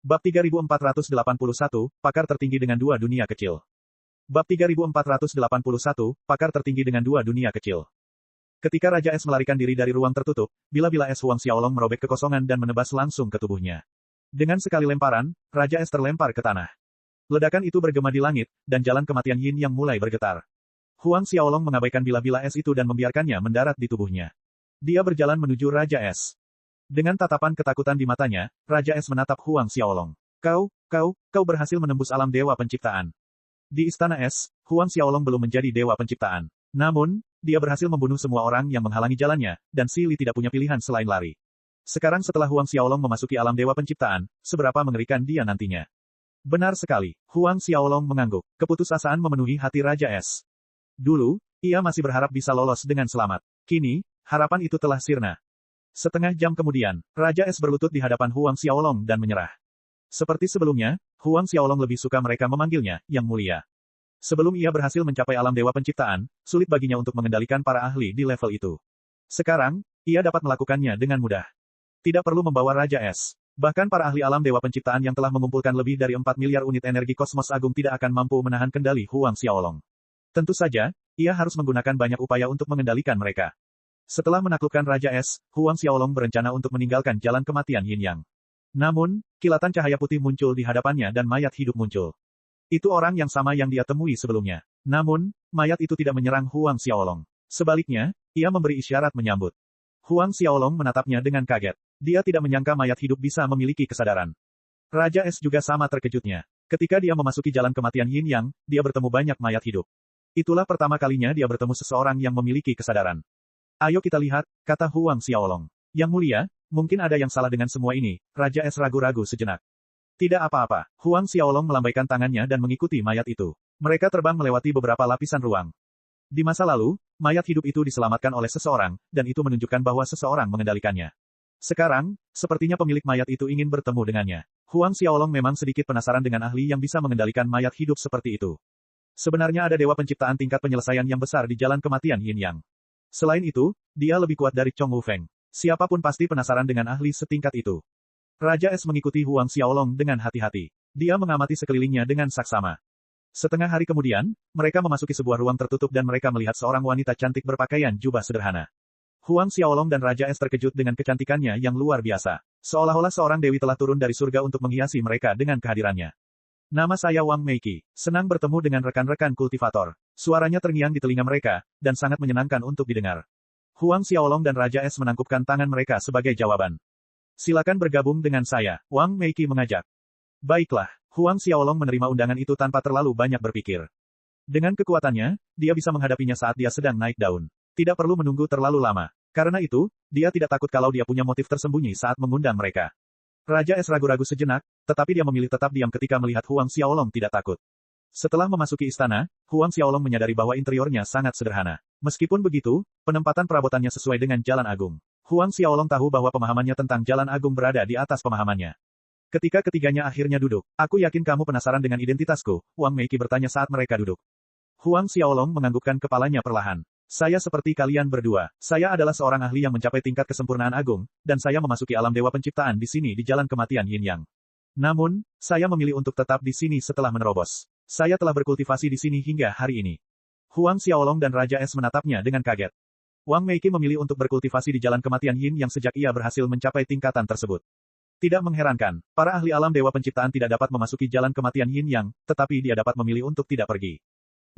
Bab 3481, Pakar Tertinggi dengan Dua Dunia Kecil. Bab 3481, Pakar Tertinggi dengan Dua Dunia Kecil. Ketika Raja Es melarikan diri dari ruang tertutup, bila-bila es Huang Xiaolong merobek kekosongan dan menebas langsung ke tubuhnya. Dengan sekali lemparan, Raja Es terlempar ke tanah. Ledakan itu bergema di langit, dan jalan kematian Yin Yang mulai bergetar. Huang Xiaolong mengabaikan bila-bila es itu dan membiarkannya mendarat di tubuhnya. Dia berjalan menuju Raja Es. Dengan tatapan ketakutan di matanya, Raja Es menatap Huang Xiaolong. Kau berhasil menembus alam Dewa Penciptaan. Di Istana Es, Huang Xiaolong belum menjadi Dewa Penciptaan. Namun, dia berhasil membunuh semua orang yang menghalangi jalannya, dan Si Li tidak punya pilihan selain lari. Sekarang setelah Huang Xiaolong memasuki alam Dewa Penciptaan, seberapa mengerikan dia nantinya. Benar sekali, Huang Xiaolong mengangguk. Keputusasaan memenuhi hati Raja Es. Dulu, ia masih berharap bisa lolos dengan selamat. Kini, harapan itu telah sirna. Setengah jam kemudian, Raja Es berlutut di hadapan Huang Xiaolong dan menyerah. Seperti sebelumnya, Huang Xiaolong lebih suka mereka memanggilnya, Yang Mulia. Sebelum ia berhasil mencapai alam Dewa Penciptaan, sulit baginya untuk mengendalikan para ahli di level itu. Sekarang, ia dapat melakukannya dengan mudah. Tidak perlu membawa Raja Es. Bahkan para ahli alam Dewa Penciptaan yang telah mengumpulkan lebih dari 4 miliar unit energi kosmos agung tidak akan mampu menahan kendali Huang Xiaolong. Tentu saja, ia harus menggunakan banyak upaya untuk mengendalikan mereka. Setelah menaklukkan Raja Es, Huang Xiaolong berencana untuk meninggalkan jalan kematian Yin Yang. Namun, kilatan cahaya putih muncul di hadapannya dan mayat hidup muncul. Itu orang yang sama yang dia temui sebelumnya. Namun, mayat itu tidak menyerang Huang Xiaolong. Sebaliknya, ia memberi isyarat menyambut. Huang Xiaolong menatapnya dengan kaget. Dia tidak menyangka mayat hidup bisa memiliki kesadaran. Raja Es juga sama terkejutnya. Ketika dia memasuki jalan kematian Yin Yang, dia bertemu banyak mayat hidup. Itulah pertama kalinya dia bertemu seseorang yang memiliki kesadaran. Ayo kita lihat, kata Huang Xiaolong. Yang Mulia, mungkin ada yang salah dengan semua ini. Raja Es ragu-ragu sejenak. Tidak apa-apa. Huang Xiaolong melambaikan tangannya dan mengikuti mayat itu. Mereka terbang melewati beberapa lapisan ruang. Di masa lalu, mayat hidup itu diselamatkan oleh seseorang, dan itu menunjukkan bahwa seseorang mengendalikannya. Sekarang, sepertinya pemilik mayat itu ingin bertemu dengannya. Huang Xiaolong memang sedikit penasaran dengan ahli yang bisa mengendalikan mayat hidup seperti itu. Sebenarnya ada Dewa Penciptaan tingkat penyelesaian yang besar di jalan kematian Yin Yang. Selain itu, dia lebih kuat dari Chong Wufeng. Siapapun pasti penasaran dengan ahli setingkat itu. Raja Es mengikuti Huang Xiaolong dengan hati-hati. Dia mengamati sekelilingnya dengan saksama. Setengah hari kemudian, mereka memasuki sebuah ruang tertutup dan mereka melihat seorang wanita cantik berpakaian jubah sederhana. Huang Xiaolong dan Raja Es terkejut dengan kecantikannya yang luar biasa. Seolah-olah seorang dewi telah turun dari surga untuk menghiasi mereka dengan kehadirannya. Nama saya Wang Meiki. Senang bertemu dengan rekan-rekan kultivator. Suaranya terngiang di telinga mereka, dan sangat menyenangkan untuk didengar. Huang Xiaolong dan Raja Es menangkupkan tangan mereka sebagai jawaban. Silakan bergabung dengan saya, Wang Meiki mengajak. Baiklah, Huang Xiaolong menerima undangan itu tanpa terlalu banyak berpikir. Dengan kekuatannya, dia bisa menghadapinya saat dia sedang naik daun. Tidak perlu menunggu terlalu lama. Karena itu, dia tidak takut kalau dia punya motif tersembunyi saat mengundang mereka. Raja Es ragu-ragu sejenak, tetapi dia memilih tetap diam ketika melihat Huang Xiaolong tidak takut. Setelah memasuki istana, Huang Xiaolong menyadari bahwa interiornya sangat sederhana. Meskipun begitu, penempatan perabotannya sesuai dengan Jalan Agung. Huang Xiaolong tahu bahwa pemahamannya tentang Jalan Agung berada di atas pemahamannya. Ketika ketiganya akhirnya duduk, aku yakin kamu penasaran dengan identitasku, Wang Meiki bertanya saat mereka duduk. Huang Xiaolong menganggukkan kepalanya perlahan. Saya seperti kalian berdua. Saya adalah seorang ahli yang mencapai tingkat kesempurnaan agung, dan saya memasuki alam Dewa Penciptaan di sini di jalan kematian Yin Yang. Namun, saya memilih untuk tetap di sini setelah menerobos. Saya telah berkultivasi di sini hingga hari ini. Huang Xiaolong dan Raja Es menatapnya dengan kaget. Wang Meiki memilih untuk berkultivasi di jalan kematian Yin Yang sejak ia berhasil mencapai tingkatan tersebut. Tidak mengherankan, para ahli alam Dewa Penciptaan tidak dapat memasuki jalan kematian Yin Yang, tetapi dia dapat memilih untuk tidak pergi.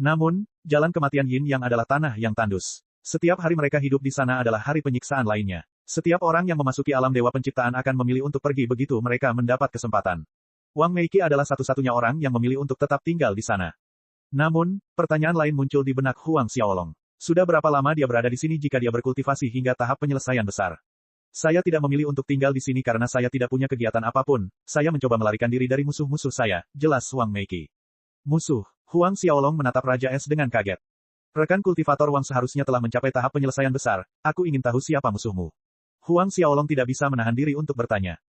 Namun, jalan kematian Yin Yang adalah tanah yang tandus. Setiap hari mereka hidup di sana adalah hari penyiksaan lainnya. Setiap orang yang memasuki alam Dewa Penciptaan akan memilih untuk pergi begitu mereka mendapat kesempatan. Wang Meiki adalah satu-satunya orang yang memilih untuk tetap tinggal di sana. Namun, pertanyaan lain muncul di benak Huang Xiaolong. Sudah berapa lama dia berada di sini jika dia berkultivasi hingga tahap penyelesaian besar? Saya tidak memilih untuk tinggal di sini karena saya tidak punya kegiatan apapun. Saya mencoba melarikan diri dari musuh-musuh saya, jelas Wang Meiki. Musuh. Huang Xiaolong menatap Raja Es dengan kaget. Rekan kultivator Wang seharusnya telah mencapai tahap penyelesaian besar. Aku ingin tahu siapa musuhmu. Huang Xiaolong tidak bisa menahan diri untuk bertanya.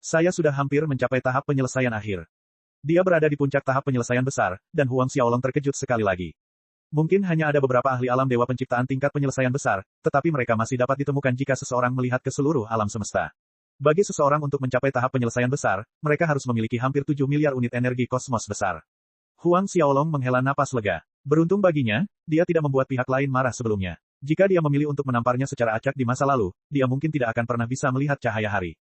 Saya sudah hampir mencapai tahap penyelesaian akhir. Dia berada di puncak tahap penyelesaian besar, dan Huang Xiaolong terkejut sekali lagi. Mungkin hanya ada beberapa ahli alam Dewa Penciptaan tingkat penyelesaian besar, tetapi mereka masih dapat ditemukan jika seseorang melihat ke seluruh alam semesta. Bagi seseorang untuk mencapai tahap penyelesaian besar, mereka harus memiliki hampir 7 miliar unit energi kosmos besar. Huang Xiaolong menghela napas lega. Beruntung baginya, dia tidak membuat pihak lain marah sebelumnya. Jika dia memilih untuk menamparnya secara acak di masa lalu, dia mungkin tidak akan pernah bisa melihat cahaya hari.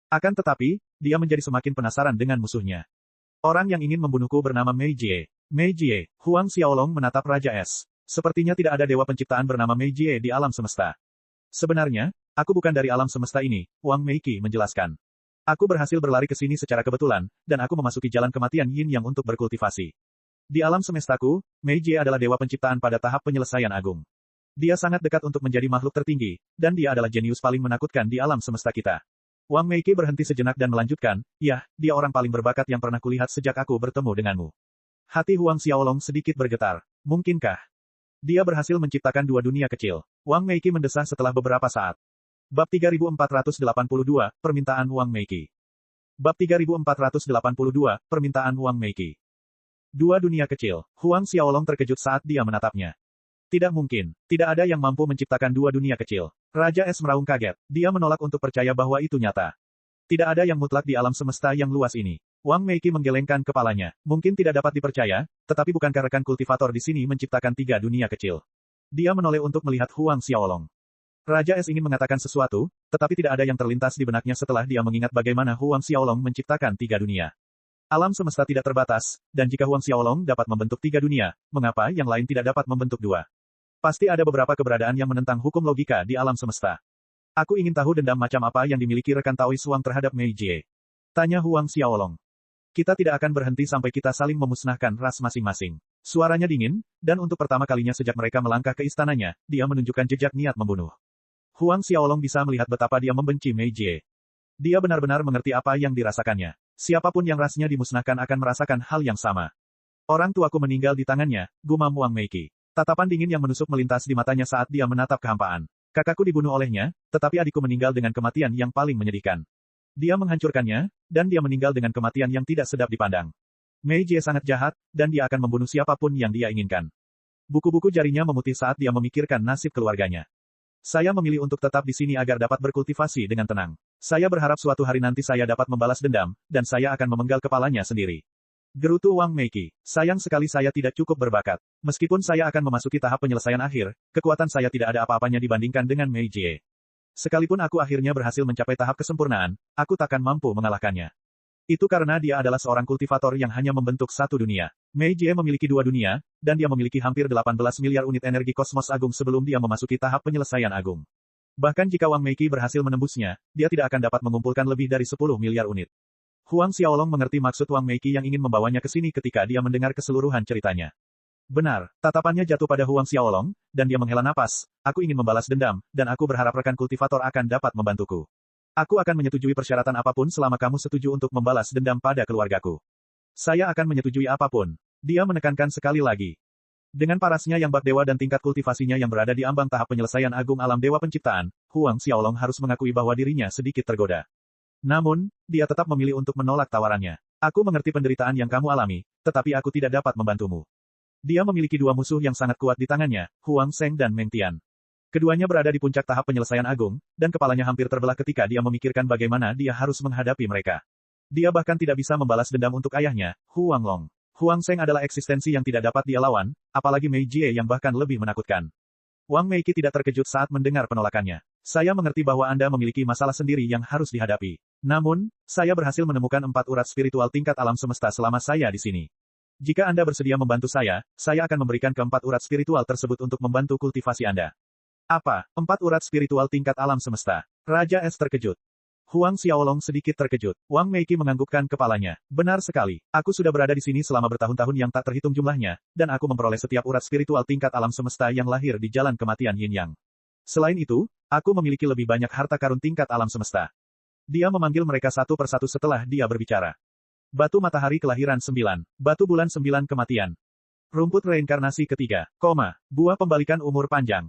Akan tetapi, dia menjadi semakin penasaran dengan musuhnya. Orang yang ingin membunuhku bernama Mei Jie. Mei Jie, Huang Xiaolong menatap Raja Es. Sepertinya tidak ada dewa penciptaan bernama Mei Jie di alam semesta. Sebenarnya, aku bukan dari alam semesta ini, Wang Meiki menjelaskan. Aku berhasil berlari ke sini secara kebetulan, dan aku memasuki jalan kematian Yin Yang untuk berkultivasi. Di alam semestaku, Mei Jie adalah dewa penciptaan pada tahap penyelesaian agung. Dia sangat dekat untuk menjadi makhluk tertinggi, dan dia adalah jenius paling menakutkan di alam semesta kita. Wang Meiki berhenti sejenak dan melanjutkan, ya, dia orang paling berbakat yang pernah kulihat sejak aku bertemu denganmu. Hati Huang Xiaolong sedikit bergetar. Mungkinkah dia berhasil menciptakan dua dunia kecil? Wang Meiki mendesah setelah beberapa saat. Bab 3482, Permintaan Wang Meiki. Bab 3482, Permintaan Wang Meiki. Dua dunia kecil. Huang Xiaolong terkejut saat dia menatapnya. Tidak mungkin. Tidak ada yang mampu menciptakan dua dunia kecil. Raja Es meraung kaget. Dia menolak untuk percaya bahwa itu nyata. Tidak ada yang mutlak di alam semesta yang luas ini. Wang Meiki menggelengkan kepalanya. Mungkin tidak dapat dipercaya, tetapi bukankah rekan kultivator di sini menciptakan tiga dunia kecil? Dia menoleh untuk melihat Huang Xiaolong. Raja Es ingin mengatakan sesuatu, tetapi tidak ada yang terlintas di benaknya setelah dia mengingat bagaimana Huang Xiaolong menciptakan tiga dunia. Alam semesta tidak terbatas, dan jika Huang Xiaolong dapat membentuk tiga dunia, mengapa yang lain tidak dapat membentuk dua? Pasti ada beberapa keberadaan yang menentang hukum logika di alam semesta. Aku ingin tahu dendam macam apa yang dimiliki rekan Taois Wang terhadap Mei Jie. Tanya Huang Xiaolong. Kita tidak akan berhenti sampai kita saling memusnahkan ras masing-masing. Suaranya dingin, dan untuk pertama kalinya sejak mereka melangkah ke istananya, dia menunjukkan jejak niat membunuh. Huang Xiaolong bisa melihat betapa dia membenci Mei Jie. Dia benar-benar mengerti apa yang dirasakannya. Siapapun yang rasnya dimusnahkan akan merasakan hal yang sama. Orang tuaku meninggal di tangannya, gumam Wang Meiki. Tatapan dingin yang menusuk melintas di matanya saat dia menatap kehampaan. Kakakku dibunuh olehnya, tetapi adikku meninggal dengan kematian yang paling menyedihkan. Dia menghancurkannya, dan dia meninggal dengan kematian yang tidak sedap dipandang. Mei Jie sangat jahat, dan dia akan membunuh siapapun yang dia inginkan. Buku-buku jarinya memutih saat dia memikirkan nasib keluarganya. Saya memilih untuk tetap di sini agar dapat berkultivasi dengan tenang. Saya berharap suatu hari nanti saya dapat membalas dendam, dan saya akan memenggal kepalanya sendiri. Gerutu Wang Meiki. Sayang sekali saya tidak cukup berbakat. Meskipun saya akan memasuki tahap penyelesaian akhir, kekuatan saya tidak ada apa-apanya dibandingkan dengan Mei Jie. Sekalipun aku akhirnya berhasil mencapai tahap kesempurnaan, aku takkan mampu mengalahkannya. Itu karena dia adalah seorang kultivator yang hanya membentuk satu dunia. Mei Jie memiliki dua dunia, dan dia memiliki hampir 18 miliar unit energi kosmos agung sebelum dia memasuki tahap penyelesaian agung. Bahkan jika Wang Meiki berhasil menembusnya, dia tidak akan dapat mengumpulkan lebih dari 10 miliar unit. Huang Xiaolong mengerti maksud Wang Meiki yang ingin membawanya ke sini ketika dia mendengar keseluruhan ceritanya. Benar, tatapannya jatuh pada Huang Xiaolong, dan dia menghela napas, aku ingin membalas dendam, dan aku berharap rekan kultivator akan dapat membantuku. Aku akan menyetujui persyaratan apapun selama kamu setuju untuk membalas dendam pada keluargaku. Saya akan menyetujui apapun. Dia menekankan sekali lagi. Dengan parasnya yang bak dewa dan tingkat kultivasinya yang berada di ambang tahap penyelesaian agung alam dewa penciptaan, Huang Xiaolong harus mengakui bahwa dirinya sedikit tergoda. Namun, dia tetap memilih untuk menolak tawarannya. Aku mengerti penderitaan yang kamu alami, tetapi aku tidak dapat membantumu. Dia memiliki dua musuh yang sangat kuat di tangannya, Huang Sheng dan Meng Tian. Keduanya berada di puncak tahap penyelesaian agung, dan kepalanya hampir terbelah ketika dia memikirkan bagaimana dia harus menghadapi mereka. Dia bahkan tidak bisa membalas dendam untuk ayahnya, Huang Long. Huang Sheng adalah eksistensi yang tidak dapat dia lawan, apalagi Mei Jie yang bahkan lebih menakutkan. Wang Meiki tidak terkejut saat mendengar penolakannya. Saya mengerti bahwa Anda memiliki masalah sendiri yang harus dihadapi. Namun, saya berhasil menemukan 4 urat spiritual tingkat alam semesta selama saya di sini. Jika Anda bersedia membantu saya akan memberikan ke-4 urat spiritual tersebut untuk membantu kultivasi Anda. Apa? 4 urat spiritual tingkat alam semesta? Raja Es terkejut. Huang Xiaolong sedikit terkejut. Wang Meiki menganggukkan kepalanya. Benar sekali. Aku sudah berada di sini selama bertahun-tahun yang tak terhitung jumlahnya, dan aku memperoleh setiap urat spiritual tingkat alam semesta yang lahir di jalan kematian Yin Yang. Selain itu, aku memiliki lebih banyak harta karun tingkat alam semesta. Dia memanggil mereka satu persatu setelah dia berbicara. Batu matahari kelahiran 9. Batu bulan 9 kematian. Rumput reinkarnasi ketiga. Buah pembalikan umur panjang.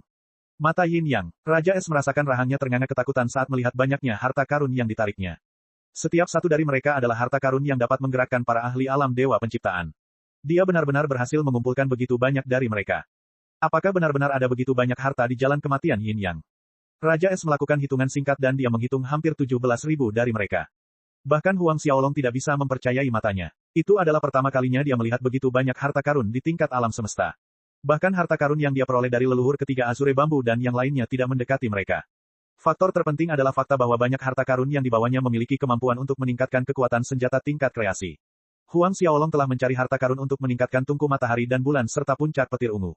Mata Yin Yang. Raja Es merasakan rahangnya ternganga ketakutan saat melihat banyaknya harta karun yang ditariknya. Setiap satu dari mereka adalah harta karun yang dapat menggerakkan para ahli alam dewa penciptaan. Dia benar-benar berhasil mengumpulkan begitu banyak dari mereka. Apakah benar-benar ada begitu banyak harta di jalan kematian Yin Yang? Raja Es melakukan hitungan singkat dan dia menghitung hampir 17.000 dari mereka. Bahkan Huang Xiaolong tidak bisa mempercayai matanya. Itu adalah pertama kalinya dia melihat begitu banyak harta karun di tingkat alam semesta. Bahkan harta karun yang dia peroleh dari leluhur ketiga Azure Bambu dan yang lainnya tidak mendekati mereka. Faktor terpenting adalah fakta bahwa banyak harta karun yang dibawanya memiliki kemampuan untuk meningkatkan kekuatan senjata tingkat kreasi. Huang Xiaolong telah mencari harta karun untuk meningkatkan tungku matahari dan bulan serta puncak petir ungu.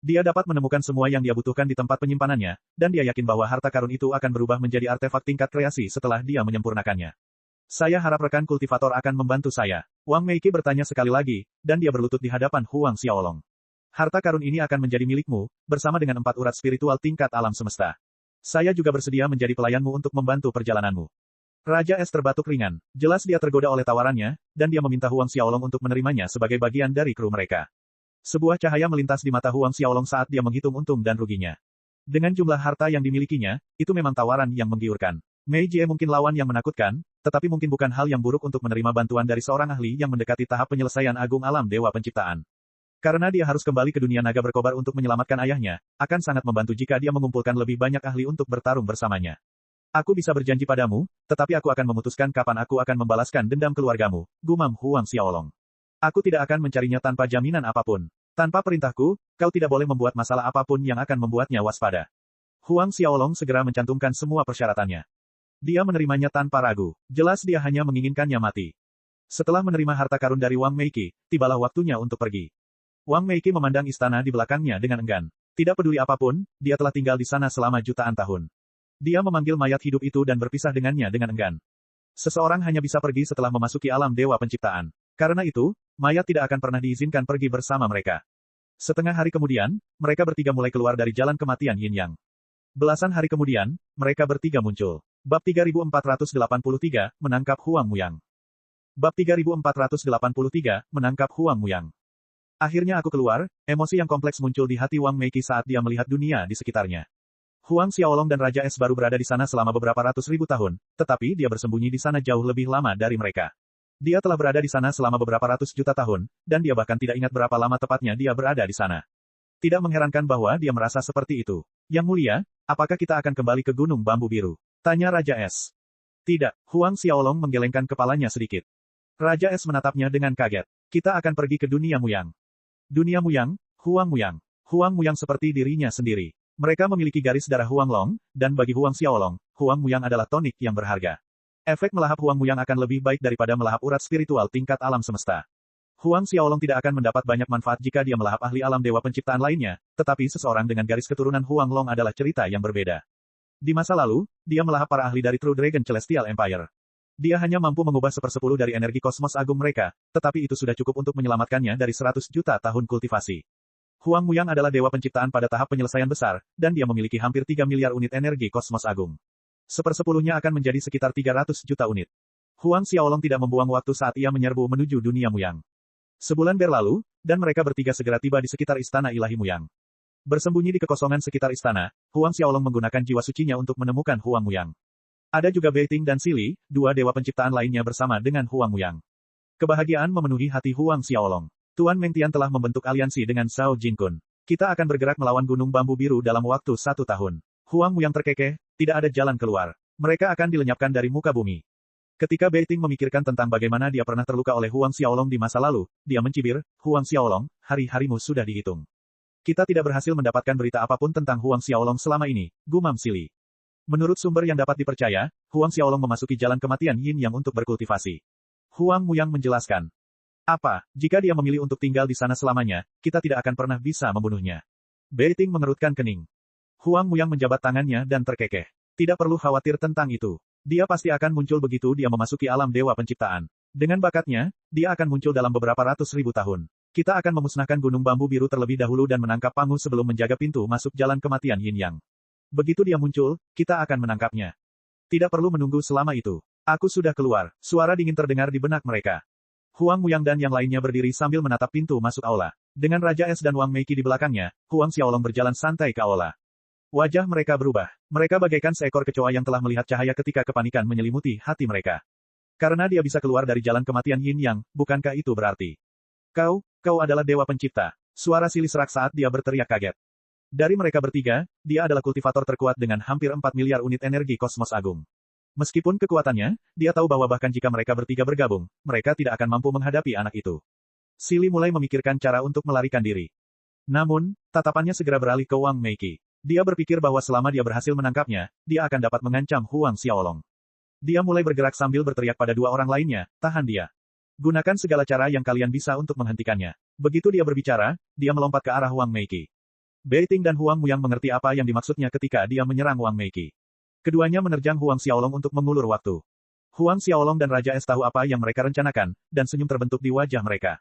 Dia dapat menemukan semua yang dia butuhkan di tempat penyimpanannya, dan dia yakin bahwa harta karun itu akan berubah menjadi artefak tingkat kreasi setelah dia menyempurnakannya. Saya harap rekan kultivator akan membantu saya. Wang Meiki bertanya sekali lagi, dan dia berlutut di hadapan Huang Xiaolong. Harta karun ini akan menjadi milikmu, bersama dengan 4 urat spiritual tingkat alam semesta. Saya juga bersedia menjadi pelayanmu untuk membantu perjalananmu. Raja Es terbatuk ringan. Jelas dia tergoda oleh tawarannya, dan dia meminta Huang Xiaolong untuk menerimanya sebagai bagian dari kru mereka. Sebuah cahaya melintas di mata Huang Xiaolong saat dia menghitung untung dan ruginya. Dengan jumlah harta yang dimilikinya, itu memang tawaran yang menggiurkan. Mei Jie mungkin lawan yang menakutkan, tetapi mungkin bukan hal yang buruk untuk menerima bantuan dari seorang ahli yang mendekati tahap penyelesaian agung alam Dewa Penciptaan. Karena dia harus kembali ke dunia naga berkobar untuk menyelamatkan ayahnya, akan sangat membantu jika dia mengumpulkan lebih banyak ahli untuk bertarung bersamanya. Aku bisa berjanji padamu, tetapi aku akan memutuskan kapan aku akan membalaskan dendam keluargamu, gumam Huang Xiaolong. Aku tidak akan mencarinya tanpa jaminan apapun. Tanpa perintahku, kau tidak boleh membuat masalah apapun yang akan membuatnya waspada. Huang Xiaolong segera mencantumkan semua persyaratannya. Dia menerimanya tanpa ragu. Jelas dia hanya menginginkannya mati. Setelah menerima harta karun dari Wang Meiki, tibalah waktunya untuk pergi. Wang Meiki memandang istana di belakangnya dengan enggan. Tidak peduli apapun, dia telah tinggal di sana selama jutaan tahun. Dia memanggil mayat hidup itu dan berpisah dengannya dengan enggan. Seseorang hanya bisa pergi setelah memasuki alam Dewa Penciptaan. Karena itu, mayat tidak akan pernah diizinkan pergi bersama mereka. Setengah hari kemudian, mereka bertiga mulai keluar dari jalan kematian Yin Yang. Belasan hari kemudian, mereka bertiga muncul. Bab 3483, menangkap Huang Muyang. Bab 3483, menangkap Huang Muyang. Akhirnya aku keluar, emosi yang kompleks muncul di hati Wang Meiki saat dia melihat dunia di sekitarnya. Huang Xiaolong dan Raja Es baru berada di sana selama beberapa ratus ribu tahun, tetapi dia bersembunyi di sana jauh lebih lama dari mereka. Dia telah berada di sana selama beberapa ratus juta tahun, dan dia bahkan tidak ingat berapa lama tepatnya dia berada di sana. Tidak mengherankan bahwa dia merasa seperti itu. Yang mulia, apakah kita akan kembali ke Gunung Bambu Biru? Tanya Raja Es. Tidak, Huang Xiaolong menggelengkan kepalanya sedikit. Raja Es menatapnya dengan kaget. Kita akan pergi ke dunia Muyang. Dunia Muyang, Huang Muyang. Huang Muyang seperti dirinya sendiri. Mereka memiliki garis darah Huang Long, dan bagi Huang Xiaolong, Huang Muyang adalah tonik yang berharga. Efek melahap Huang Muyang akan lebih baik daripada melahap urat spiritual tingkat alam semesta. Huang Xiaolong tidak akan mendapat banyak manfaat jika dia melahap ahli alam Dewa Penciptaan lainnya, tetapi seseorang dengan garis keturunan Huang Long adalah cerita yang berbeda. Di masa lalu, dia melahap para ahli dari True Dragon Celestial Empire. Dia hanya mampu mengubah 1/10 dari energi kosmos agung mereka, tetapi itu sudah cukup untuk menyelamatkannya dari 100 juta tahun kultivasi. Huang Muyang adalah dewa penciptaan pada tahap penyelesaian besar, dan dia memiliki hampir 3 miliar unit energi kosmos agung. 1/10-nya akan menjadi sekitar 300 juta unit. Huang Xiaolong tidak membuang waktu saat ia menyerbu menuju dunia Muyang. Sebulan berlalu, dan mereka bertiga segera tiba di sekitar istana ilahi Muyang. Bersembunyi di kekosongan sekitar istana, Huang Xiaolong menggunakan jiwa sucinya untuk menemukan Huang Muyang. Ada juga Beiting dan Sili, dua dewa penciptaan lainnya bersama dengan Huang Muyang. Kebahagiaan memenuhi hati Huang Xiaolong. Tuan Mengtian telah membentuk aliansi dengan Shao Jinkun. Kita akan bergerak melawan Gunung Bambu Biru dalam waktu 1 tahun. Huang Muyang terkekeh, tidak ada jalan keluar. Mereka akan dilenyapkan dari muka bumi. Ketika Beiting memikirkan tentang bagaimana dia pernah terluka oleh Huang Xiaolong di masa lalu, dia mencibir, Huang Xiaolong, hari-harimu sudah dihitung. Kita tidak berhasil mendapatkan berita apapun tentang Huang Xiaolong selama ini, gumam Sili. Menurut sumber yang dapat dipercaya, Huang Xiaolong memasuki jalan kematian Yin Yang untuk berkultivasi. Huang Muyang menjelaskan. Apa, jika dia memilih untuk tinggal di sana selamanya, kita tidak akan pernah bisa membunuhnya. Beiting mengerutkan kening. Huang Muyang menjabat tangannya dan terkekeh. Tidak perlu khawatir tentang itu. Dia pasti akan muncul begitu dia memasuki alam Dewa Penciptaan. Dengan bakatnya, dia akan muncul dalam beberapa ratus ribu tahun. Kita akan memusnahkan Gunung Bambu Biru terlebih dahulu dan menangkap Pangu sebelum menjaga pintu masuk jalan kematian Yin Yang. Begitu dia muncul, kita akan menangkapnya. Tidak perlu menunggu selama itu. Aku sudah keluar. Suara dingin terdengar di benak mereka. Huang Muyang dan yang lainnya berdiri sambil menatap pintu masuk aula. Dengan Raja Es dan Wang Meiki di belakangnya, Huang Xiaolong berjalan santai ke aula. Wajah mereka berubah. Mereka bagaikan seekor kecoa yang telah melihat cahaya ketika kepanikan menyelimuti hati mereka. Karena dia bisa keluar dari jalan kematian Yin Yang, bukankah itu berarti? Kau adalah dewa pencipta. Suara Sili serak saat dia berteriak kaget. Dari mereka bertiga, dia adalah kultivator terkuat dengan hampir 4 miliar unit energi kosmos agung. Meskipun kekuatannya, dia tahu bahwa bahkan jika mereka bertiga bergabung, mereka tidak akan mampu menghadapi anak itu. Silly mulai memikirkan cara untuk melarikan diri. Namun, tatapannya segera beralih ke Wang Meiki. Dia berpikir bahwa selama dia berhasil menangkapnya, dia akan dapat mengancam Huang Xiaolong. Dia mulai bergerak sambil berteriak pada dua orang lainnya, tahan dia. Gunakan segala cara yang kalian bisa untuk menghentikannya. Begitu dia berbicara, dia melompat ke arah Wang Meiki. Beiting dan Huang Muyang mengerti apa yang dimaksudnya ketika dia menyerang Wang Meiki. Keduanya menerjang Huang Xiaolong untuk mengulur waktu. Huang Xiaolong dan Raja Es tahu apa yang mereka rencanakan, dan senyum terbentuk di wajah mereka.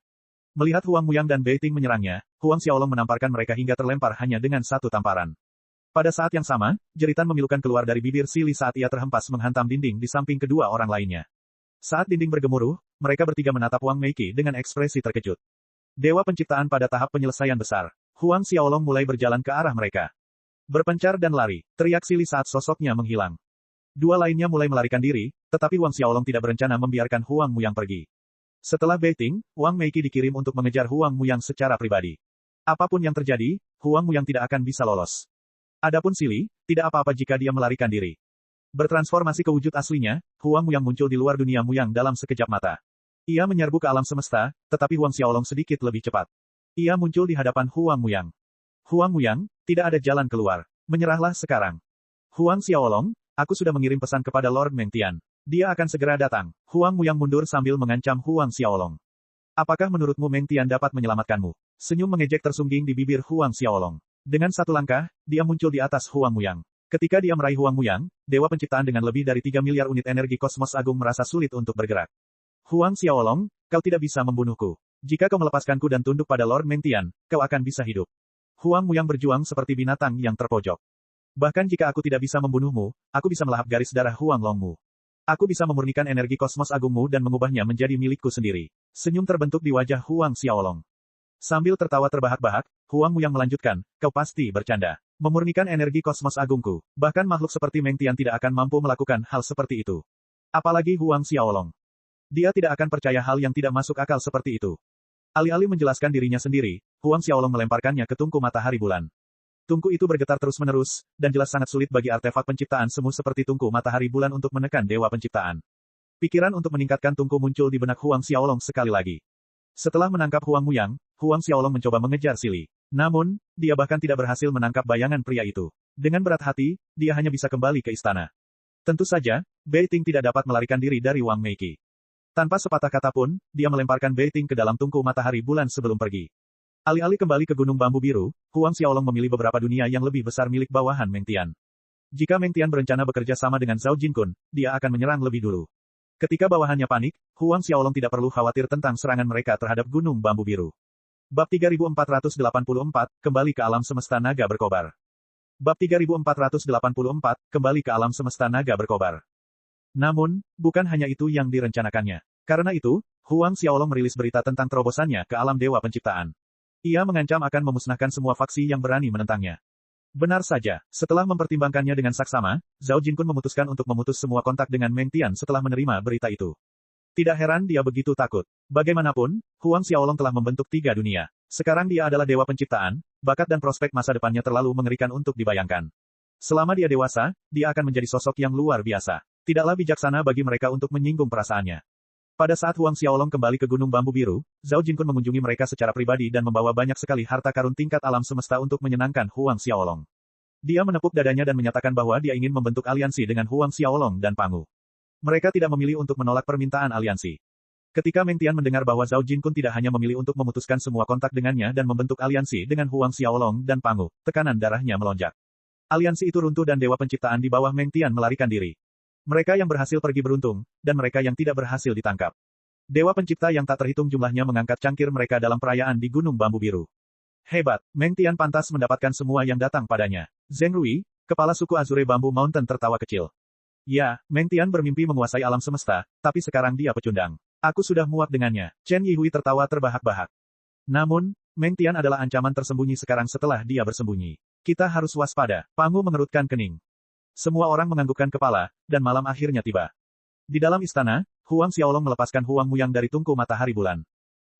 Melihat Huang Muyang dan Beiting menyerangnya, Huang Xiaolong menamparkan mereka hingga terlempar hanya dengan satu tamparan. Pada saat yang sama, jeritan memilukan keluar dari bibir Silly saat ia terhempas menghantam dinding di samping kedua orang lainnya. Saat dinding bergemuruh, mereka bertiga menatap Wang Meiki dengan ekspresi terkejut. Dewa penciptaan pada tahap penyelesaian besar. Huang Xiaolong mulai berjalan ke arah mereka. Berpencar dan lari, teriak Silly saat sosoknya menghilang. Dua lainnya mulai melarikan diri, tetapi Huang Xiaolong tidak berencana membiarkan Huang Muyang pergi. Setelah baiting, Wang Meiki dikirim untuk mengejar Huang Muyang secara pribadi. Apapun yang terjadi, Huang Muyang tidak akan bisa lolos. Adapun Silly, tidak apa-apa jika dia melarikan diri. Bertransformasi ke wujud aslinya, Huang Muyang muncul di luar dunia Muyang dalam sekejap mata. Ia menyerbu ke alam semesta, tetapi Huang Xiaolong sedikit lebih cepat. Ia muncul di hadapan Huang Muyang. Huang Muyang, tidak ada jalan keluar. Menyerahlah sekarang. Huang Xiaolong, aku sudah mengirim pesan kepada Lord Mengtian. Dia akan segera datang. Huang Muyang mundur sambil mengancam Huang Xiaolong. Apakah menurutmu Mengtian dapat menyelamatkanmu? Senyum mengejek tersungging di bibir Huang Xiaolong. Dengan satu langkah, dia muncul di atas Huang Muyang. Ketika dia meraih Huang Muyang, dewa penciptaan dengan lebih dari 3 miliar unit energi kosmos agung merasa sulit untuk bergerak. Huang Xiaolong, kau tidak bisa membunuhku. Jika kau melepaskanku dan tunduk pada Lord Mengtian, kau akan bisa hidup. Huang Muyang berjuang seperti binatang yang terpojok. Bahkan jika aku tidak bisa membunuhmu, aku bisa melahap garis darah Huang Longmu. Aku bisa memurnikan energi kosmos agungmu dan mengubahnya menjadi milikku sendiri. Senyum terbentuk di wajah Huang Xiaolong. Sambil tertawa terbahak-bahak, Huang Muyang melanjutkan, kau pasti bercanda. Memurnikan energi kosmos agungku. Bahkan makhluk seperti Mengtian tidak akan mampu melakukan hal seperti itu. Apalagi Huang Xiaolong. Dia tidak akan percaya hal yang tidak masuk akal seperti itu. Alih-alih menjelaskan dirinya sendiri, Huang Xiaolong melemparkannya ke tungku matahari bulan. Tungku itu bergetar terus-menerus, dan jelas sangat sulit bagi artefak penciptaan semu seperti tungku matahari bulan untuk menekan dewa penciptaan. Pikiran untuk meningkatkan tungku muncul di benak Huang Xiaolong sekali lagi. Setelah menangkap Huang Muyang, Huang Xiaolong mencoba mengejar Silly. Namun, dia bahkan tidak berhasil menangkap bayangan pria itu. Dengan berat hati, dia hanya bisa kembali ke istana. Tentu saja, Beiting tidak dapat melarikan diri dari Wang Meiki. Tanpa sepatah kata pun, dia melemparkan Beiting ke dalam tungku matahari bulan sebelum pergi. Alih-alih kembali ke Gunung Bambu Biru, Huang Xiaolong memilih beberapa dunia yang lebih besar milik bawahan Mengtian. Jika Mengtian berencana bekerja sama dengan Zhao Jinkun, dia akan menyerang lebih dulu. Ketika bawahannya panik, Huang Xiaolong tidak perlu khawatir tentang serangan mereka terhadap Gunung Bambu Biru. Bab 3484, kembali ke alam semesta naga berkobar. Bab 3484, kembali ke alam semesta naga berkobar. Namun, bukan hanya itu yang direncanakannya. Karena itu, Huang Xiaolong merilis berita tentang terobosannya ke alam dewa penciptaan. Ia mengancam akan memusnahkan semua faksi yang berani menentangnya. Benar saja, setelah mempertimbangkannya dengan saksama, Zhao Jinkun memutuskan untuk memutus semua kontak dengan Mengtian setelah menerima berita itu. Tidak heran dia begitu takut. Bagaimanapun, Huang Xiaolong telah membentuk 3 dunia. Sekarang dia adalah dewa penciptaan, bakat dan prospek masa depannya terlalu mengerikan untuk dibayangkan. Selama dia dewasa, dia akan menjadi sosok yang luar biasa. Tidaklah bijaksana bagi mereka untuk menyinggung perasaannya. Pada saat Huang Xiaolong kembali ke Gunung Bambu Biru, Zhao Jinkun mengunjungi mereka secara pribadi dan membawa banyak sekali harta karun tingkat alam semesta untuk menyenangkan Huang Xiaolong. Dia menepuk dadanya dan menyatakan bahwa dia ingin membentuk aliansi dengan Huang Xiaolong dan Pangu. Mereka tidak memilih untuk menolak permintaan aliansi. Ketika Mengtian mendengar bahwa Zhao Jinkun tidak hanya memilih untuk memutuskan semua kontak dengannya dan membentuk aliansi dengan Huang Xiaolong dan Pangu, tekanan darahnya melonjak. Aliansi itu runtuh dan dewa penciptaan di bawah Mengtian melarikan diri. Mereka yang berhasil pergi beruntung, dan mereka yang tidak berhasil ditangkap. Dewa pencipta yang tak terhitung jumlahnya mengangkat cangkir mereka dalam perayaan di Gunung Bambu Biru. Hebat, Mengtian pantas mendapatkan semua yang datang padanya. Zheng Rui, kepala suku Azure Bamboo Mountain tertawa kecil. Ya, Mengtian bermimpi menguasai alam semesta, tapi sekarang dia pecundang. Aku sudah muak dengannya. Chen Yihui tertawa terbahak-bahak. Namun, Mengtian adalah ancaman tersembunyi sekarang setelah dia bersembunyi. Kita harus waspada. Pangu mengerutkan kening. Semua orang menganggukkan kepala, dan malam akhirnya tiba. Di dalam istana, Huang Xiaolong melepaskan Huang Muyang dari tungku matahari bulan.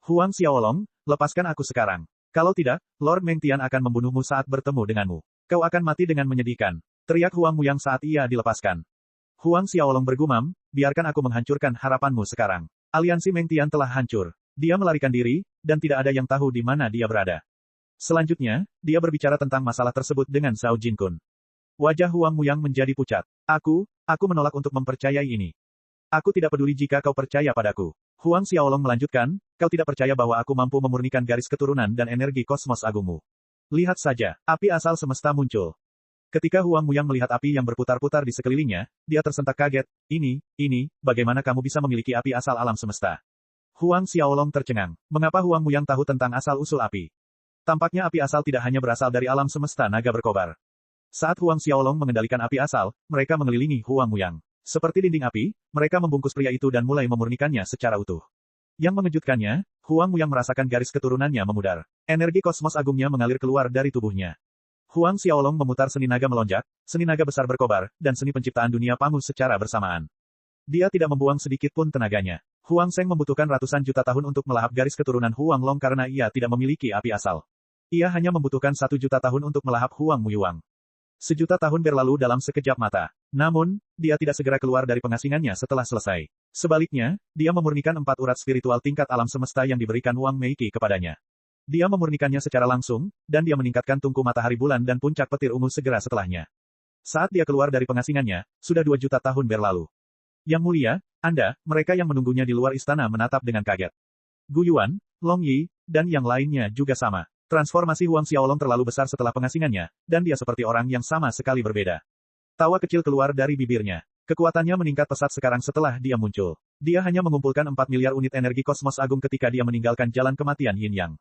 Huang Xiaolong, lepaskan aku sekarang. Kalau tidak, Lord Mengtian akan membunuhmu saat bertemu denganmu. Kau akan mati dengan menyedihkan. Teriak Huang Muyang saat ia dilepaskan. Huang Xiaolong bergumam, biarkan aku menghancurkan harapanmu sekarang. Aliansi Mengtian telah hancur. Dia melarikan diri, dan tidak ada yang tahu di mana dia berada. Selanjutnya, dia berbicara tentang masalah tersebut dengan Zhao Jinkun. Wajah Huang Muyang menjadi pucat. Aku menolak untuk mempercayai ini. Aku tidak peduli jika kau percaya padaku. Huang Xiaolong melanjutkan, kau tidak percaya bahwa aku mampu memurnikan garis keturunan dan energi kosmos agungmu. Lihat saja, api asal semesta muncul. Ketika Huang Muyang melihat api yang berputar-putar di sekelilingnya, dia tersentak kaget. Ini, bagaimana kamu bisa memiliki api asal alam semesta? Huang Xiaolong tercengang. Mengapa Huang Muyang tahu tentang asal-usul api? Tampaknya api asal tidak hanya berasal dari alam semesta naga berkobar. Saat Huang Xiaolong mengendalikan api asal, mereka mengelilingi Huang Muyang. Seperti dinding api, mereka membungkus pria itu dan mulai memurnikannya secara utuh. Yang mengejutkannya, Huang Muyang merasakan garis keturunannya memudar. Energi kosmos agungnya mengalir keluar dari tubuhnya. Huang Xiaolong memutar seni naga melonjak, seni naga besar berkobar, dan seni penciptaan dunia pangu secara bersamaan. Dia tidak membuang sedikit pun tenaganya. Huang Zheng membutuhkan ratusan juta tahun untuk melahap garis keturunan Huang Long karena ia tidak memiliki api asal. Ia hanya membutuhkan 1 juta tahun untuk melahap Huang Muyuang. 1.000.000 tahun berlalu dalam sekejap mata. Namun, dia tidak segera keluar dari pengasingannya setelah selesai. Sebaliknya, dia memurnikan 4 urat spiritual tingkat alam semesta yang diberikan Wang Meiki kepadanya. Dia memurnikannya secara langsung, dan dia meningkatkan tungku matahari bulan dan puncak petir ungu segera setelahnya. Saat dia keluar dari pengasingannya, sudah 2 juta tahun berlalu. Yang mulia, mereka yang menunggunya di luar istana menatap dengan kaget. Gu Yuan, Long Yi, dan yang lainnya juga sama. Transformasi Huang Xiaolong terlalu besar setelah pengasingannya, dan dia seperti orang yang sama sekali berbeda. Tawa kecil keluar dari bibirnya. Kekuatannya meningkat pesat sekarang setelah dia muncul. Dia hanya mengumpulkan 4 miliar unit energi kosmos agung ketika dia meninggalkan jalan kematian Yin Yang.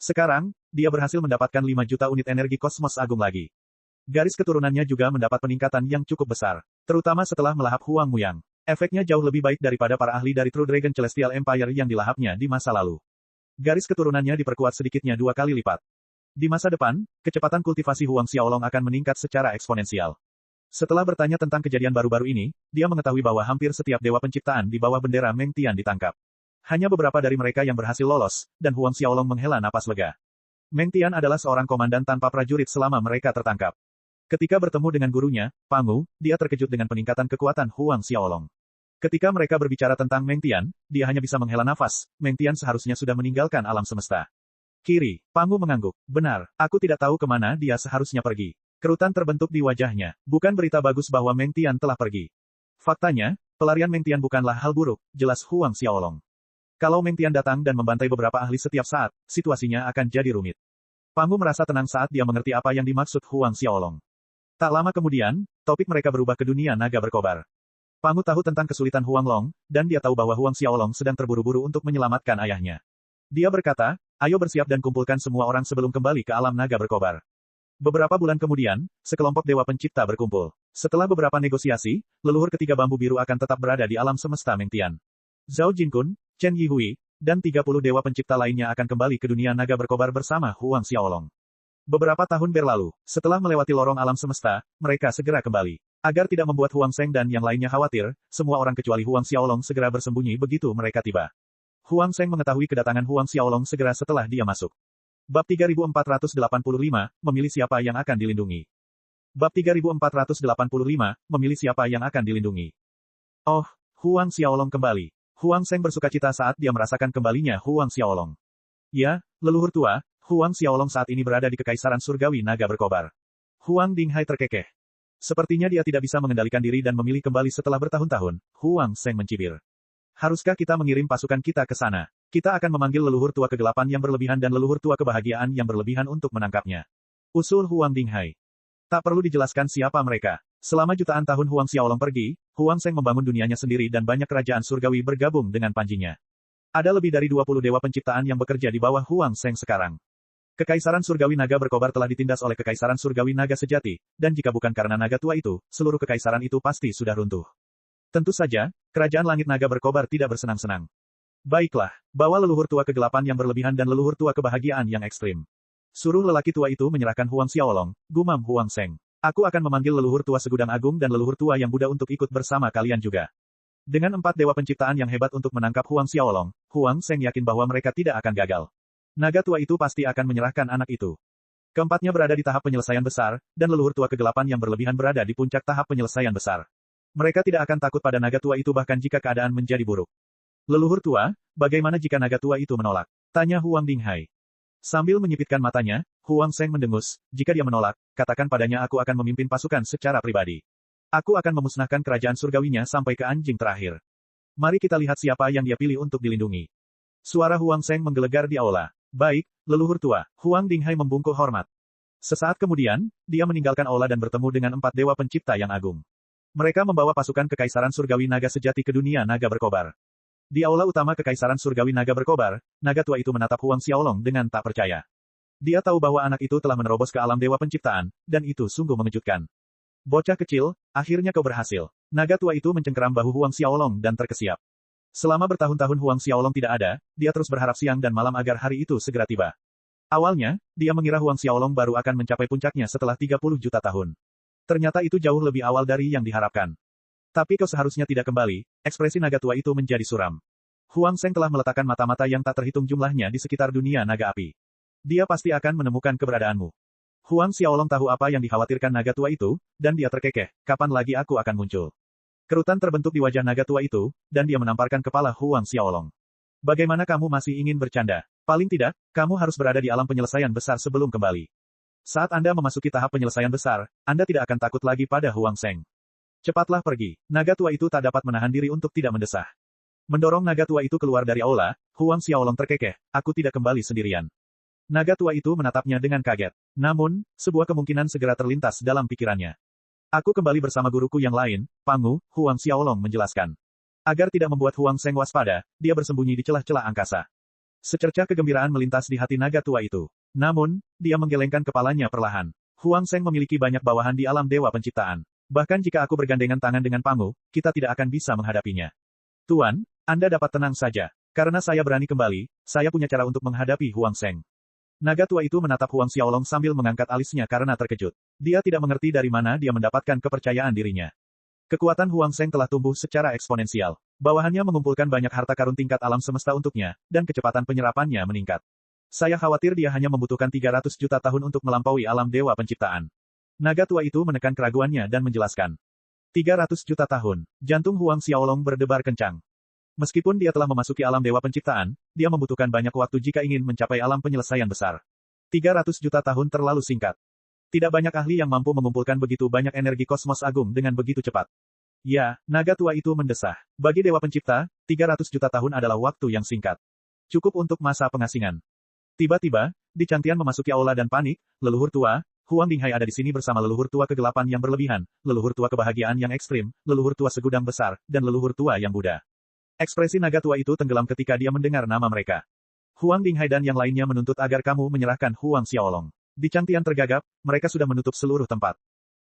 Sekarang, dia berhasil mendapatkan 5 juta unit energi kosmos agung lagi. Garis keturunannya juga mendapat peningkatan yang cukup besar, terutama setelah melahap Huang Muyang. Efeknya jauh lebih baik daripada para ahli dari True Dragon Celestial Empire yang dilahapnya di masa lalu. Garis keturunannya diperkuat sedikitnya 2 kali lipat. Di masa depan, kecepatan kultivasi Huang Xiaolong akan meningkat secara eksponensial. Setelah bertanya tentang kejadian baru-baru ini, dia mengetahui bahwa hampir setiap dewa penciptaan di bawah bendera Mengtian ditangkap. Hanya beberapa dari mereka yang berhasil lolos, dan Huang Xiaolong menghela napas lega. Mengtian adalah seorang komandan tanpa prajurit selama mereka tertangkap. Ketika bertemu dengan gurunya, Pangu, dia terkejut dengan peningkatan kekuatan Huang Xiaolong. Ketika mereka berbicara tentang Mengtian, dia hanya bisa menghela nafas. Mengtian seharusnya sudah meninggalkan alam semesta. Kiri, Pangu mengangguk. Benar, aku tidak tahu kemana dia seharusnya pergi. Kerutan terbentuk di wajahnya. Bukan berita bagus bahwa Mengtian telah pergi. Faktanya, pelarian Mengtian bukanlah hal buruk, jelas Huang Xiaolong. Kalau Mengtian datang dan membantai beberapa ahli setiap saat, situasinya akan jadi rumit. Pangu merasa tenang saat dia mengerti apa yang dimaksud Huang Xiaolong. Tak lama kemudian, topik mereka berubah ke dunia naga berkobar. Pangu tahu tentang kesulitan Huang Long, dan dia tahu bahwa Huang Xiaolong sedang terburu-buru untuk menyelamatkan ayahnya. Dia berkata, ayo bersiap dan kumpulkan semua orang sebelum kembali ke alam naga berkobar. Beberapa bulan kemudian, sekelompok dewa pencipta berkumpul. Setelah beberapa negosiasi, leluhur ketiga bambu biru akan tetap berada di alam semesta Mengtian. Zhao Jinkun, Chen Yihui, dan 30 dewa pencipta lainnya akan kembali ke dunia naga berkobar bersama Huang Xiaolong. Beberapa tahun berlalu, setelah melewati lorong alam semesta, mereka segera kembali. Agar tidak membuat Huang Zheng dan yang lainnya khawatir, semua orang kecuali Huang Xiaolong segera bersembunyi begitu mereka tiba. Huang Zheng mengetahui kedatangan Huang Xiaolong segera setelah dia masuk. Bab 3485, memilih siapa yang akan dilindungi. Bab 3485, memilih siapa yang akan dilindungi. Oh, Huang Xiaolong kembali. Huang Zheng bersukacita saat dia merasakan kembalinya Huang Xiaolong. Ya, leluhur tua, Huang Xiaolong saat ini berada di Kekaisaran Surgawi Naga Berkobar. Huang Dinghai terkekeh. Sepertinya dia tidak bisa mengendalikan diri dan memilih kembali setelah bertahun-tahun. Huang Zheng mencibir. Haruskah kita mengirim pasukan kita ke sana? Kita akan memanggil leluhur tua kegelapan yang berlebihan dan leluhur tua kebahagiaan yang berlebihan untuk menangkapnya. Usul Huang Dinghai. Tak perlu dijelaskan siapa mereka. Selama jutaan tahun Huang Xiaolong pergi, Huang Zheng membangun dunianya sendiri dan banyak kerajaan surgawi bergabung dengan panjinya. Ada lebih dari 20 dewa penciptaan yang bekerja di bawah Huang Zheng sekarang. Kekaisaran Surgawi Naga Berkobar telah ditindas oleh Kekaisaran Surgawi Naga Sejati, dan jika bukan karena naga tua itu, seluruh kekaisaran itu pasti sudah runtuh. Tentu saja, Kerajaan Langit Naga Berkobar tidak bersenang-senang. Baiklah, bawa leluhur tua kegelapan yang berlebihan dan leluhur tua kebahagiaan yang ekstrim. Suruh lelaki tua itu menyerahkan Huang Xiaolong, gumam Huang Zheng. Aku akan memanggil leluhur tua segudang agung dan leluhur tua yang Buddha untuk ikut bersama kalian juga. Dengan 4 dewa penciptaan yang hebat untuk menangkap Huang Xiaolong, Huang Zheng yakin bahwa mereka tidak akan gagal. Naga tua itu pasti akan menyerahkan anak itu. Keempatnya berada di tahap penyelesaian besar, dan leluhur tua kegelapan yang berlebihan berada di puncak tahap penyelesaian besar. Mereka tidak akan takut pada naga tua itu bahkan jika keadaan menjadi buruk. Leluhur tua, bagaimana jika naga tua itu menolak? Tanya Huang Dinghai. Sambil menyipitkan matanya, Huang Zheng mendengus, jika dia menolak, katakan padanya aku akan memimpin pasukan secara pribadi. Aku akan memusnahkan kerajaan surgawinya sampai ke anjing terakhir. Mari kita lihat siapa yang dia pilih untuk dilindungi. Suara Huang Zheng menggelegar di aula. Baik, leluhur tua, Huang Dinghai membungkuk hormat. Sesaat kemudian, dia meninggalkan aula dan bertemu dengan 4 dewa pencipta yang agung. Mereka membawa pasukan Kekaisaran Surgawi Naga Sejati ke dunia naga berkobar. Di aula utama Kekaisaran Surgawi Naga berkobar, naga tua itu menatap Huang Xiaolong dengan tak percaya. Dia tahu bahwa anak itu telah menerobos ke alam dewa penciptaan, dan itu sungguh mengejutkan. Bocah kecil, akhirnya kau berhasil. Naga tua itu mencengkeram bahu Huang Xiaolong dan terkesiap. Selama bertahun-tahun Huang Xiaolong tidak ada, dia terus berharap siang dan malam agar hari itu segera tiba. Awalnya, dia mengira Huang Xiaolong baru akan mencapai puncaknya setelah 30 juta tahun. Ternyata itu jauh lebih awal dari yang diharapkan. Tapi kau seharusnya tidak kembali, ekspresi naga tua itu menjadi suram. Huang Zheng telah meletakkan mata-mata yang tak terhitung jumlahnya di sekitar dunia naga api. Dia pasti akan menemukan keberadaanmu. Huang Xiaolong tahu apa yang dikhawatirkan naga tua itu, dan dia terkekeh, kapan lagi aku akan muncul. Kerutan terbentuk di wajah naga tua itu, dan dia menamparkan kepala Huang Xiaolong. Bagaimana kamu masih ingin bercanda? Paling tidak, kamu harus berada di alam penyelesaian besar sebelum kembali. Saat Anda memasuki tahap penyelesaian besar, Anda tidak akan takut lagi pada Huang Zheng. Cepatlah pergi. Naga tua itu tak dapat menahan diri untuk tidak mendesah. Mendorong naga tua itu keluar dari aula, Huang Xiaolong terkekeh, aku tidak kembali sendirian. Naga tua itu menatapnya dengan kaget. Namun, sebuah kemungkinan segera terlintas dalam pikirannya. Aku kembali bersama guruku yang lain, Pangu, Huang Xiaolong menjelaskan. Agar tidak membuat Huang Zheng waspada, dia bersembunyi di celah-celah angkasa. Secercah kegembiraan melintas di hati naga tua itu. Namun, dia menggelengkan kepalanya perlahan. Huang Zheng memiliki banyak bawahan di alam dewa penciptaan. Bahkan jika aku bergandengan tangan dengan Pangu, kita tidak akan bisa menghadapinya. Tuan, Anda dapat tenang saja. Karena saya berani kembali, saya punya cara untuk menghadapi Huang Zheng. Naga tua itu menatap Huang Xiaolong sambil mengangkat alisnya karena terkejut. Dia tidak mengerti dari mana dia mendapatkan kepercayaan dirinya. Kekuatan Huang Zheng telah tumbuh secara eksponensial. Bawahannya mengumpulkan banyak harta karun tingkat alam semesta untuknya, dan kecepatan penyerapannya meningkat. Saya khawatir dia hanya membutuhkan 300 juta tahun untuk melampaui alam dewa penciptaan. Naga tua itu menekan keraguannya dan menjelaskan. 300 juta tahun. Jantung Huang Xiaolong berdebar kencang. Meskipun dia telah memasuki alam dewa penciptaan, dia membutuhkan banyak waktu jika ingin mencapai alam penyelesaian besar. 300 juta tahun terlalu singkat. Tidak banyak ahli yang mampu mengumpulkan begitu banyak energi kosmos agung dengan begitu cepat. Ya, naga tua itu mendesah. Bagi dewa pencipta, 300 juta tahun adalah waktu yang singkat. Cukup untuk masa pengasingan. Tiba-tiba, Di Changtian memasuki aula dan panik, leluhur tua, Huang Dinghai ada di sini bersama leluhur tua kegelapan yang berlebihan, leluhur tua kebahagiaan yang ekstrim, leluhur tua segudang besar, dan leluhur tua yang Buddha. Ekspresi naga tua itu tenggelam ketika dia mendengar nama mereka. Huang Dinghai dan yang lainnya menuntut agar kamu menyerahkan Huang Xiaolong. Di Changtian tergagap, mereka sudah menutup seluruh tempat.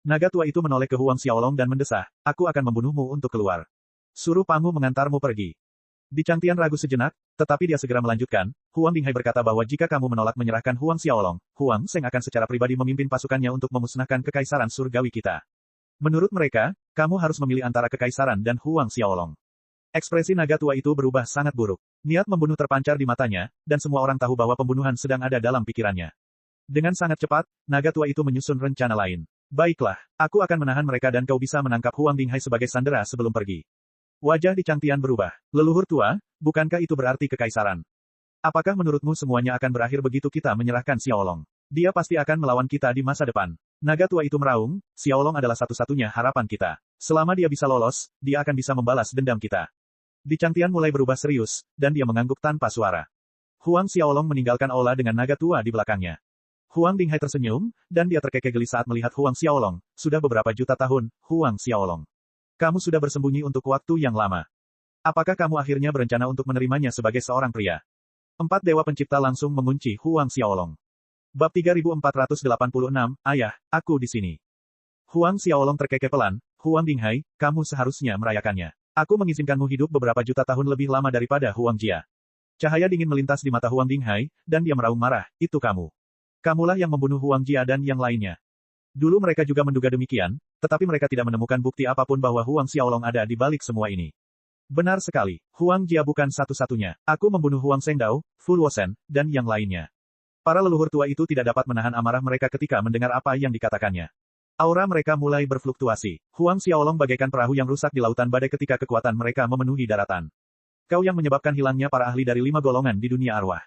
Naga tua itu menoleh ke Huang Xiaolong dan mendesah, aku akan membunuhmu untuk keluar. Suruh Pangu mengantarmu pergi. Di Changtian ragu sejenak, tetapi dia segera melanjutkan, Huang Dinghai berkata bahwa jika kamu menolak menyerahkan Huang Xiaolong, Huang Zheng akan secara pribadi memimpin pasukannya untuk memusnahkan kekaisaran surgawi kita. Menurut mereka, kamu harus memilih antara kekaisaran dan Huang Xiaolong. Ekspresi naga tua itu berubah sangat buruk. Niat membunuh terpancar di matanya, dan semua orang tahu bahwa pembunuhan sedang ada dalam pikirannya. Dengan sangat cepat, naga tua itu menyusun rencana lain. Baiklah, aku akan menahan mereka dan kau bisa menangkap Huang Dinghai sebagai sandera sebelum pergi. Wajah Di Changtian berubah. Leluhur tua, bukankah itu berarti kekaisaran? Apakah menurutmu semuanya akan berakhir begitu kita menyerahkan Xiaolong? Dia pasti akan melawan kita di masa depan. Naga tua itu meraung, Xiaolong adalah satu-satunya harapan kita. Selama dia bisa lolos, dia akan bisa membalas dendam kita. Di Changtian mulai berubah serius, dan dia mengangguk tanpa suara. Huang Xiaolong meninggalkan aula dengan naga tua di belakangnya. Huang Dinghai tersenyum, dan dia terkekeh geli saat melihat Huang Xiaolong. Sudah beberapa juta tahun, Huang Xiaolong. Kamu sudah bersembunyi untuk waktu yang lama. Apakah kamu akhirnya berencana untuk menerimanya sebagai seorang pria? 4 dewa pencipta langsung mengunci Huang Xiaolong. Bab 3486, Ayah, aku di sini. Huang Xiaolong terkekeh pelan, Huang Dinghai, kamu seharusnya merayakannya. Aku mengizinkanmu hidup beberapa juta tahun lebih lama daripada Huang Jia. Cahaya dingin melintas di mata Huang Dinghai, dan dia meraung marah, itu kamu. Kamulah yang membunuh Huang Jia dan yang lainnya. Dulu mereka juga menduga demikian, tetapi mereka tidak menemukan bukti apapun bahwa Huang Xiaolong ada di balik semua ini. Benar sekali, Huang Jia bukan satu-satunya. Aku membunuh Huang Zhengdao, Fu Luosen, dan yang lainnya. Para leluhur tua itu tidak dapat menahan amarah mereka ketika mendengar apa yang dikatakannya. Aura mereka mulai berfluktuasi. Huang Xiaolong bagaikan perahu yang rusak di lautan badai ketika kekuatan mereka memenuhi daratan. Kau yang menyebabkan hilangnya para ahli dari 5 golongan di dunia arwah.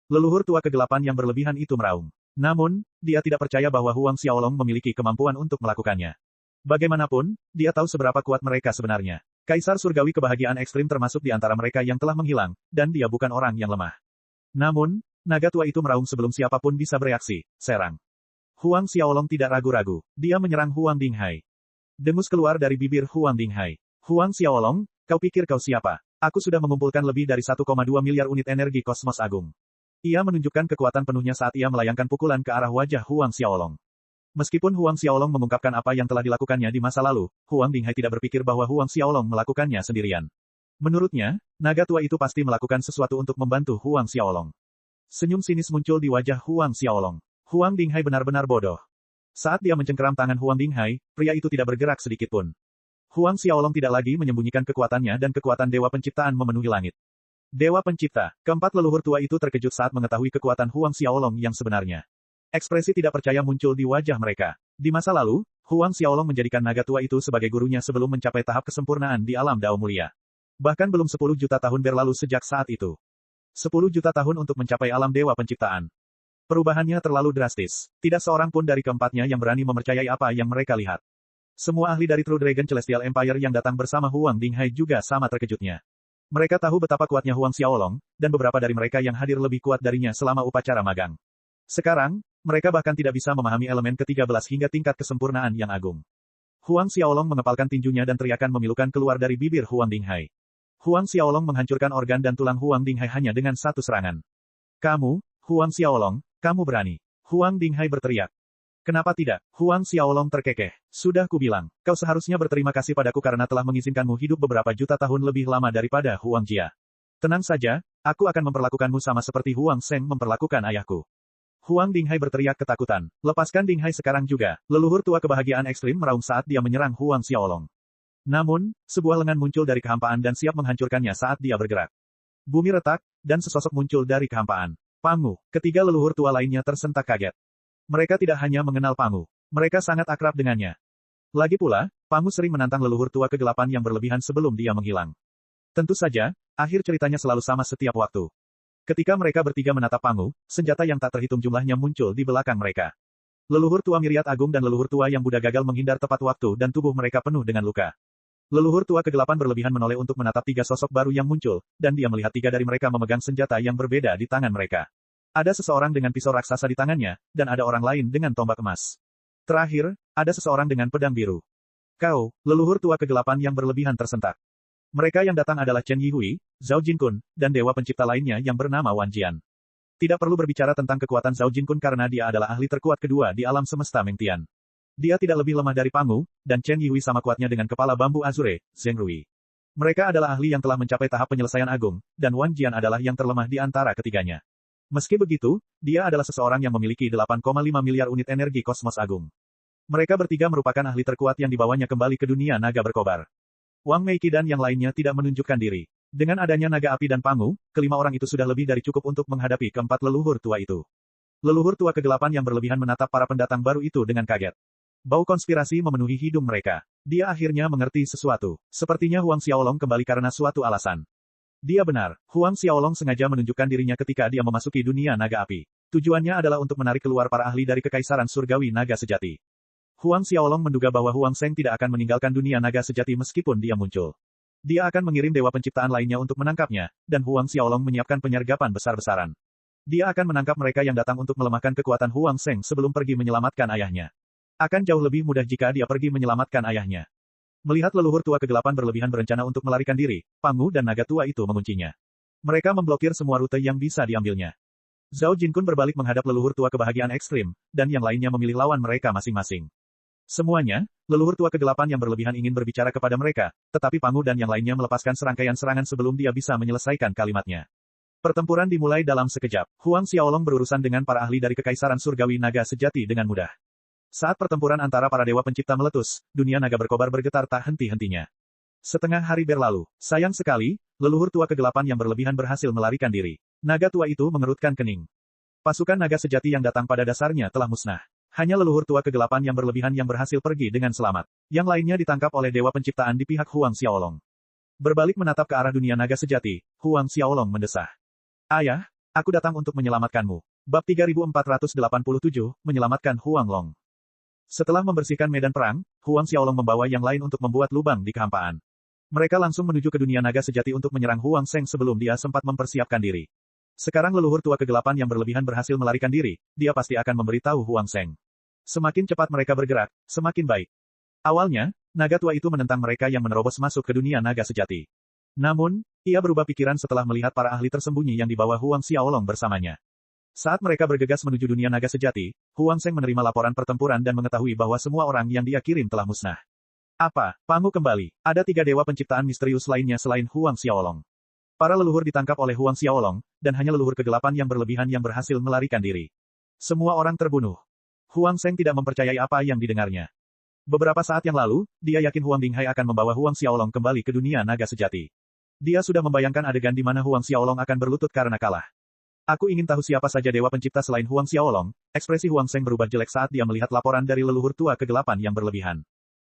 Leluhur tua kegelapan yang berlebihan itu meraung. Namun, dia tidak percaya bahwa Huang Xiaolong memiliki kemampuan untuk melakukannya. Bagaimanapun, dia tahu seberapa kuat mereka sebenarnya. Kaisar surgawi kebahagiaan ekstrim termasuk di antara mereka yang telah menghilang, dan dia bukan orang yang lemah. Namun, naga tua itu meraung sebelum siapapun bisa bereaksi, serang. Huang Xiaolong tidak ragu-ragu, dia menyerang Huang Dinghai. Dengus keluar dari bibir Huang Dinghai. Huang Xiaolong, kau pikir kau siapa? Aku sudah mengumpulkan lebih dari 1,2 miliar unit energi kosmos agung. Ia menunjukkan kekuatan penuhnya saat ia melayangkan pukulan ke arah wajah Huang Xiaolong. Meskipun Huang Xiaolong mengungkapkan apa yang telah dilakukannya di masa lalu, Huang Dinghai tidak berpikir bahwa Huang Xiaolong melakukannya sendirian. Menurutnya, naga tua itu pasti melakukan sesuatu untuk membantu Huang Xiaolong. Senyum sinis muncul di wajah Huang Xiaolong. Huang Dinghai benar-benar bodoh. Saat dia mencengkeram tangan Huang Dinghai, pria itu tidak bergerak sedikitpun. Huang Xiaolong tidak lagi menyembunyikan kekuatannya dan kekuatan Dewa Penciptaan memenuhi langit. Dewa Pencipta, keempat leluhur tua itu terkejut saat mengetahui kekuatan Huang Xiaolong yang sebenarnya. Ekspresi tidak percaya muncul di wajah mereka. Di masa lalu, Huang Xiaolong menjadikan naga tua itu sebagai gurunya sebelum mencapai tahap kesempurnaan di alam Dao Mulia. Bahkan belum 10 juta tahun berlalu sejak saat itu. 10 juta tahun untuk mencapai alam Dewa Penciptaan. Perubahannya terlalu drastis. Tidak seorang pun dari keempatnya yang berani mempercayai apa yang mereka lihat. Semua ahli dari True Dragon Celestial Empire yang datang bersama Huang Dinghai juga sama terkejutnya. Mereka tahu betapa kuatnya Huang Xiaolong, dan beberapa dari mereka yang hadir lebih kuat darinya selama upacara magang. Sekarang, mereka bahkan tidak bisa memahami elemen ke-13 hingga tingkat kesempurnaan yang agung. Huang Xiaolong mengepalkan tinjunya dan teriakan memilukan keluar dari bibir Huang Dinghai. Huang Xiaolong menghancurkan organ dan tulang Huang Dinghai hanya dengan satu serangan. Kamu, Huang Xiaolong, kamu berani. Huang Dinghai berteriak. Kenapa tidak? Huang Xiaolong terkekeh. Sudah kubilang, kau seharusnya berterima kasih padaku karena telah mengizinkanmu hidup beberapa juta tahun lebih lama daripada Huang Jia. Tenang saja, aku akan memperlakukanmu sama seperti Huang Sheng memperlakukan ayahku. Huang Dinghai berteriak ketakutan. Lepaskan Dinghai sekarang juga. Leluhur tua kebahagiaan ekstrim meraung saat dia menyerang Huang Xiaolong. Namun, sebuah lengan muncul dari kehampaan dan siap menghancurkannya saat dia bergerak. Bumi retak, dan sesosok muncul dari kehampaan. Pangu, ketiga leluhur tua lainnya tersentak kaget. Mereka tidak hanya mengenal Pangu. Mereka sangat akrab dengannya. Lagi pula, Pangu sering menantang leluhur tua kegelapan yang berlebihan sebelum dia menghilang. Tentu saja, akhir ceritanya selalu sama setiap waktu. Ketika mereka bertiga menatap Pangu, senjata yang tak terhitung jumlahnya muncul di belakang mereka. Leluhur tua Miriat Agung dan leluhur tua yang Buddha gagal menghindar tepat waktu dan tubuh mereka penuh dengan luka. Leluhur tua kegelapan berlebihan menoleh untuk menatap tiga sosok baru yang muncul, dan dia melihat tiga dari mereka memegang senjata yang berbeda di tangan mereka. Ada seseorang dengan pisau raksasa di tangannya, dan ada orang lain dengan tombak emas. Terakhir, ada seseorang dengan pedang biru. Kau, leluhur tua kegelapan yang berlebihan tersentak. Mereka yang datang adalah Chen Yihui, Zhao Jinkun, dan dewa pencipta lainnya yang bernama Wan Jian. Tidak perlu berbicara tentang kekuatan Zhao Jinkun karena dia adalah ahli terkuat kedua di alam semesta Mengtian. Dia tidak lebih lemah dari Pangu, dan Chen Yihui sama kuatnya dengan kepala bambu Azure, Zheng Rui. Mereka adalah ahli yang telah mencapai tahap penyelesaian agung, dan Wan Jian adalah yang terlemah di antara ketiganya. Meski begitu, dia adalah seseorang yang memiliki 8,5 miliar unit energi kosmos agung. Mereka bertiga merupakan ahli terkuat yang dibawanya kembali ke dunia naga berkobar. Wang Meiki dan yang lainnya tidak menunjukkan diri. Dengan adanya naga api dan Pangu, kelima orang itu sudah lebih dari cukup untuk menghadapi keempat leluhur tua itu. Leluhur tua kegelapan yang berlebihan menatap para pendatang baru itu dengan kaget. Bau konspirasi memenuhi hidung mereka. Dia akhirnya mengerti sesuatu. Sepertinya Huang Xiaolong kembali karena suatu alasan. Dia benar, Huang Xiaolong sengaja menunjukkan dirinya ketika dia memasuki dunia naga api. Tujuannya adalah untuk menarik keluar para ahli dari kekaisaran surgawi naga sejati. Huang Xiaolong menduga bahwa Huang Sheng tidak akan meninggalkan dunia naga sejati meskipun dia muncul. Dia akan mengirim dewa penciptaan lainnya untuk menangkapnya, dan Huang Xiaolong menyiapkan penyergapan besar-besaran. Dia akan menangkap mereka yang datang untuk melemahkan kekuatan Huang Sheng sebelum pergi menyelamatkan ayahnya. Akan jauh lebih mudah jika dia pergi menyelamatkan ayahnya. Melihat leluhur tua kegelapan berlebihan berencana untuk melarikan diri, Pangu dan naga tua itu menguncinya. Mereka memblokir semua rute yang bisa diambilnya. Zhao Jinkun berbalik menghadap leluhur tua kebahagiaan ekstrim, dan yang lainnya memilih lawan mereka masing-masing. Semuanya, leluhur tua kegelapan yang berlebihan ingin berbicara kepada mereka, tetapi Pangu dan yang lainnya melepaskan serangkaian serangan sebelum dia bisa menyelesaikan kalimatnya. Pertempuran dimulai dalam sekejap. Huang Xiaolong berurusan dengan para ahli dari kekaisaran surgawi naga sejati dengan mudah. Saat pertempuran antara para dewa pencipta meletus, dunia naga berkobar bergetar tak henti-hentinya. Setengah hari berlalu. Sayang sekali, leluhur tua kegelapan yang berlebihan berhasil melarikan diri. Naga tua itu mengerutkan kening. Pasukan naga sejati yang datang pada dasarnya telah musnah. Hanya leluhur tua kegelapan yang berlebihan yang berhasil pergi dengan selamat. Yang lainnya ditangkap oleh Dewa Penciptaan di pihak Huang Xiaolong. Berbalik menatap ke arah dunia naga sejati, Huang Xiaolong mendesah. Ayah, aku datang untuk menyelamatkanmu. Bab 3487, menyelamatkan Huang Long. Setelah membersihkan medan perang, Huang Xiaolong membawa yang lain untuk membuat lubang di kehampaan. Mereka langsung menuju ke dunia naga sejati untuk menyerang Huang Zheng sebelum dia sempat mempersiapkan diri. Sekarang leluhur tua kegelapan yang berlebihan berhasil melarikan diri, dia pasti akan memberitahu Huang Zheng. Semakin cepat mereka bergerak, semakin baik. Awalnya, naga tua itu menentang mereka yang menerobos masuk ke dunia naga sejati. Namun, ia berubah pikiran setelah melihat para ahli tersembunyi yang dibawa Huang Xiaolong bersamanya. Saat mereka bergegas menuju dunia naga sejati, Huang Zheng menerima laporan pertempuran dan mengetahui bahwa semua orang yang dia kirim telah musnah. Apa? Pangu kembali. Ada 3 dewa penciptaan misterius lainnya selain Huang Xiaolong. Para leluhur ditangkap oleh Huang Xiaolong, dan hanya leluhur kegelapan yang berlebihan yang berhasil melarikan diri. Semua orang terbunuh. Huang Zheng tidak mempercayai apa yang didengarnya. Beberapa saat yang lalu, dia yakin Huang Binghai akan membawa Huang Xiaolong kembali ke dunia naga sejati. Dia sudah membayangkan adegan di mana Huang Xiaolong akan berlutut karena kalah. Aku ingin tahu siapa saja dewa pencipta selain Huang Xiaolong. Ekspresi Huang Zheng berubah jelek saat dia melihat laporan dari leluhur tua kegelapan yang berlebihan.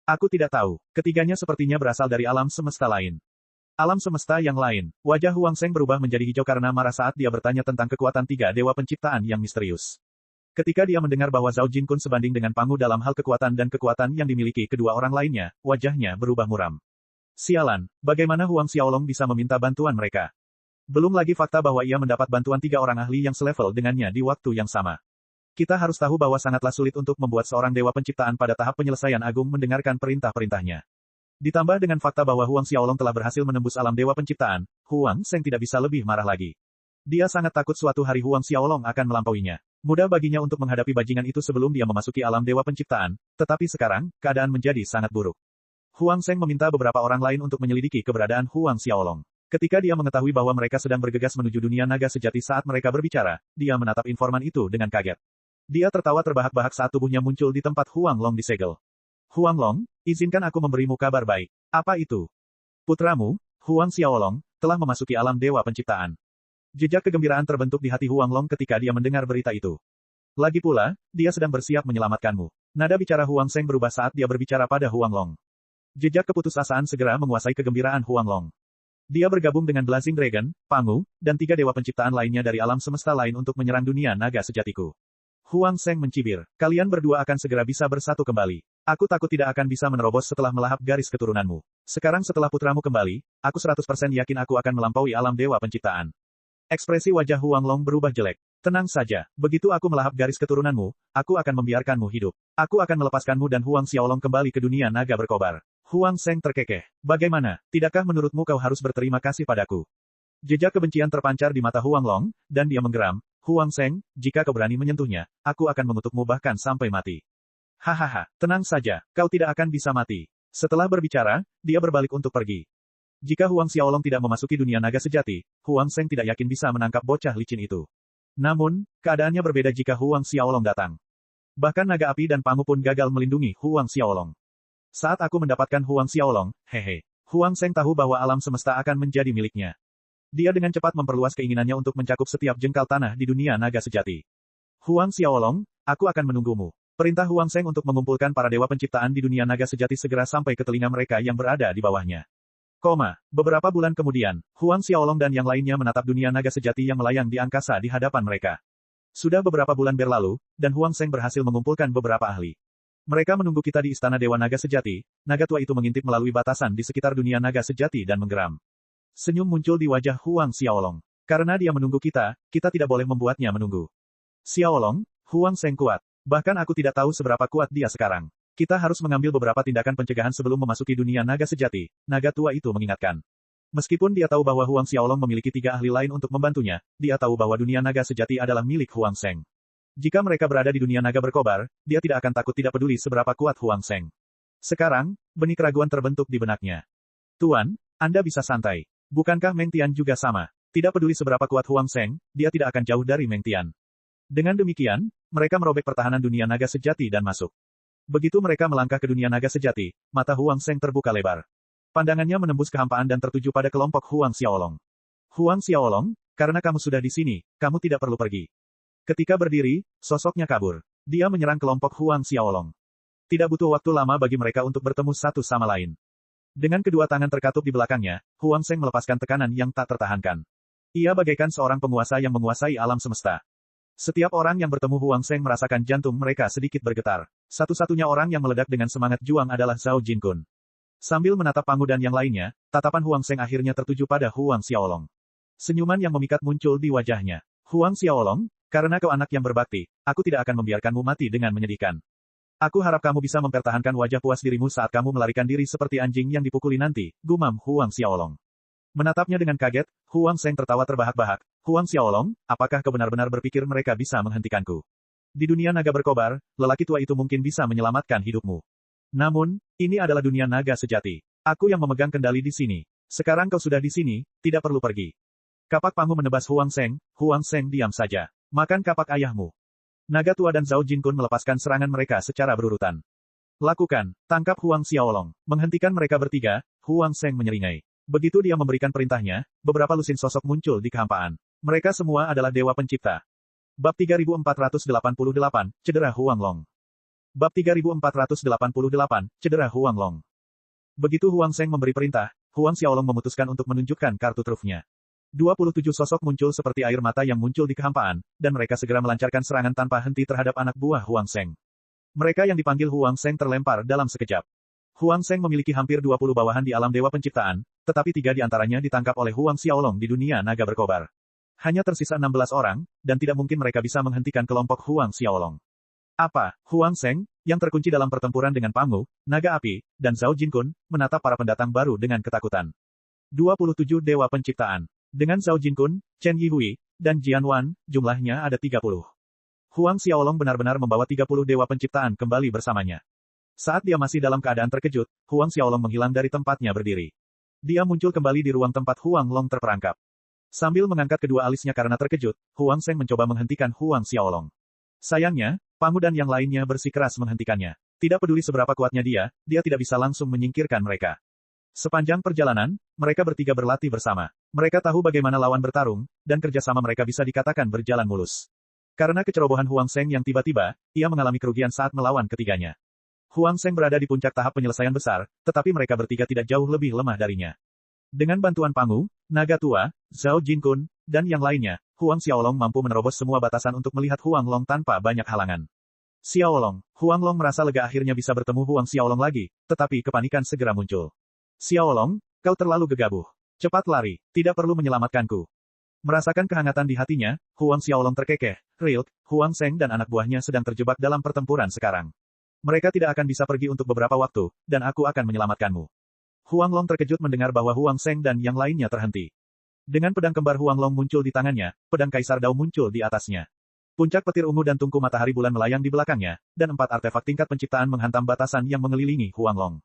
Aku tidak tahu. Ketiganya sepertinya berasal dari alam semesta lain. Alam semesta yang lain. Wajah Huang Zheng berubah menjadi hijau karena marah saat dia bertanya tentang kekuatan 3 dewa penciptaan yang misterius. Ketika dia mendengar bahwa Zhao Jinkun sebanding dengan Pangu dalam hal kekuatan dan kekuatan yang dimiliki kedua orang lainnya, wajahnya berubah muram. Sialan, bagaimana Huang Xiaolong bisa meminta bantuan mereka? Belum lagi fakta bahwa ia mendapat bantuan 3 orang ahli yang selevel dengannya di waktu yang sama. Kita harus tahu bahwa sangatlah sulit untuk membuat seorang dewa penciptaan pada tahap penyelesaian agung mendengarkan perintah-perintahnya. Ditambah dengan fakta bahwa Huang Xiaolong telah berhasil menembus alam dewa penciptaan, Huang Zheng tidak bisa lebih marah lagi. Dia sangat takut suatu hari Huang Xiaolong akan melampauinya. Mudah baginya untuk menghadapi bajingan itu sebelum dia memasuki alam dewa penciptaan, tetapi sekarang, keadaan menjadi sangat buruk. Huang Zheng meminta beberapa orang lain untuk menyelidiki keberadaan Huang Xiaolong. Ketika dia mengetahui bahwa mereka sedang bergegas menuju dunia naga sejati saat mereka berbicara, dia menatap informan itu dengan kaget. Dia tertawa terbahak-bahak saat tubuhnya muncul di tempat Huang Long disegel. Huang Long, izinkan aku memberimu kabar baik. Apa itu? Putramu, Huang Xiaolong, telah memasuki alam dewa penciptaan. Jejak kegembiraan terbentuk di hati Huang Long ketika dia mendengar berita itu. Lagi pula, dia sedang bersiap menyelamatkanmu. Nada bicara Huang Zheng berubah saat dia berbicara pada Huang Long. Jejak keputusasaan segera menguasai kegembiraan Huang Long. Dia bergabung dengan Blazing Dragon, Pangu, dan 3 dewa penciptaan lainnya dari alam semesta lain untuk menyerang dunia naga sejatiku. Huang Zheng mencibir, kalian berdua akan segera bisa bersatu kembali. Aku takut tidak akan bisa menerobos setelah melahap garis keturunanmu. Sekarang setelah putramu kembali, aku 100% yakin aku akan melampaui alam dewa penciptaan. Ekspresi wajah Huang Long berubah jelek. Tenang saja, begitu aku melahap garis keturunanmu, aku akan membiarkanmu hidup. Aku akan melepaskanmu dan Huang Xiaolong kembali ke dunia naga berkobar. Huang Zheng terkekeh. Bagaimana, tidakkah menurutmu kau harus berterima kasih padaku? Jejak kebencian terpancar di mata Huang Long, dan dia menggeram. Huang Zheng, jika kau berani menyentuhnya, aku akan mengutukmu bahkan sampai mati. Hahaha, tenang saja, kau tidak akan bisa mati. Setelah berbicara, dia berbalik untuk pergi. Jika Huang Xiaolong tidak memasuki dunia naga sejati, Huang Zheng tidak yakin bisa menangkap bocah licin itu. Namun, keadaannya berbeda jika Huang Xiaolong datang. Bahkan naga api dan Pangu pun gagal melindungi Huang Xiaolong. Saat aku mendapatkan Huang Xiaolong, hehe. Huang Zheng tahu bahwa alam semesta akan menjadi miliknya. Dia dengan cepat memperluas keinginannya untuk mencakup setiap jengkal tanah di dunia naga sejati. Huang Xiaolong, aku akan menunggumu. Perintah Huang Zheng untuk mengumpulkan para dewa penciptaan di dunia naga sejati segera sampai ke telinga mereka yang berada di bawahnya. Beberapa bulan kemudian, Huang Xiaolong dan yang lainnya menatap dunia naga sejati yang melayang di angkasa di hadapan mereka. Sudah beberapa bulan berlalu, dan Huang Zheng berhasil mengumpulkan beberapa ahli. Mereka menunggu kita di Istana Dewa Naga Sejati. Naga tua itu mengintip melalui batasan di sekitar dunia naga sejati dan menggeram. Senyum muncul di wajah Huang Xiaolong. Karena dia menunggu kita tidak boleh membuatnya menunggu. Xiaolong, Huang Zheng kuat. Bahkan aku tidak tahu seberapa kuat dia sekarang. Kita harus mengambil beberapa tindakan pencegahan sebelum memasuki dunia naga sejati, naga tua itu mengingatkan. Meskipun dia tahu bahwa Huang Xiaolong memiliki 3 ahli lain untuk membantunya, dia tahu bahwa dunia naga sejati adalah milik Huang Zheng. Jika mereka berada di dunia naga berkobar, dia tidak akan takut tidak peduli seberapa kuat Huang Zheng. Sekarang, benih keraguan terbentuk di benaknya. Tuan, Anda bisa santai. Bukankah Meng Tian juga sama? Tidak peduli seberapa kuat Huang Zheng, dia tidak akan jauh dari Meng Tian. Dengan demikian, mereka merobek pertahanan dunia naga sejati dan masuk. Begitu mereka melangkah ke dunia naga sejati, mata Huang Zheng terbuka lebar. Pandangannya menembus kehampaan dan tertuju pada kelompok Huang Xiaolong. Huang Xiaolong, karena kamu sudah di sini, kamu tidak perlu pergi. Ketika berdiri, sosoknya kabur. Dia menyerang kelompok Huang Xiaolong. Tidak butuh waktu lama bagi mereka untuk bertemu satu sama lain. Dengan kedua tangan terkatup di belakangnya, Huang Zheng melepaskan tekanan yang tak tertahankan. Ia bagaikan seorang penguasa yang menguasai alam semesta. Setiap orang yang bertemu Huang Zheng merasakan jantung mereka sedikit bergetar. Satu-satunya orang yang meledak dengan semangat juang adalah Zhao Jinkun. Sambil menatap Pangu dan yang lainnya, tatapan Huang Zheng akhirnya tertuju pada Huang Xiaolong. Senyuman yang memikat muncul di wajahnya. Huang Xiaolong, karena kau anak yang berbakti, aku tidak akan membiarkanmu mati dengan menyedihkan. Aku harap kamu bisa mempertahankan wajah puas dirimu saat kamu melarikan diri seperti anjing yang dipukuli nanti, gumam Huang Xiaolong. Menatapnya dengan kaget, Huang Zheng tertawa terbahak-bahak. Huang Xiaolong, apakah kau benar-benar berpikir mereka bisa menghentikanku? Di dunia naga berkobar, lelaki tua itu mungkin bisa menyelamatkan hidupmu. Namun, ini adalah dunia naga sejati. Aku yang memegang kendali di sini. Sekarang kau sudah di sini, tidak perlu pergi. Kapak Pangu menebas Huang Zheng. Huang Zheng diam saja. Makan kapak ayahmu. Naga tua dan Zhao Jinkun melepaskan serangan mereka secara berurutan. Lakukan, tangkap Huang Xiaolong. Menghentikan mereka bertiga, Huang Zheng menyeringai. Begitu dia memberikan perintahnya, beberapa lusin sosok muncul di kehampaan. Mereka semua adalah dewa pencipta. Bab 3488, Cedera Huang Long. Bab 3488, Cedera Huang Long. Begitu Huang Zheng memberi perintah, Huang Xiaolong memutuskan untuk menunjukkan kartu trufnya. 27 sosok muncul seperti air mata yang muncul di kehampaan, dan mereka segera melancarkan serangan tanpa henti terhadap anak buah Huang Zheng. Mereka yang dipanggil Huang Zheng terlempar dalam sekejap. Huang Zheng memiliki hampir 20 bawahan di alam dewa penciptaan, tetapi 3 di antaranya ditangkap oleh Huang Xiaolong di dunia naga berkobar. Hanya tersisa 16 orang, dan tidak mungkin mereka bisa menghentikan kelompok Huang Xiaolong. Apa, Huang Zheng, yang terkunci dalam pertempuran dengan Pangu, naga api, dan Zhao Jinkun, menatap para pendatang baru dengan ketakutan. 27 dewa penciptaan. Dengan Zhao Jinkun, Chen Yihui, dan Jian Wan, jumlahnya ada 30. Huang Xiaolong benar-benar membawa 30 dewa penciptaan kembali bersamanya. Saat dia masih dalam keadaan terkejut, Huang Xiaolong menghilang dari tempatnya berdiri. Dia muncul kembali di ruang tempat Huang Long terperangkap. Sambil mengangkat kedua alisnya karena terkejut, Huang Zheng mencoba menghentikan Huang Xiaolong. Sayangnya, Pangu dan yang lainnya bersikeras menghentikannya. Tidak peduli seberapa kuatnya dia tidak bisa langsung menyingkirkan mereka. Sepanjang perjalanan, mereka bertiga berlatih bersama. Mereka tahu bagaimana lawan bertarung, dan kerjasama mereka bisa dikatakan berjalan mulus. Karena kecerobohan Huang Zheng yang tiba-tiba, ia mengalami kerugian saat melawan ketiganya. Huang Zheng berada di puncak tahap penyelesaian besar, tetapi mereka bertiga tidak jauh lebih lemah darinya. Dengan bantuan Pangu, naga tua, Zhao Jinkun, dan yang lainnya, Huang Xiaolong mampu menerobos semua batasan untuk melihat Huang Long tanpa banyak halangan. Xiaolong, Huang Long merasa lega akhirnya bisa bertemu Huang Xiaolong lagi, tetapi kepanikan segera muncul. Xiaolong, kau terlalu gegabah. Cepat lari, tidak perlu menyelamatkanku. Merasakan kehangatan di hatinya, Huang Xiaolong terkekeh. Rilk, Huang Zheng dan anak buahnya sedang terjebak dalam pertempuran sekarang. Mereka tidak akan bisa pergi untuk beberapa waktu, dan aku akan menyelamatkanmu. Huang Long terkejut mendengar bahwa Huang Zheng dan yang lainnya terhenti. Dengan pedang kembar Huang Long muncul di tangannya, pedang Kaisar Dao muncul di atasnya. Puncak petir ungu dan tungku matahari bulan melayang di belakangnya, dan 4 artefak tingkat penciptaan menghantam batasan yang mengelilingi Huang Long.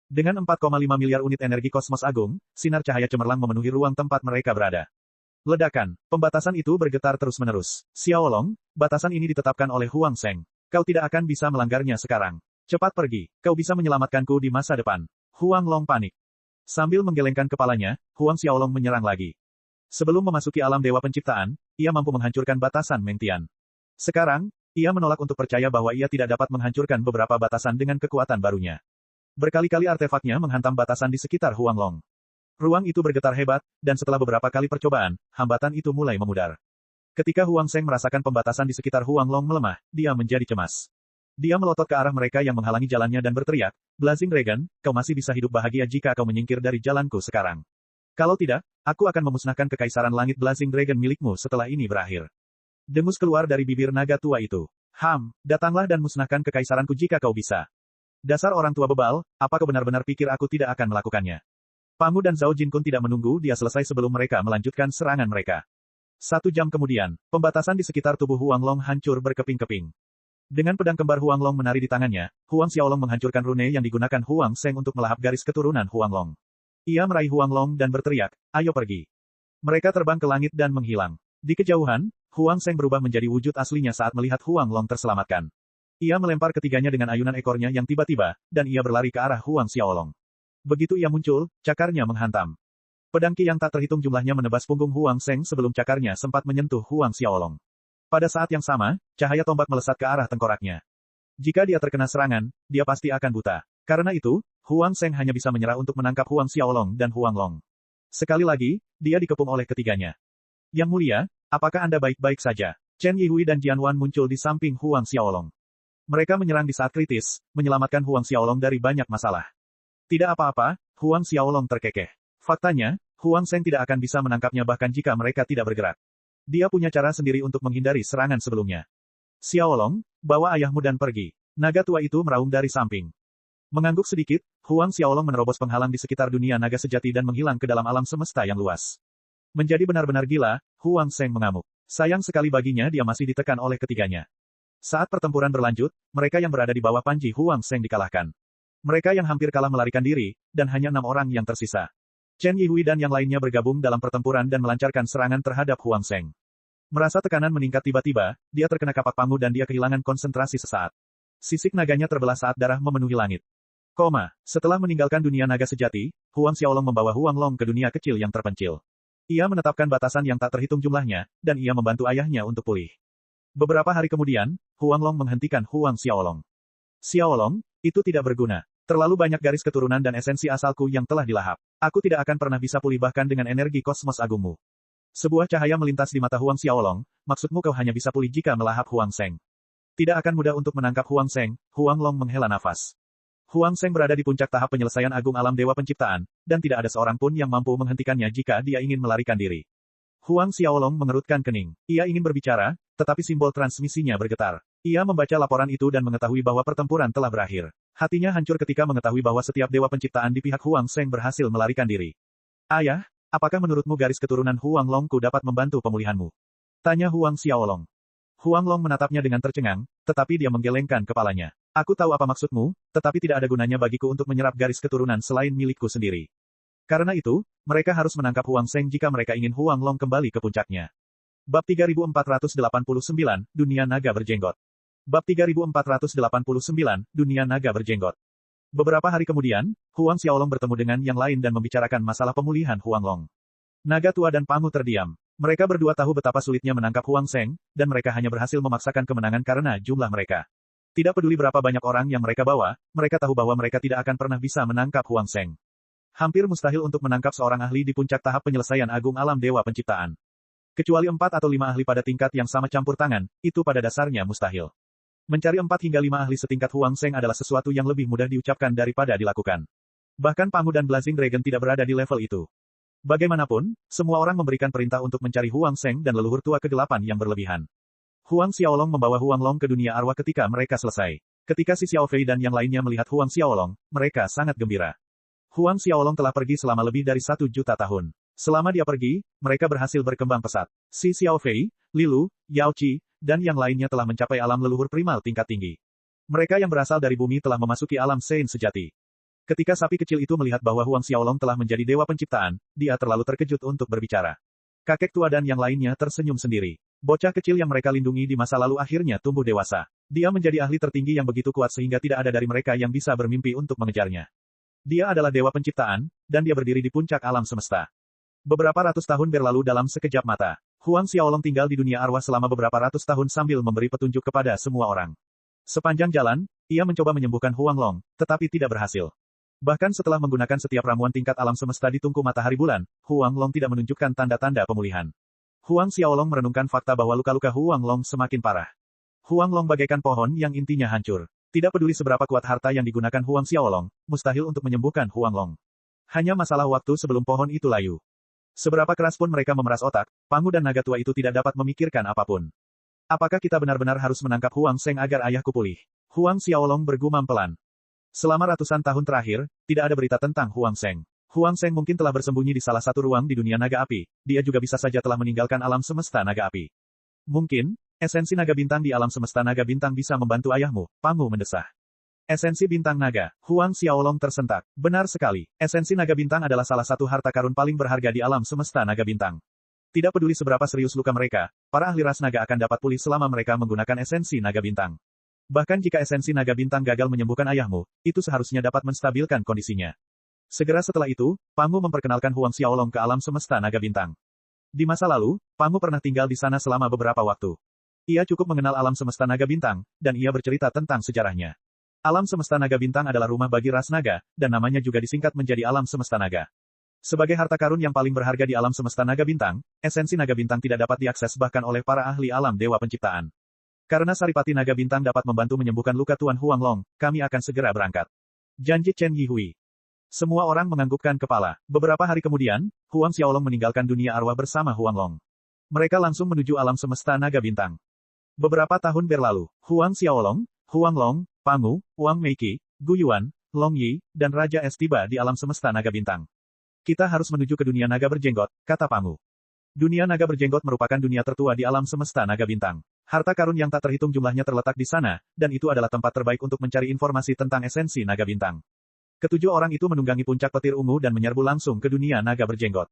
Dengan 4,5 miliar unit energi kosmos agung, sinar cahaya cemerlang memenuhi ruang tempat mereka berada. Ledakan, pembatasan itu bergetar terus-menerus. Xiaolong, batasan ini ditetapkan oleh Huang Zheng. Kau tidak akan bisa melanggarnya sekarang. Cepat pergi, kau bisa menyelamatkanku di masa depan. Huang Long panik. Sambil menggelengkan kepalanya, Huang Xiaolong menyerang lagi. Sebelum memasuki alam dewa penciptaan, ia mampu menghancurkan batasan Mengtian. Sekarang, ia menolak untuk percaya bahwa ia tidak dapat menghancurkan beberapa batasan dengan kekuatan barunya. Berkali-kali artefaknya menghantam batasan di sekitar Huang Long. Ruang itu bergetar hebat, dan setelah beberapa kali percobaan, hambatan itu mulai memudar. Ketika Huang Zheng merasakan pembatasan di sekitar Huang Long melemah, dia menjadi cemas. Dia melotot ke arah mereka yang menghalangi jalannya dan berteriak, Blazing Dragon, kau masih bisa hidup bahagia jika kau menyingkir dari jalanku sekarang. Kalau tidak, aku akan memusnahkan kekaisaran langit Blazing Dragon milikmu setelah ini berakhir. Dengus keluar dari bibir naga tua itu. Datanglah dan musnahkan kekaisaranku jika kau bisa. Dasar orang tua bebal, apa kau benar-benar pikir aku tidak akan melakukannya? Pangu dan Zhao Jinkun tidak menunggu dia selesai sebelum mereka melanjutkan serangan mereka. 1 jam kemudian, pembatasan di sekitar tubuh Huang Long hancur berkeping-keping. Dengan pedang kembar Huang Long menari di tangannya, Huang Xiaolong menghancurkan rune yang digunakan Huang Zheng untuk melahap garis keturunan Huang Long. Ia meraih Huang Long dan berteriak, ayo pergi. Mereka terbang ke langit dan menghilang. Di kejauhan, Huang Zheng berubah menjadi wujud aslinya saat melihat Huang Long terselamatkan. Ia melempar ketiganya dengan ayunan ekornya yang tiba-tiba, dan ia berlari ke arah Huang Xiaolong. Begitu ia muncul, cakarnya menghantam. Pedang Qi yang tak terhitung jumlahnya menebas punggung Huang Zheng sebelum cakarnya sempat menyentuh Huang Xiaolong. Pada saat yang sama, cahaya tombak melesat ke arah tengkoraknya. Jika dia terkena serangan, dia pasti akan buta. Karena itu, Huang Zheng hanya bisa menyerah untuk menangkap Huang Xiaolong dan Huang Long. Sekali lagi, dia dikepung oleh ketiganya. Yang mulia, apakah Anda baik-baik saja? Chen Yihui dan Jian Wan muncul di samping Huang Xiaolong. Mereka menyerang di saat kritis, menyelamatkan Huang Xiaolong dari banyak masalah. Tidak apa-apa, Huang Xiaolong terkekeh. Faktanya, Huang Zheng tidak akan bisa menangkapnya bahkan jika mereka tidak bergerak. Dia punya cara sendiri untuk menghindari serangan sebelumnya. Xiaolong, bawa ayahmu dan pergi. Naga tua itu meraung dari samping. Mengangguk sedikit, Huang Xiaolong menerobos penghalang di sekitar dunia naga sejati dan menghilang ke dalam alam semesta yang luas. Menjadi benar-benar gila, Huang Zheng mengamuk. Sayang sekali baginya dia masih ditekan oleh ketiganya. Saat pertempuran berlanjut, mereka yang berada di bawah panji Huang Zheng dikalahkan. Mereka yang hampir kalah melarikan diri, dan hanya 6 orang yang tersisa. Chen Yihui dan yang lainnya bergabung dalam pertempuran dan melancarkan serangan terhadap Huang Zheng. Merasa tekanan meningkat tiba-tiba, dia terkena kapak pangu dan dia kehilangan konsentrasi sesaat. Sisik naganya terbelah saat darah memenuhi langit. Setelah meninggalkan dunia naga sejati, Huang Xiaolong membawa Huang Long ke dunia kecil yang terpencil. Ia menetapkan batasan yang tak terhitung jumlahnya, dan ia membantu ayahnya untuk pulih. Beberapa hari kemudian, Huang Long menghentikan Huang Xiaolong. Xiaolong, itu tidak berguna. Terlalu banyak garis keturunan dan esensi asalku yang telah dilahap. Aku tidak akan pernah bisa pulih bahkan dengan energi kosmos agungmu. Sebuah cahaya melintas di mata Huang Xiaolong, maksudmu kau hanya bisa pulih jika melahap Huang Zheng. Tidak akan mudah untuk menangkap Huang Zheng, Huang Long menghela nafas. Huang Zheng berada di puncak tahap penyelesaian agung alam dewa penciptaan, dan tidak ada seorang pun yang mampu menghentikannya jika dia ingin melarikan diri. Huang Xiaolong mengerutkan kening. Ia ingin berbicara, tetapi simbol transmisinya bergetar. Ia membaca laporan itu dan mengetahui bahwa pertempuran telah berakhir. Hatinya hancur ketika mengetahui bahwa setiap dewa penciptaan di pihak Huang Zheng berhasil melarikan diri. Ayah, apakah menurutmu garis keturunan Huang Longku dapat membantu pemulihanmu? Tanya Huang Xiaolong. Huang Long menatapnya dengan tercengang, tetapi dia menggelengkan kepalanya. Aku tahu apa maksudmu, tetapi tidak ada gunanya bagiku untuk menyerap garis keturunan selain milikku sendiri. Karena itu, mereka harus menangkap Huang Zheng jika mereka ingin Huang Long kembali ke puncaknya. Bab 3489, Dunia Naga Berjenggot. Bab 3489, Dunia Naga Berjenggot. Beberapa hari kemudian, Huang Xiaolong bertemu dengan yang lain dan membicarakan masalah pemulihan Huang Long. Naga tua dan Pangu terdiam. Mereka berdua tahu betapa sulitnya menangkap Huang Zheng, dan mereka hanya berhasil memaksakan kemenangan karena jumlah mereka. Tidak peduli berapa banyak orang yang mereka bawa, mereka tahu bahwa mereka tidak akan pernah bisa menangkap Huang Zheng. Hampir mustahil untuk menangkap seorang ahli di puncak tahap penyelesaian agung alam dewa penciptaan. Kecuali 4 atau 5 ahli pada tingkat yang sama campur tangan, itu pada dasarnya mustahil. Mencari 4 hingga 5 ahli setingkat Huang Zheng adalah sesuatu yang lebih mudah diucapkan daripada dilakukan. Bahkan Pangu dan Blazing Dragon tidak berada di level itu. Bagaimanapun, semua orang memberikan perintah untuk mencari Huang Zheng dan leluhur tua kegelapan yang berlebihan. Huang Xiaolong membawa Huang Long ke dunia arwah ketika mereka selesai. Ketika si Xiao Fei dan yang lainnya melihat Huang Xiaolong, mereka sangat gembira. Huang Xiaolong telah pergi selama lebih dari 1 juta tahun. Selama dia pergi, mereka berhasil berkembang pesat. Si Xiao Fei, Lilu, Yao Qi, dan yang lainnya telah mencapai alam leluhur primal tingkat tinggi. Mereka yang berasal dari bumi telah memasuki alam Sein sejati. Ketika sapi kecil itu melihat bahwa Huang Xiaolong telah menjadi dewa penciptaan, dia terlalu terkejut untuk berbicara. Kakek tua dan yang lainnya tersenyum sendiri. Bocah kecil yang mereka lindungi di masa lalu akhirnya tumbuh dewasa. Dia menjadi ahli tertinggi yang begitu kuat sehingga tidak ada dari mereka yang bisa bermimpi untuk mengejarnya. Dia adalah dewa penciptaan, dan dia berdiri di puncak alam semesta. Beberapa ratus tahun berlalu dalam sekejap mata. Huang Xiaolong tinggal di dunia arwah selama beberapa ratus tahun sambil memberi petunjuk kepada semua orang. Sepanjang jalan, ia mencoba menyembuhkan Huang Long, tetapi tidak berhasil. Bahkan setelah menggunakan setiap ramuan tingkat alam semesta di tungku matahari bulan, Huang Long tidak menunjukkan tanda-tanda pemulihan. Huang Xiaolong merenungkan fakta bahwa luka-luka Huang Long semakin parah. Huang Long bagaikan pohon yang intinya hancur. Tidak peduli seberapa kuat harta yang digunakan Huang Xiaolong, mustahil untuk menyembuhkan Huang Long. Hanya masalah waktu sebelum pohon itu layu. Seberapa keras pun mereka memeras otak, Pangu dan naga tua itu tidak dapat memikirkan apapun. Apakah kita benar-benar harus menangkap Huang Zheng agar ayahku pulih? Huang Xiaolong bergumam pelan. Selama ratusan tahun terakhir, tidak ada berita tentang Huang Zheng. Huang Zheng mungkin telah bersembunyi di salah satu ruang di dunia naga api, dia juga bisa saja telah meninggalkan alam semesta naga api. Mungkin, esensi naga bintang di alam semesta naga bintang bisa membantu ayahmu, Pangu mendesah. Esensi bintang naga, Huang Xiaolong tersentak. Benar sekali, esensi naga bintang adalah salah satu harta karun paling berharga di alam semesta naga bintang. Tidak peduli seberapa serius luka mereka, para ahli ras naga akan dapat pulih selama mereka menggunakan esensi naga bintang. Bahkan jika esensi naga bintang gagal menyembuhkan ayahmu, itu seharusnya dapat menstabilkan kondisinya. Segera setelah itu, Pangu memperkenalkan Huang Xiaolong ke alam semesta naga bintang. Di masa lalu, Pangu pernah tinggal di sana selama beberapa waktu. Ia cukup mengenal alam semesta naga bintang, dan ia bercerita tentang sejarahnya. Alam semesta naga bintang adalah rumah bagi ras naga, dan namanya juga disingkat menjadi alam semesta naga. Sebagai harta karun yang paling berharga di alam semesta naga bintang, esensi naga bintang tidak dapat diakses bahkan oleh para ahli alam dewa penciptaan. Karena Saripati naga bintang dapat membantu menyembuhkan luka Tuan Huang Long, kami akan segera berangkat. Janji Chen Yihui. Semua orang menganggukkan kepala. Beberapa hari kemudian, Huang Xiaolong meninggalkan dunia arwah bersama Huang Long. Mereka langsung menuju alam semesta naga bintang. Beberapa tahun berlalu, Huang Xiaolong, Huang Long, Pangu, Wang Meiki, Gu Yuan, Long Yi, dan Raja Es tiba di alam semesta naga bintang. Kita harus menuju ke dunia naga berjenggot, kata Pangu. Dunia naga berjenggot merupakan dunia tertua di alam semesta naga bintang. Harta karun yang tak terhitung jumlahnya terletak di sana, dan itu adalah tempat terbaik untuk mencari informasi tentang esensi naga bintang. Ketujuh orang itu menunggangi puncak petir ungu dan menyerbu langsung ke dunia naga berjenggot.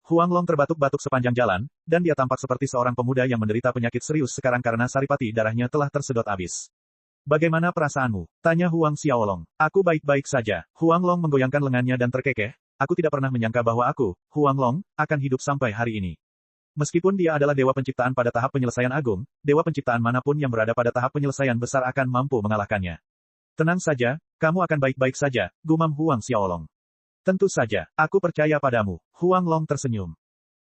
Huang Long terbatuk-batuk sepanjang jalan, dan dia tampak seperti seorang pemuda yang menderita penyakit serius sekarang karena saripati darahnya telah tersedot habis. Bagaimana perasaanmu? Tanya Huang Xiaolong. Aku baik-baik saja. Huang Long menggoyangkan lengannya dan terkekeh. Aku tidak pernah menyangka bahwa aku, Huang Long, akan hidup sampai hari ini. Meskipun dia adalah dewa penciptaan pada tahap penyelesaian agung, dewa penciptaan manapun yang berada pada tahap penyelesaian besar akan mampu mengalahkannya. Tenang saja, kamu akan baik-baik saja, gumam Huang Xiaolong. Tentu saja, aku percaya padamu. Huang Long tersenyum.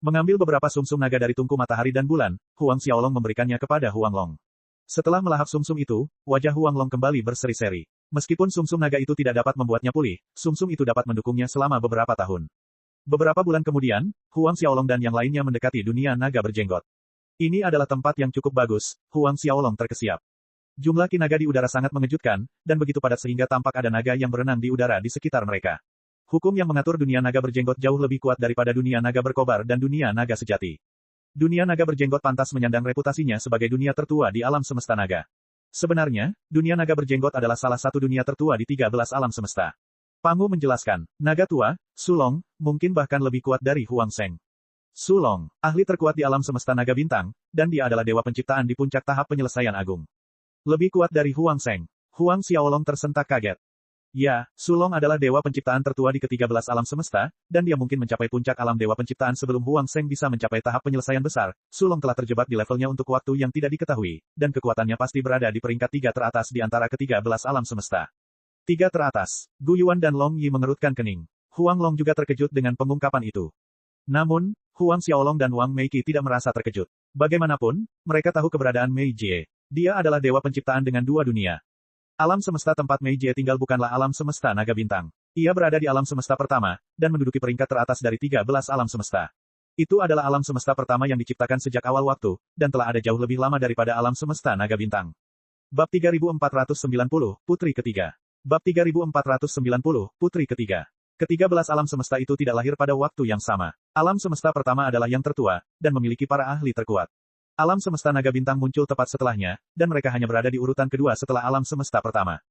Mengambil beberapa sumsum naga dari tungku matahari dan bulan, Huang Xiaolong memberikannya kepada Huang Long. Setelah melahap sumsum itu, wajah Huang Long kembali berseri-seri. Meskipun sumsum naga itu tidak dapat membuatnya pulih, sumsum itu dapat mendukungnya selama beberapa tahun. Beberapa bulan kemudian, Huang Xiaolong dan yang lainnya mendekati dunia naga berjenggot. Ini adalah tempat yang cukup bagus, Huang Xiaolong terkesiap. Jumlah ki naga di udara sangat mengejutkan, dan begitu padat sehingga tampak ada naga yang berenang di udara di sekitar mereka. Hukum yang mengatur dunia naga berjenggot jauh lebih kuat daripada dunia naga berkobar dan dunia naga sejati. Dunia naga berjenggot pantas menyandang reputasinya sebagai dunia tertua di alam semesta naga. Sebenarnya, dunia naga berjenggot adalah salah satu dunia tertua di 13 alam semesta. Pangu menjelaskan, naga tua, Sulong, mungkin bahkan lebih kuat dari Huang Sheng. Sulong, ahli terkuat di alam semesta naga bintang, dan dia adalah dewa penciptaan di puncak tahap penyelesaian agung. Lebih kuat dari Huang Sheng. Huang Xiaolong tersentak kaget. Ya, Sulong adalah dewa penciptaan tertua di ke-13 alam semesta, dan dia mungkin mencapai puncak alam dewa penciptaan sebelum Huang Sheng bisa mencapai tahap penyelesaian besar. Sulong telah terjebak di levelnya untuk waktu yang tidak diketahui, dan kekuatannya pasti berada di peringkat 3 teratas di antara ke-13 alam semesta. 3 teratas. Gu Yuan dan Long Yi mengerutkan kening. Huang Long juga terkejut dengan pengungkapan itu. Namun, Huang Xiaolong dan Wang Meiki tidak merasa terkejut. Bagaimanapun, mereka tahu keberadaan Mei Jie. Dia adalah dewa penciptaan dengan 2 dunia. Alam semesta tempat Mei Jie tinggal bukanlah alam semesta naga bintang. Ia berada di alam semesta pertama, dan menduduki peringkat teratas dari 13 alam semesta. Itu adalah alam semesta pertama yang diciptakan sejak awal waktu, dan telah ada jauh lebih lama daripada alam semesta naga bintang. Bab 3490, Putri Ketiga. Bab 3490, Putri Ketiga. Ke-13 alam semesta itu tidak lahir pada waktu yang sama. Alam semesta pertama adalah yang tertua, dan memiliki para ahli terkuat. Alam semesta naga bintang muncul tepat setelahnya, dan mereka hanya berada di urutan kedua setelah alam semesta pertama.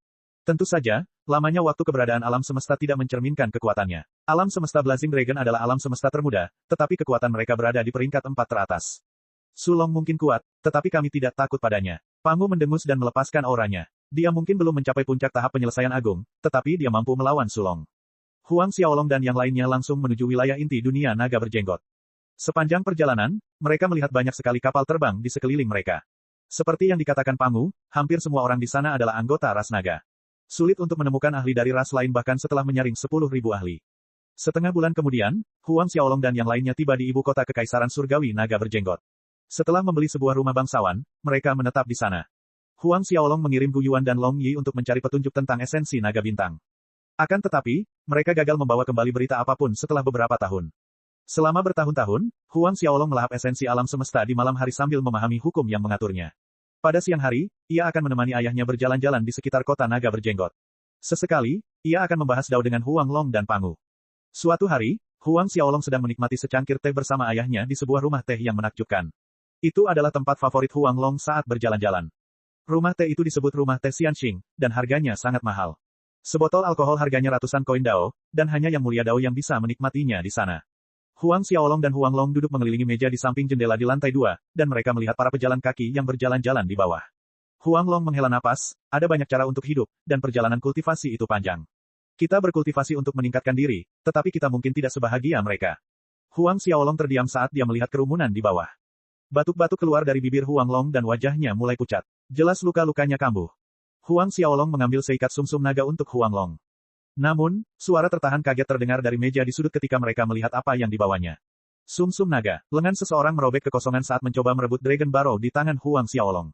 Tentu saja, lamanya waktu keberadaan alam semesta tidak mencerminkan kekuatannya. Alam semesta Blazing Dragon adalah alam semesta termuda, tetapi kekuatan mereka berada di peringkat 4 teratas. Sulong mungkin kuat, tetapi kami tidak takut padanya. Pangu mendengus dan melepaskan auranya. Dia mungkin belum mencapai puncak tahap penyelesaian agung, tetapi dia mampu melawan Sulong. Huang Xiaolong dan yang lainnya langsung menuju wilayah inti dunia naga berjenggot. Sepanjang perjalanan, mereka melihat banyak sekali kapal terbang di sekeliling mereka. Seperti yang dikatakan Pangu, hampir semua orang di sana adalah anggota ras naga. Sulit untuk menemukan ahli dari ras lain bahkan setelah menyaring 10.000 ahli. Setengah bulan kemudian, Huang Xiaolong dan yang lainnya tiba di ibu kota Kekaisaran Surgawi Naga Berjenggot. Setelah membeli sebuah rumah bangsawan, mereka menetap di sana. Huang Xiaolong mengirim Gu Yuan dan Long Yi untuk mencari petunjuk tentang esensi naga bintang. Akan tetapi, mereka gagal membawa kembali berita apapun setelah beberapa tahun. Selama bertahun-tahun, Huang Xiaolong melahap esensi alam semesta di malam hari sambil memahami hukum yang mengaturnya. Pada siang hari, ia akan menemani ayahnya berjalan-jalan di sekitar kota naga berjenggot. Sesekali, ia akan membahas dao dengan Huang Long dan Pangu. Suatu hari, Huang Xiaolong sedang menikmati secangkir teh bersama ayahnya di sebuah rumah teh yang menakjubkan. Itu adalah tempat favorit Huang Long saat berjalan-jalan. Rumah teh itu disebut rumah teh Xianxing, dan harganya sangat mahal. Sebotol alkohol harganya ratusan koin dao, dan hanya yang mulia dao yang bisa menikmatinya di sana. Huang Xiaolong dan Huang Long duduk mengelilingi meja di samping jendela di lantai 2, dan mereka melihat para pejalan kaki yang berjalan-jalan di bawah. Huang Long menghela napas, ada banyak cara untuk hidup, dan perjalanan kultivasi itu panjang. Kita berkultivasi untuk meningkatkan diri, tetapi kita mungkin tidak sebahagia mereka. Huang Xiaolong terdiam saat dia melihat kerumunan di bawah. Batuk-batuk keluar dari bibir Huang Long dan wajahnya mulai pucat. Jelas luka-lukanya kambuh. Huang Xiaolong mengambil seikat sumsum naga untuk Huang Long. Namun, suara tertahan kaget terdengar dari meja di sudut ketika mereka melihat apa yang dibawanya. Sumsum naga, lengan seseorang merobek kekosongan saat mencoba merebut Dragon Barrow di tangan Huang Xiaolong.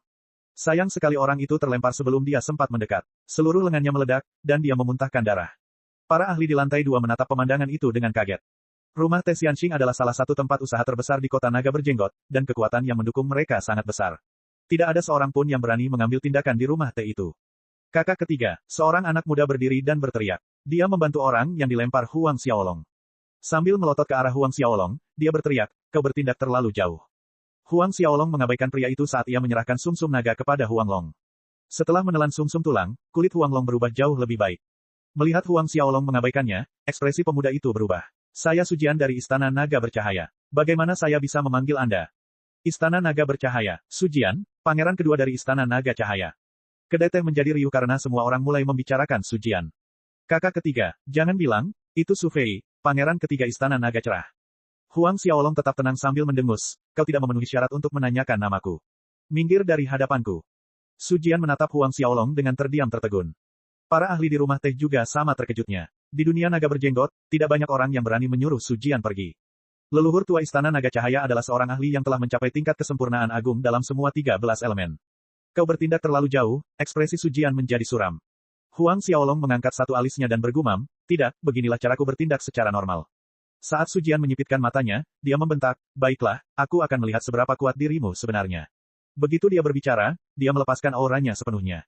Sayang sekali orang itu terlempar sebelum dia sempat mendekat. Seluruh lengannya meledak, dan dia memuntahkan darah. Para ahli di lantai 2 menatap pemandangan itu dengan kaget. Rumah Te Xianxing adalah salah satu tempat usaha terbesar di kota naga berjenggot, dan kekuatan yang mendukung mereka sangat besar. Tidak ada seorang pun yang berani mengambil tindakan di rumah Te itu. Kakak ketiga, seorang anak muda berdiri dan berteriak. Dia membantu orang yang dilempar Huang Xiaolong. Sambil melotot ke arah Huang Xiaolong, dia berteriak, "Kau bertindak terlalu jauh." Huang Xiaolong mengabaikan pria itu saat ia menyerahkan sumsum naga kepada Huang Long. Setelah menelan sumsum tulang, kulit Huang Long berubah jauh lebih baik. Melihat Huang Xiaolong mengabaikannya, ekspresi pemuda itu berubah. "Saya Sujian dari Istana Naga Bercahaya. Bagaimana saya bisa memanggil Anda?" Istana Naga Bercahaya, Sujian, pangeran kedua dari Istana Naga Cahaya. Kedai teh menjadi riuh karena semua orang mulai membicarakan Sujian. Kakak ketiga, jangan bilang, itu Su Fei, pangeran ketiga Istana Naga Cerah. Huang Xiaolong tetap tenang sambil mendengus, "Kau tidak memenuhi syarat untuk menanyakan namaku. Minggir dari hadapanku." Sujian menatap Huang Xiaolong dengan terdiam tertegun. Para ahli di rumah teh juga sama terkejutnya. Di dunia naga berjenggot, tidak banyak orang yang berani menyuruh Sujian pergi. Leluhur tua Istana Naga Cahaya adalah seorang ahli yang telah mencapai tingkat kesempurnaan agung dalam semua 13 elemen. "Kau bertindak terlalu jauh," ekspresi Sujian menjadi suram. Huang Xiaolong mengangkat satu alisnya dan bergumam, "Tidak, beginilah caraku bertindak secara normal." Saat Sujian menyipitkan matanya, dia membentak, "Baiklah, aku akan melihat seberapa kuat dirimu sebenarnya." Begitu dia berbicara, dia melepaskan auranya sepenuhnya.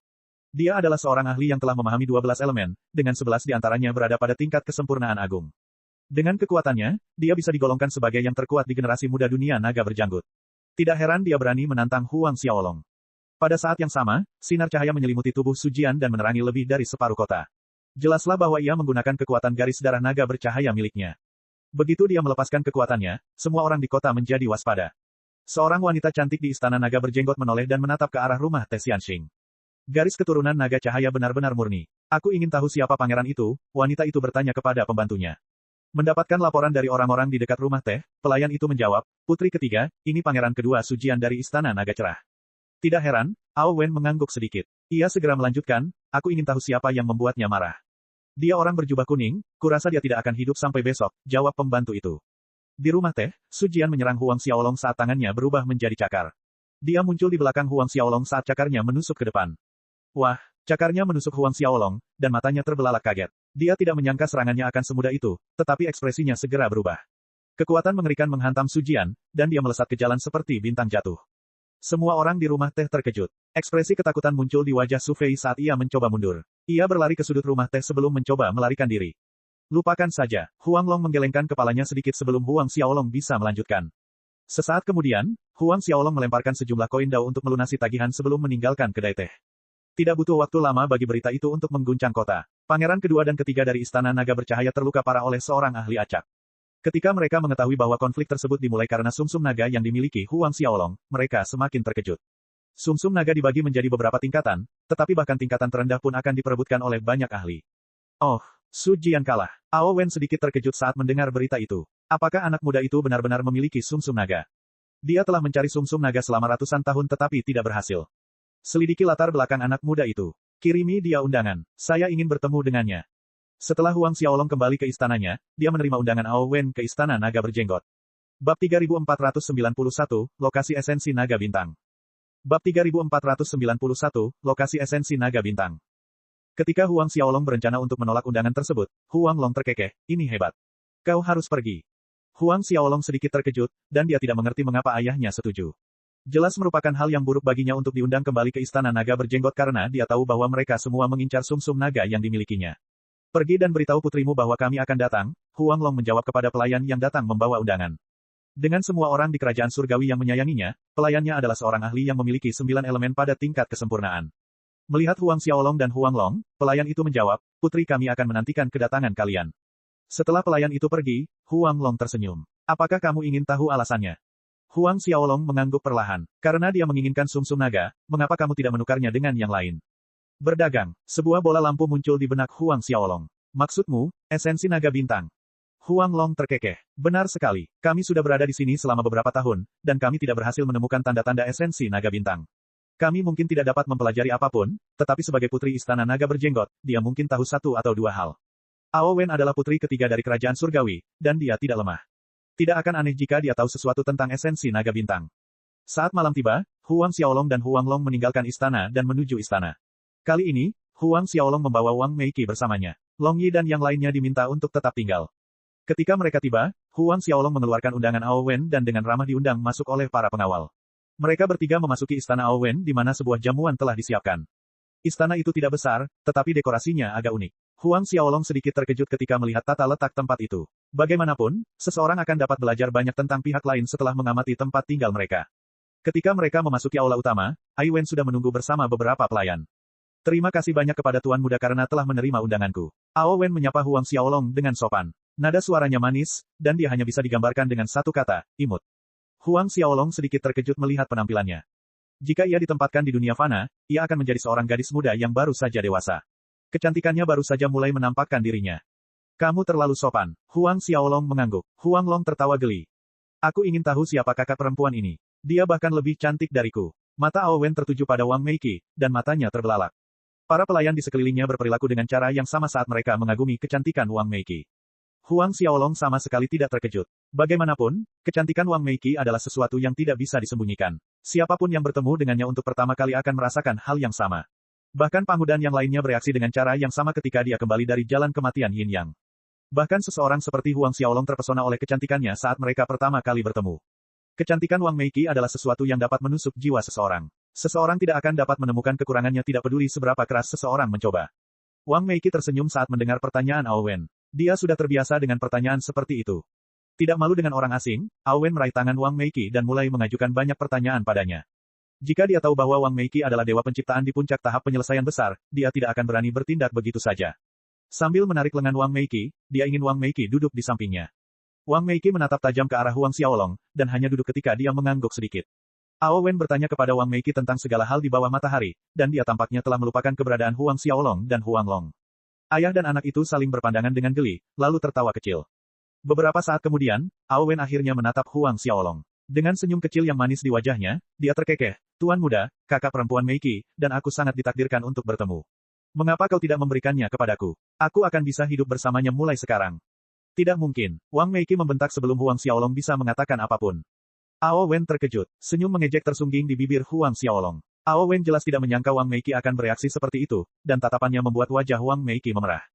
Dia adalah seorang ahli yang telah memahami 12 elemen, dengan 11 di antaranya berada pada tingkat kesempurnaan agung. Dengan kekuatannya, dia bisa digolongkan sebagai yang terkuat di generasi muda dunia naga berjanggut. Tidak heran dia berani menantang Huang Xiaolong. Pada saat yang sama, sinar cahaya menyelimuti tubuh Sujian dan menerangi lebih dari separuh kota. Jelaslah bahwa ia menggunakan kekuatan garis darah naga bercahaya miliknya. Begitu dia melepaskan kekuatannya, semua orang di kota menjadi waspada. Seorang wanita cantik di Istana Naga Berjenggot menoleh dan menatap ke arah rumah Te Xianxing. "Garis keturunan naga cahaya benar-benar murni. Aku ingin tahu siapa pangeran itu," wanita itu bertanya kepada pembantunya. Mendapatkan laporan dari orang-orang di dekat rumah teh, pelayan itu menjawab, "Putri ketiga, ini pangeran kedua Sujian dari Istana Naga Cerah." Tidak heran, Ao Wen mengangguk sedikit. Ia segera melanjutkan, "Aku ingin tahu siapa yang membuatnya marah." "Dia orang berjubah kuning, kurasa dia tidak akan hidup sampai besok," jawab pembantu itu. Di rumah teh, Sujian menyerang Huang Xiaolong saat tangannya berubah menjadi cakar. Dia muncul di belakang Huang Xiaolong saat cakarnya menusuk ke depan. Wah, cakarnya menusuk Huang Xiaolong, dan matanya terbelalak kaget. Dia tidak menyangka serangannya akan semudah itu, tetapi ekspresinya segera berubah. Kekuatan mengerikan menghantam Sujian, dan dia melesat ke jalan seperti bintang jatuh. Semua orang di rumah teh terkejut. Ekspresi ketakutan muncul di wajah Su Fei saat ia mencoba mundur. Ia berlari ke sudut rumah teh sebelum mencoba melarikan diri. Lupakan saja, Huang Long menggelengkan kepalanya sedikit sebelum Huang Xiaolong bisa melanjutkan. Sesaat kemudian, Huang Xiaolong melemparkan sejumlah koin dao untuk melunasi tagihan sebelum meninggalkan kedai teh. Tidak butuh waktu lama bagi berita itu untuk mengguncang kota. Pangeran kedua dan ketiga dari Istana Naga Bercahaya terluka parah oleh seorang ahli acak. Ketika mereka mengetahui bahwa konflik tersebut dimulai karena sumsum naga yang dimiliki Huang Xiaolong, mereka semakin terkejut. Sumsum naga dibagi menjadi beberapa tingkatan, tetapi bahkan tingkatan terendah pun akan diperebutkan oleh banyak ahli. Oh, Sujian kalah. Ao Wen sedikit terkejut saat mendengar berita itu. Apakah anak muda itu benar-benar memiliki sumsum naga? Dia telah mencari sumsum naga selama ratusan tahun tetapi tidak berhasil. Selidiki latar belakang anak muda itu. Kirimi dia undangan. Saya ingin bertemu dengannya. Setelah Huang Xiaolong kembali ke istananya, dia menerima undangan Ao Wen ke Istana Naga Berjenggot. Bab 3491, Lokasi Esensi Naga Bintang. Bab 3491, Lokasi Esensi Naga Bintang. Ketika Huang Xiaolong berencana untuk menolak undangan tersebut, Huang Long terkekeh, "Ini hebat. Kau harus pergi." Huang Xiaolong sedikit terkejut, dan dia tidak mengerti mengapa ayahnya setuju. Jelas merupakan hal yang buruk baginya untuk diundang kembali ke Istana Naga Berjenggot karena dia tahu bahwa mereka semua mengincar sumsum naga yang dimilikinya. "Pergi dan beritahu putrimu bahwa kami akan datang," Huang Long menjawab kepada pelayan yang datang membawa undangan. Dengan semua orang di kerajaan surgawi yang menyayanginya, pelayannya adalah seorang ahli yang memiliki 9 elemen pada tingkat kesempurnaan. Melihat Huang Xiaolong dan Huang Long, pelayan itu menjawab, "Putri kami akan menantikan kedatangan kalian." Setelah pelayan itu pergi, Huang Long tersenyum. "Apakah kamu ingin tahu alasannya?" Huang Xiaolong mengangguk perlahan. "Karena dia menginginkan sumsum naga, mengapa kamu tidak menukarnya dengan yang lain?" Berdagang, sebuah bola lampu muncul di benak Huang Xiaolong. Maksudmu, esensi naga bintang? Huang Long terkekeh. Benar sekali. Kami sudah berada di sini selama beberapa tahun, dan kami tidak berhasil menemukan tanda-tanda esensi naga bintang. Kami mungkin tidak dapat mempelajari apapun, tetapi sebagai putri istana naga berjenggot, dia mungkin tahu satu atau dua hal. Ao Wen adalah putri ketiga dari kerajaan surgawi, dan dia tidak lemah. Tidak akan aneh jika dia tahu sesuatu tentang esensi naga bintang. Saat malam tiba, Huang Xiaolong dan Huang Long meninggalkan istana dan menuju istana. Kali ini, Huang Xiaolong membawa Wang Meiki bersamanya. Long Yi dan yang lainnya diminta untuk tetap tinggal. Ketika mereka tiba, Huang Xiaolong mengeluarkan undangan Ao Wen dan dengan ramah diundang masuk oleh para pengawal. Mereka bertiga memasuki istana Ao Wen di mana sebuah jamuan telah disiapkan. Istana itu tidak besar, tetapi dekorasinya agak unik. Huang Xiaolong sedikit terkejut ketika melihat tata letak tempat itu. Bagaimanapun, seseorang akan dapat belajar banyak tentang pihak lain setelah mengamati tempat tinggal mereka. Ketika mereka memasuki aula utama, Ai Wen sudah menunggu bersama beberapa pelayan. Terima kasih banyak kepada Tuan Muda karena telah menerima undanganku. Ao Wen menyapa Huang Xiaolong dengan sopan. Nada suaranya manis, dan dia hanya bisa digambarkan dengan satu kata, imut. Huang Xiaolong sedikit terkejut melihat penampilannya. Jika ia ditempatkan di dunia fana, ia akan menjadi seorang gadis muda yang baru saja dewasa. Kecantikannya baru saja mulai menampakkan dirinya. Kamu terlalu sopan. Huang Xiaolong mengangguk. Huang Long tertawa geli. Aku ingin tahu siapa kakak perempuan ini. Dia bahkan lebih cantik dariku. Mata Ao Wen tertuju pada Wang Meiki, dan matanya terbelalak. Para pelayan di sekelilingnya berperilaku dengan cara yang sama saat mereka mengagumi kecantikan Wang Meiki. Huang Xiaolong sama sekali tidak terkejut. Bagaimanapun, kecantikan Wang Meiki adalah sesuatu yang tidak bisa disembunyikan. Siapapun yang bertemu dengannya untuk pertama kali akan merasakan hal yang sama. Bahkan Pang Hu dan yang lainnya bereaksi dengan cara yang sama ketika dia kembali dari jalan kematian Yin Yang. Bahkan seseorang seperti Huang Xiaolong terpesona oleh kecantikannya saat mereka pertama kali bertemu. Kecantikan Wang Meiki adalah sesuatu yang dapat menusuk jiwa seseorang. Seseorang tidak akan dapat menemukan kekurangannya tidak peduli seberapa keras seseorang mencoba. Wang Meiki tersenyum saat mendengar pertanyaan Ao Wen. Dia sudah terbiasa dengan pertanyaan seperti itu. Tidak malu dengan orang asing, Ao Wen meraih tangan Wang Meiki dan mulai mengajukan banyak pertanyaan padanya. Jika dia tahu bahwa Wang Meiki adalah dewa penciptaan di puncak tahap penyelesaian besar, dia tidak akan berani bertindak begitu saja. Sambil menarik lengan Wang Meiki, dia ingin Wang Meiki duduk di sampingnya. Wang Meiki menatap tajam ke arah Huang Xiaolong, dan hanya duduk ketika dia mengangguk sedikit. Ao Wen bertanya kepada Wang Meiki tentang segala hal di bawah matahari, dan dia tampaknya telah melupakan keberadaan Huang Xiaolong dan Huang Long. Ayah dan anak itu saling berpandangan dengan geli, lalu tertawa kecil. Beberapa saat kemudian, Ao Wen akhirnya menatap Huang Xiaolong. Dengan senyum kecil yang manis di wajahnya, dia terkekeh, Tuan Muda, kakak perempuan Meiki, dan aku sangat ditakdirkan untuk bertemu. Mengapa kau tidak memberikannya kepadaku? Aku akan bisa hidup bersamanya mulai sekarang. Tidak mungkin, Wang Meiki membentak sebelum Huang Xiaolong bisa mengatakan apapun. Ao Wen terkejut, senyum mengejek tersungging di bibir Huang Xiaolong. Ao Wen jelas tidak menyangka Wang Meiki akan bereaksi seperti itu, dan tatapannya membuat wajah Wang Meiki memerah.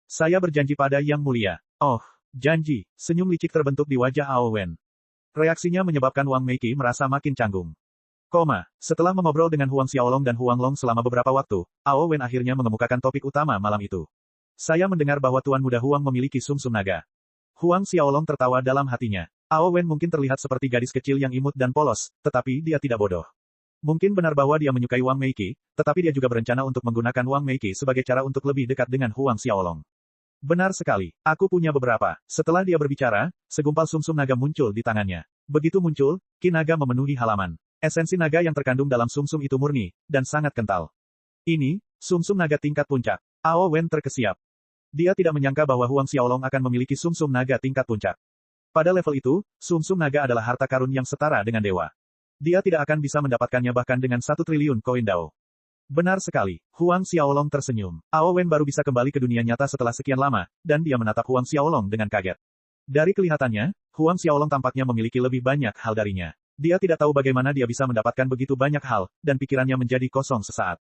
Saya berjanji pada Yang Mulia. Oh, janji, senyum licik terbentuk di wajah Ao Wen. Reaksinya menyebabkan Wang Meiki merasa makin canggung. Setelah mengobrol dengan Huang Xiaolong dan Huang Long selama beberapa waktu, Ao Wen akhirnya mengemukakan topik utama malam itu. Saya mendengar bahwa Tuan Muda Huang memiliki sumsum naga. Huang Xiaolong tertawa dalam hatinya. Ao Wen mungkin terlihat seperti gadis kecil yang imut dan polos, tetapi dia tidak bodoh. Mungkin benar bahwa dia menyukai Wang Meiki, tetapi dia juga berencana untuk menggunakan Wang Meiki sebagai cara untuk lebih dekat dengan Huang Xiaolong. Benar sekali, aku punya beberapa. Setelah dia berbicara, segumpal sumsum naga muncul di tangannya. Begitu muncul, ki naga memenuhi halaman. Esensi naga yang terkandung dalam sumsum itu murni, dan sangat kental. Ini, sumsum naga tingkat puncak. Ao Wen terkesiap. Dia tidak menyangka bahwa Huang Xiaolong akan memiliki sumsum naga tingkat puncak. Pada level itu, sumsum naga adalah harta karun yang setara dengan dewa. Dia tidak akan bisa mendapatkannya bahkan dengan 1 triliun koin Dao. Benar sekali, Huang Xiaolong tersenyum. Ao Wen baru bisa kembali ke dunia nyata setelah sekian lama, dan dia menatap Huang Xiaolong dengan kaget. Dari kelihatannya, Huang Xiaolong tampaknya memiliki lebih banyak hal darinya. Dia tidak tahu bagaimana dia bisa mendapatkan begitu banyak hal, dan pikirannya menjadi kosong sesaat.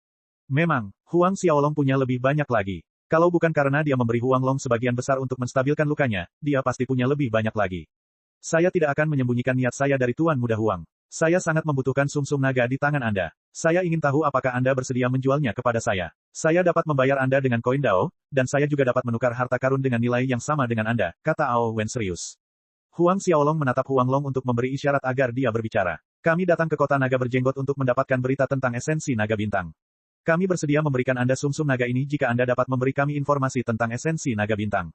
Memang, Huang Xiaolong punya lebih banyak lagi. Kalau bukan karena dia memberi Huang Long sebagian besar untuk menstabilkan lukanya, dia pasti punya lebih banyak lagi. Saya tidak akan menyembunyikan niat saya dari Tuan Muda Huang. Saya sangat membutuhkan sumsum naga di tangan Anda. Saya ingin tahu apakah Anda bersedia menjualnya kepada saya. Saya dapat membayar Anda dengan koin Dao, dan saya juga dapat menukar harta karun dengan nilai yang sama dengan Anda, kata Ao Wen serius. Huang Xiaolong menatap Huang Long untuk memberi isyarat agar dia berbicara. Kami datang ke kota naga berjenggot untuk mendapatkan berita tentang esensi naga bintang. Kami bersedia memberikan Anda sumsum naga ini jika Anda dapat memberi kami informasi tentang esensi naga bintang.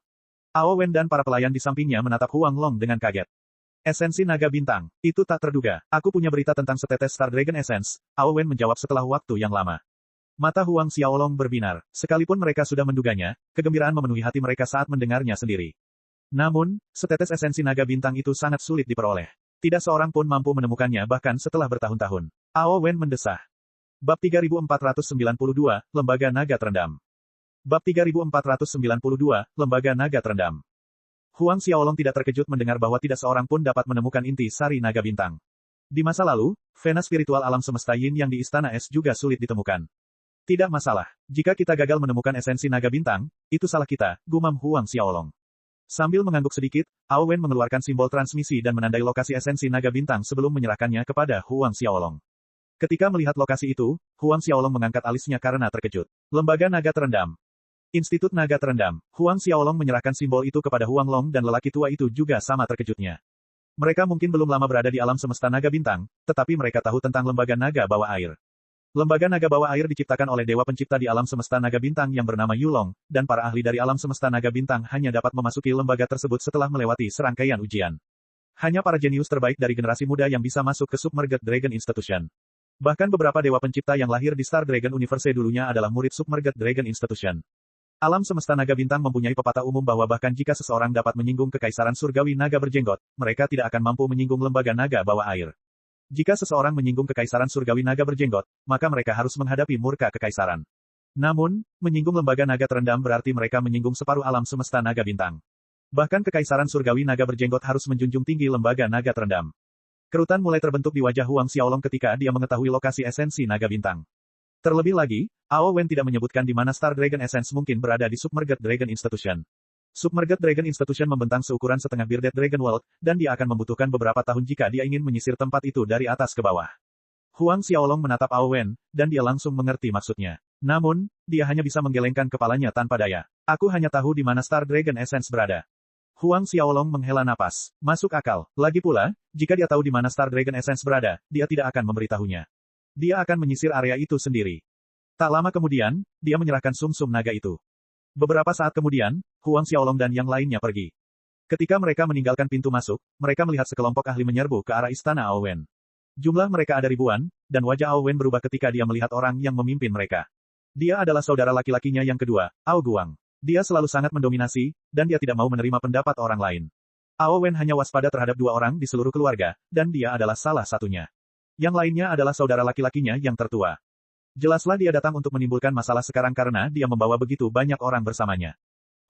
Ao Wen dan para pelayan di sampingnya menatap Huang Long dengan kaget. Esensi naga bintang. Itu tak terduga. Aku punya berita tentang setetes Star Dragon Essence, Ao Wen menjawab setelah waktu yang lama. Mata Huang Xiaolong berbinar. Sekalipun mereka sudah menduganya, kegembiraan memenuhi hati mereka saat mendengarnya sendiri. Namun, setetes esensi naga bintang itu sangat sulit diperoleh. Tidak seorang pun mampu menemukannya bahkan setelah bertahun-tahun. Ao Wen mendesah. Bab 3492, Lembaga Naga Terendam. Bab 3492, Lembaga Naga Terendam. Huang Xiaolong tidak terkejut mendengar bahwa tidak seorang pun dapat menemukan inti sari naga bintang. Di masa lalu, vena spiritual alam semesta Yin yang di Istana Es juga sulit ditemukan. Tidak masalah. Jika kita gagal menemukan esensi naga bintang, itu salah kita, gumam Huang Xiaolong. Sambil mengangguk sedikit, Ao Wen mengeluarkan simbol transmisi dan menandai lokasi esensi naga bintang sebelum menyerahkannya kepada Huang Xiaolong. Ketika melihat lokasi itu, Huang Xiaolong mengangkat alisnya karena terkejut. Lembaga Naga Terendam. Institut Naga Terendam. Huang Xiaolong menyerahkan simbol itu kepada Huang Long dan lelaki tua itu juga sama terkejutnya. Mereka mungkin belum lama berada di alam semesta naga bintang, tetapi mereka tahu tentang lembaga naga bawah air. Lembaga naga bawah air diciptakan oleh dewa pencipta di alam semesta naga bintang yang bernama Yulong, dan para ahli dari alam semesta naga bintang hanya dapat memasuki lembaga tersebut setelah melewati serangkaian ujian. Hanya para jenius terbaik dari generasi muda yang bisa masuk ke Submerged Dragon Institution. Bahkan beberapa dewa pencipta yang lahir di Star Dragon Universe dulunya adalah murid Submerged Dragon Institution. Alam semesta naga bintang mempunyai pepatah umum bahwa bahkan jika seseorang dapat menyinggung kekaisaran surgawi naga berjenggot, mereka tidak akan mampu menyinggung lembaga naga bawah air. Jika seseorang menyinggung kekaisaran surgawi naga berjenggot, maka mereka harus menghadapi murka kekaisaran. Namun, menyinggung lembaga naga terendam berarti mereka menyinggung separuh alam semesta naga bintang. Bahkan kekaisaran surgawi naga berjenggot harus menjunjung tinggi lembaga naga terendam. Kerutan mulai terbentuk di wajah Huang Xiaolong ketika dia mengetahui lokasi esensi naga bintang. Terlebih lagi, Ao Wen tidak menyebutkan di mana Star Dragon Essence mungkin berada di Submerged Dragon Institution. Submerged Dragon Institution membentang seukuran setengah Bearded Dragon World, dan dia akan membutuhkan beberapa tahun jika dia ingin menyisir tempat itu dari atas ke bawah. Huang Xiaolong menatap Ao Wen, dan dia langsung mengerti maksudnya. Namun, dia hanya bisa menggelengkan kepalanya tanpa daya. Aku hanya tahu di mana Star Dragon Essence berada. Huang Xiaolong menghela napas. Masuk akal. Lagi pula, jika dia tahu di mana Star Dragon Essence berada, dia tidak akan memberitahunya. Dia akan menyisir area itu sendiri. Tak lama kemudian, dia menyerahkan sum-sum naga itu. Beberapa saat kemudian, Huang Xiaolong dan yang lainnya pergi. Ketika mereka meninggalkan pintu masuk, mereka melihat sekelompok ahli menyerbu ke arah istana Ao Wen. Jumlah mereka ada ribuan, dan wajah Ao Wen berubah ketika dia melihat orang yang memimpin mereka. Dia adalah saudara laki-lakinya yang kedua, Ao Guang. Dia selalu sangat mendominasi, dan dia tidak mau menerima pendapat orang lain. Ao Wen hanya waspada terhadap dua orang di seluruh keluarga, dan dia adalah salah satunya. Yang lainnya adalah saudara laki-lakinya yang tertua. Jelaslah dia datang untuk menimbulkan masalah sekarang karena dia membawa begitu banyak orang bersamanya.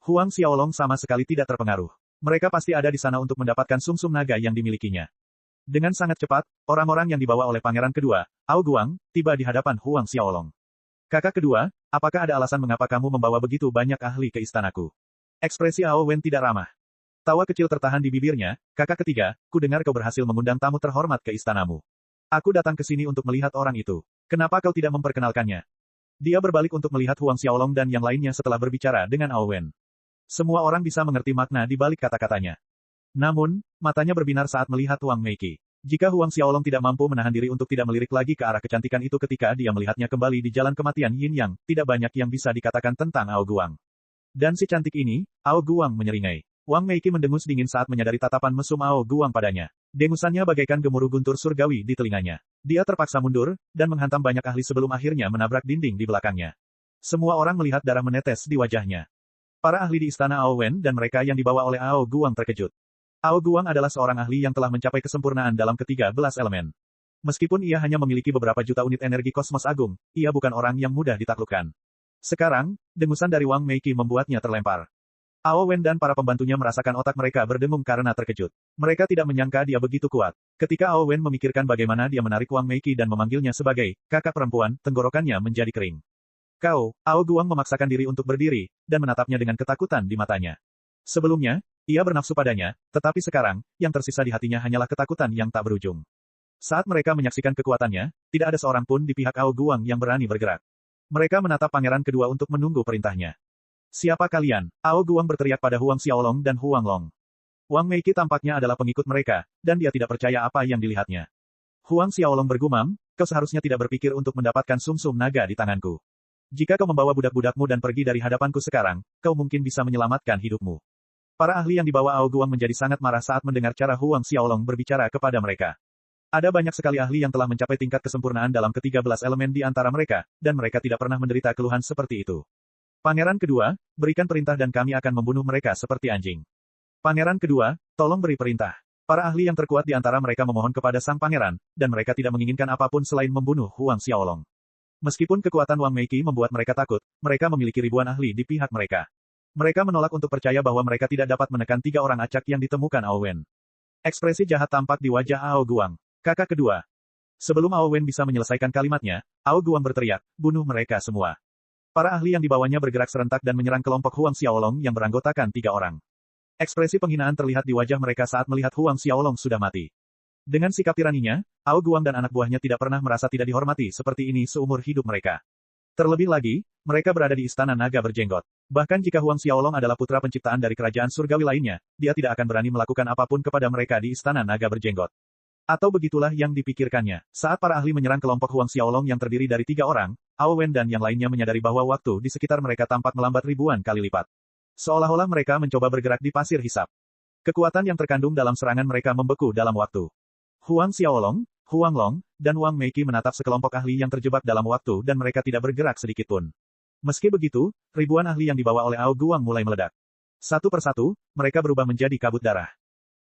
Huang Xiaolong sama sekali tidak terpengaruh. Mereka pasti ada di sana untuk mendapatkan sum-sum naga yang dimilikinya. Dengan sangat cepat, orang-orang yang dibawa oleh pangeran kedua, Ao Guang, tiba di hadapan Huang Xiaolong. Kakak kedua, apakah ada alasan mengapa kamu membawa begitu banyak ahli ke istanaku? Ekspresi Ao Wen tidak ramah. Tawa kecil tertahan di bibirnya. Kakak ketiga, ku dengar kau berhasil mengundang tamu terhormat ke istanamu. Aku datang ke sini untuk melihat orang itu. Kenapa kau tidak memperkenalkannya? Dia berbalik untuk melihat Huang Xiaolong dan yang lainnya setelah berbicara dengan Ao Wen. Semua orang bisa mengerti makna di balik kata-katanya. Namun, matanya berbinar saat melihat Wang Meiki. Jika Huang Xiaolong tidak mampu menahan diri untuk tidak melirik lagi ke arah kecantikan itu ketika dia melihatnya kembali di jalan kematian Yin Yang, tidak banyak yang bisa dikatakan tentang Ao Guang. Dan si cantik ini, Ao Guang menyeringai. Wang Meiki mendengus dingin saat menyadari tatapan mesum Ao Guang padanya. Dengusannya bagaikan gemuruh guntur surgawi di telinganya. Dia terpaksa mundur, dan menghantam banyak ahli sebelum akhirnya menabrak dinding di belakangnya. Semua orang melihat darah menetes di wajahnya. Para ahli di istana Ao Wen dan mereka yang dibawa oleh Ao Guang terkejut. Ao Guang adalah seorang ahli yang telah mencapai kesempurnaan dalam ke-13 elemen. Meskipun ia hanya memiliki beberapa juta unit energi kosmos agung, ia bukan orang yang mudah ditaklukkan. Sekarang, dengusan dari Wang Meiki membuatnya terlempar. Ao Wen dan para pembantunya merasakan otak mereka berdengung karena terkejut. Mereka tidak menyangka dia begitu kuat. Ketika Ao Wen memikirkan bagaimana dia menarik Wang Meiki dan memanggilnya sebagai kakak perempuan, tenggorokannya menjadi kering. Kau, Ao Guang memaksakan diri untuk berdiri, dan menatapnya dengan ketakutan di matanya. Sebelumnya, ia bernafsu padanya, tetapi sekarang, yang tersisa di hatinya hanyalah ketakutan yang tak berujung. Saat mereka menyaksikan kekuatannya, tidak ada seorang pun di pihak Ao Guang yang berani bergerak. Mereka menatap pangeran kedua untuk menunggu perintahnya. Siapa kalian? Ao Guang berteriak pada Huang Xiaolong dan Huang Long. Wang Meiki tampaknya adalah pengikut mereka, dan dia tidak percaya apa yang dilihatnya. Huang Xiaolong bergumam, kau seharusnya tidak berpikir untuk mendapatkan sum-sum naga di tanganku. Jika kau membawa budak-budakmu dan pergi dari hadapanku sekarang, kau mungkin bisa menyelamatkan hidupmu. Para ahli yang dibawa Ao Guang menjadi sangat marah saat mendengar cara Huang Xiaolong berbicara kepada mereka. Ada banyak sekali ahli yang telah mencapai tingkat kesempurnaan dalam ke-13 elemen di antara mereka, dan mereka tidak pernah menderita keluhan seperti itu. Pangeran kedua, berikan perintah dan kami akan membunuh mereka seperti anjing. Pangeran kedua, tolong beri perintah. Para ahli yang terkuat di antara mereka memohon kepada sang pangeran, dan mereka tidak menginginkan apapun selain membunuh Huang Xiaolong. Meskipun kekuatan Wang Meiki membuat mereka takut, mereka memiliki ribuan ahli di pihak mereka. Mereka menolak untuk percaya bahwa mereka tidak dapat menekan 3 orang acak yang ditemukan Ao Wen. Ekspresi jahat tampak di wajah Ao Guang. Kakak kedua. Sebelum Ao Wen bisa menyelesaikan kalimatnya, Ao Guang berteriak, bunuh mereka semua. Para ahli yang dibawanya bergerak serentak dan menyerang kelompok Huang Xiaolong yang beranggotakan 3 orang. Ekspresi penghinaan terlihat di wajah mereka saat melihat Huang Xiaolong sudah mati. Dengan sikap tiraninya, Ao Guang dan anak buahnya tidak pernah merasa tidak dihormati seperti ini seumur hidup mereka. Terlebih lagi, mereka berada di Istana Naga Berjenggot. Bahkan jika Huang Xiaolong adalah putra penciptaan dari kerajaan surgawi lainnya, dia tidak akan berani melakukan apapun kepada mereka di Istana Naga Berjenggot. Atau begitulah yang dipikirkannya. Saat para ahli menyerang kelompok Huang Xiaolong yang terdiri dari 3 orang, Ao Wen dan yang lainnya menyadari bahwa waktu di sekitar mereka tampak melambat ribuan kali lipat. Seolah-olah mereka mencoba bergerak di pasir hisap. Kekuatan yang terkandung dalam serangan mereka membeku dalam waktu. Huang Xiaolong, Huang Long, dan Wang Meiki menatap sekelompok ahli yang terjebak dalam waktu dan mereka tidak bergerak sedikitpun. Meski begitu, ribuan ahli yang dibawa oleh Ao Guang mulai meledak. Satu persatu, mereka berubah menjadi kabut darah.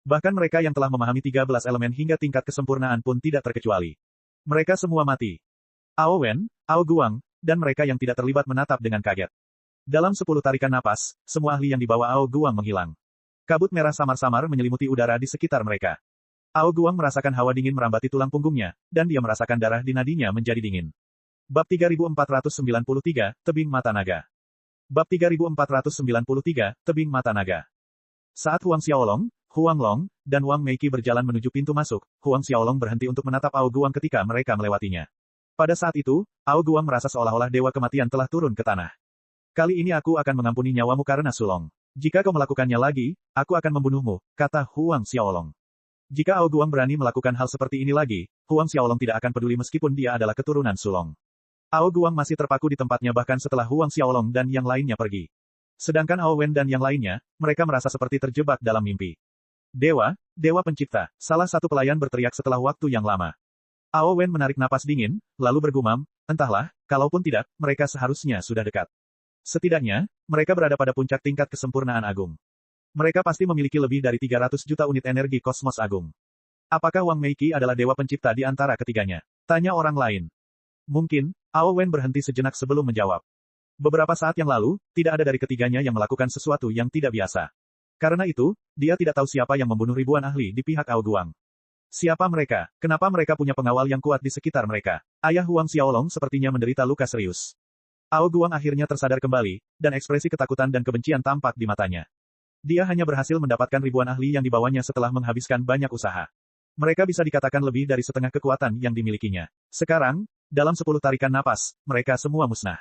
Bahkan mereka yang telah memahami 13 elemen hingga tingkat kesempurnaan pun tidak terkecuali. Mereka semua mati. Ao Wen, Ao Guang, dan mereka yang tidak terlibat menatap dengan kaget. Dalam 10 tarikan napas, semua ahli yang dibawa Ao Guang menghilang. Kabut merah samar-samar menyelimuti udara di sekitar mereka. Ao Guang merasakan hawa dingin merambati tulang punggungnya, dan dia merasakan darah di nadinya menjadi dingin. Bab 3493, Tebing Mata Naga. Bab 3493, Tebing Mata Naga. Saat Huang Xiaolong, Huang Long, dan Wang Meiki berjalan menuju pintu masuk, Huang Xiaolong berhenti untuk menatap Ao Guang ketika mereka melewatinya. Pada saat itu, Ao Guang merasa seolah-olah dewa kematian telah turun ke tanah. Kali ini aku akan mengampuni nyawamu karena sulong. Jika kau melakukannya lagi, aku akan membunuhmu, kata Huang Xiaolong. Jika Ao Guang berani melakukan hal seperti ini lagi, Huang Xiaolong tidak akan peduli meskipun dia adalah keturunan sulong. Ao Guang masih terpaku di tempatnya bahkan setelah Huang Xiaolong dan yang lainnya pergi. Sedangkan Ao Wen dan yang lainnya, mereka merasa seperti terjebak dalam mimpi. Dewa, Dewa Pencipta, salah satu pelayan berteriak setelah waktu yang lama. Ao Wen menarik napas dingin, lalu bergumam, entahlah, kalaupun tidak, mereka seharusnya sudah dekat. Setidaknya, mereka berada pada puncak tingkat kesempurnaan agung. Mereka pasti memiliki lebih dari 300 juta unit energi kosmos agung. Apakah Wang Meiki adalah Dewa Pencipta di antara ketiganya? Tanya orang lain. Mungkin, Ao Wen berhenti sejenak sebelum menjawab. Beberapa saat yang lalu, tidak ada dari ketiganya yang melakukan sesuatu yang tidak biasa. Karena itu, dia tidak tahu siapa yang membunuh ribuan ahli di pihak Ao Guang. Siapa mereka? Kenapa mereka punya pengawal yang kuat di sekitar mereka? Ayah Huang Xiaolong sepertinya menderita luka serius. Ao Guang akhirnya tersadar kembali, dan ekspresi ketakutan dan kebencian tampak di matanya. Dia hanya berhasil mendapatkan ribuan ahli yang dibawanya setelah menghabiskan banyak usaha. Mereka bisa dikatakan lebih dari setengah kekuatan yang dimilikinya. Sekarang, dalam 10 tarikan napas, mereka semua musnah.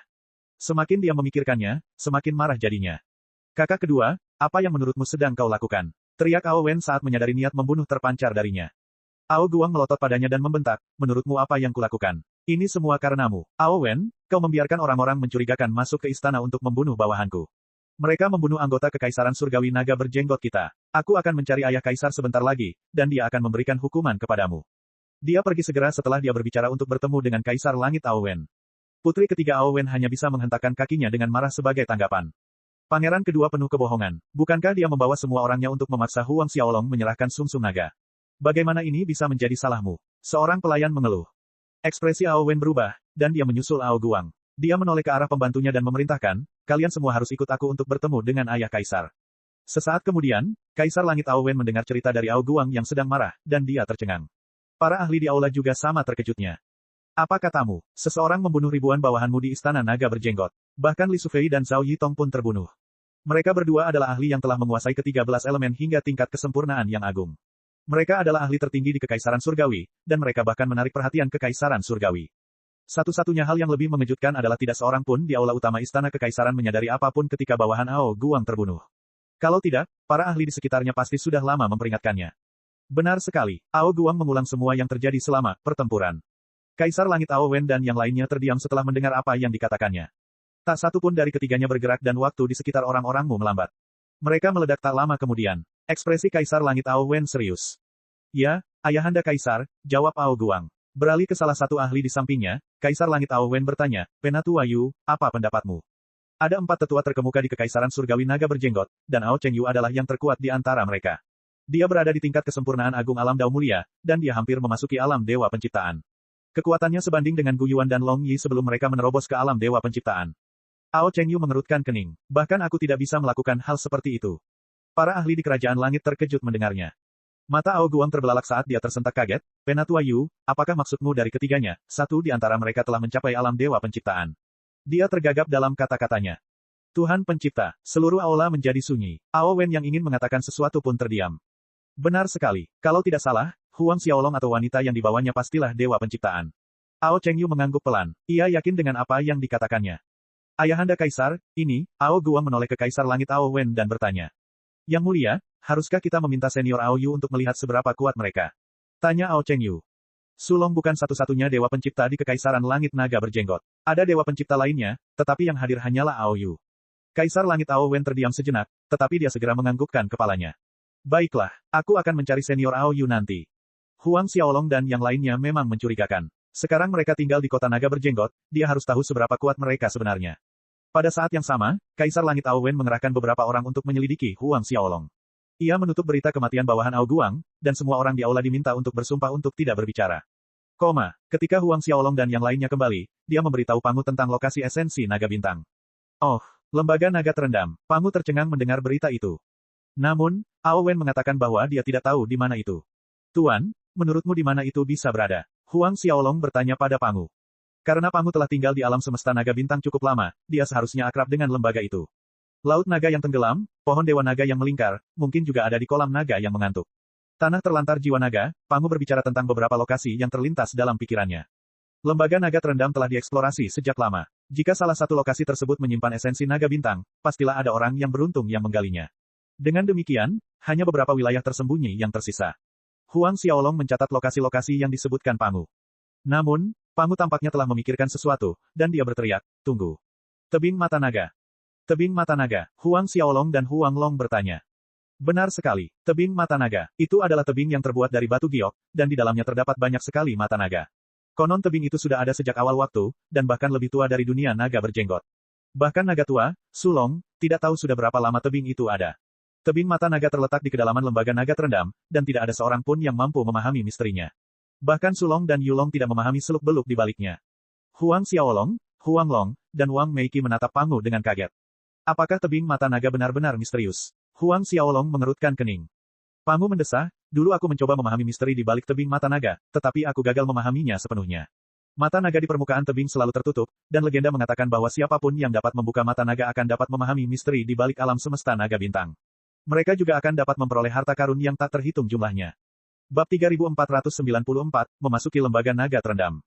Semakin dia memikirkannya, semakin marah jadinya. Kakak kedua, apa yang menurutmu sedang kau lakukan? Teriak Ao Wen saat menyadari niat membunuh terpancar darinya. Ao Guang melotot padanya dan membentak, menurutmu apa yang kulakukan? Ini semua karenamu. Ao Wen, kau membiarkan orang-orang mencurigakan masuk ke istana untuk membunuh bawahanku. Mereka membunuh anggota Kekaisaran Surgawi Naga Berjenggot kita. Aku akan mencari ayah kaisar sebentar lagi, dan dia akan memberikan hukuman kepadamu. Dia pergi segera setelah dia berbicara untuk bertemu dengan Kaisar Langit Ao Wen. Putri ketiga Ao Wen hanya bisa menghentakkan kakinya dengan marah sebagai tanggapan. Pangeran kedua penuh kebohongan. Bukankah dia membawa semua orangnya untuk memaksa Huang Xiaolong menyerahkan sumsum naga? Bagaimana ini bisa menjadi salahmu? Seorang pelayan mengeluh. Ekspresi Ao Wen berubah, dan dia menyusul Ao Guang. Dia menoleh ke arah pembantunya dan memerintahkan, kalian semua harus ikut aku untuk bertemu dengan ayah kaisar. Sesaat kemudian, Kaisar Langit Ao Wen mendengar cerita dari Ao Guang yang sedang marah, dan dia tercengang. Para ahli di aula juga sama terkejutnya. Apa katamu? Seseorang membunuh ribuan bawahanmu di Istana Naga Berjenggot. Bahkan Li Sufei dan Zhao Yitong pun terbunuh. Mereka berdua adalah ahli yang telah menguasai ke-13 elemen hingga tingkat kesempurnaan yang agung. Mereka adalah ahli tertinggi di Kekaisaran Surgawi, dan mereka bahkan menarik perhatian Kekaisaran Surgawi. Satu-satunya hal yang lebih mengejutkan adalah tidak seorang pun di aula utama Istana Kekaisaran menyadari apapun ketika bawahan Ao Guang terbunuh. Kalau tidak, para ahli di sekitarnya pasti sudah lama memperingatkannya. Benar sekali, Ao Guang mengulang semua yang terjadi selama pertempuran. Kaisar Langit Ao Wen dan yang lainnya terdiam setelah mendengar apa yang dikatakannya. Tak satu pun dari ketiganya bergerak dan waktu di sekitar orang-orangmu melambat. Mereka meledak tak lama kemudian. Ekspresi Kaisar Langit Ao Wen serius. Ya, Ayahanda Kaisar, jawab Ao Guang. Beralih ke salah satu ahli di sampingnya, Kaisar Langit Ao Wen bertanya, Penatua Yu, apa pendapatmu? Ada 4 tetua terkemuka di Kekaisaran Surgawi Naga Berjenggot, dan Ao Cheng Yu adalah yang terkuat di antara mereka. Dia berada di tingkat kesempurnaan agung alam Dao Mulia, dan dia hampir memasuki alam Dewa Penciptaan. Kekuatannya sebanding dengan Gu Yuan dan Long Yi sebelum mereka menerobos ke alam Dewa Penciptaan. Ao Cheng Yu mengerutkan kening. Bahkan aku tidak bisa melakukan hal seperti itu. Para ahli di Kerajaan Langit terkejut mendengarnya. Mata Ao Guang terbelalak saat dia tersentak kaget. Penatua Yu, apakah maksudmu dari ketiganya? Satu di antara mereka telah mencapai alam Dewa Penciptaan. Dia tergagap dalam kata-katanya. Tuhan Pencipta, seluruh aula menjadi sunyi. Ao Wen yang ingin mengatakan sesuatu pun terdiam. Benar sekali. Kalau tidak salah, Huang Xiaolong atau wanita yang dibawanya pastilah Dewa Penciptaan. Ao Cheng Yu mengangguk pelan. Ia yakin dengan apa yang dikatakannya. Ayahanda Kaisar, ini, Ao Guang menoleh ke Kaisar Langit Ao Wen dan bertanya. Yang mulia, haruskah kita meminta senior Ao Yu untuk melihat seberapa kuat mereka? Tanya Ao Cheng Yu. Sulong bukan satu-satunya dewa pencipta di Kekaisaran Langit Naga Berjenggot. Ada dewa pencipta lainnya, tetapi yang hadir hanyalah Ao Yu. Kaisar Langit Ao Wen terdiam sejenak, tetapi dia segera menganggukkan kepalanya. Baiklah, aku akan mencari senior Ao Yu nanti. Huang Xiaolong dan yang lainnya memang mencurigakan. Sekarang mereka tinggal di kota Naga Berjenggot, dia harus tahu seberapa kuat mereka sebenarnya. Pada saat yang sama, Kaisar Langit Ao Wen mengerahkan beberapa orang untuk menyelidiki Huang Xiaolong. Ia menutup berita kematian bawahan Ao Guang, dan semua orang di aula diminta untuk bersumpah untuk tidak berbicara. Ketika Huang Xiaolong dan yang lainnya kembali, dia memberitahu Pangu tentang lokasi esensi Naga Bintang. Oh, lembaga naga terendam. Pangu tercengang mendengar berita itu. Namun, Ao Wen mengatakan bahwa dia tidak tahu di mana itu. Tuan, menurutmu di mana itu bisa berada? Huang Xiaolong bertanya pada Pangu. Karena Pangu telah tinggal di alam semesta naga bintang cukup lama, dia seharusnya akrab dengan lembaga itu. Laut naga yang tenggelam, pohon dewa naga yang melingkar, mungkin juga ada di kolam naga yang mengantuk. Tanah terlantar jiwa naga, Pangu berbicara tentang beberapa lokasi yang terlintas dalam pikirannya. Lembaga naga terendam telah dieksplorasi sejak lama. Jika salah satu lokasi tersebut menyimpan esensi naga bintang, pastilah ada orang yang beruntung yang menggalinya. Dengan demikian, hanya beberapa wilayah tersembunyi yang tersisa. Huang Xiaolong mencatat lokasi-lokasi yang disebutkan Pangu. Namun, Pangu tampaknya telah memikirkan sesuatu, dan dia berteriak, tunggu. Tebing mata naga. Tebing mata naga, Huang Xiaolong dan Huang Long bertanya. Benar sekali, tebing mata naga. Itu adalah tebing yang terbuat dari batu giok, dan di dalamnya terdapat banyak sekali mata naga. Konon tebing itu sudah ada sejak awal waktu, dan bahkan lebih tua dari dunia naga berjenggot. Bahkan naga tua, Sulong, tidak tahu sudah berapa lama tebing itu ada. Tebing mata naga terletak di kedalaman lembaga naga terendam, dan tidak ada seorang pun yang mampu memahami misterinya. Bahkan Sulong dan Yulong tidak memahami seluk-beluk di baliknya. Huang Xiaolong, Huang Long, dan Wang Meiki menatap Pangu dengan kaget. Apakah tebing mata naga benar-benar misterius? Huang Xiaolong mengerutkan kening. Pangu mendesah, dulu aku mencoba memahami misteri di balik tebing mata naga, tetapi aku gagal memahaminya sepenuhnya. Mata naga di permukaan tebing selalu tertutup, dan legenda mengatakan bahwa siapapun yang dapat membuka mata naga akan dapat memahami misteri di balik alam semesta naga bintang. Mereka juga akan dapat memperoleh harta karun yang tak terhitung jumlahnya. Bab 3494, memasuki lembaga naga terendam.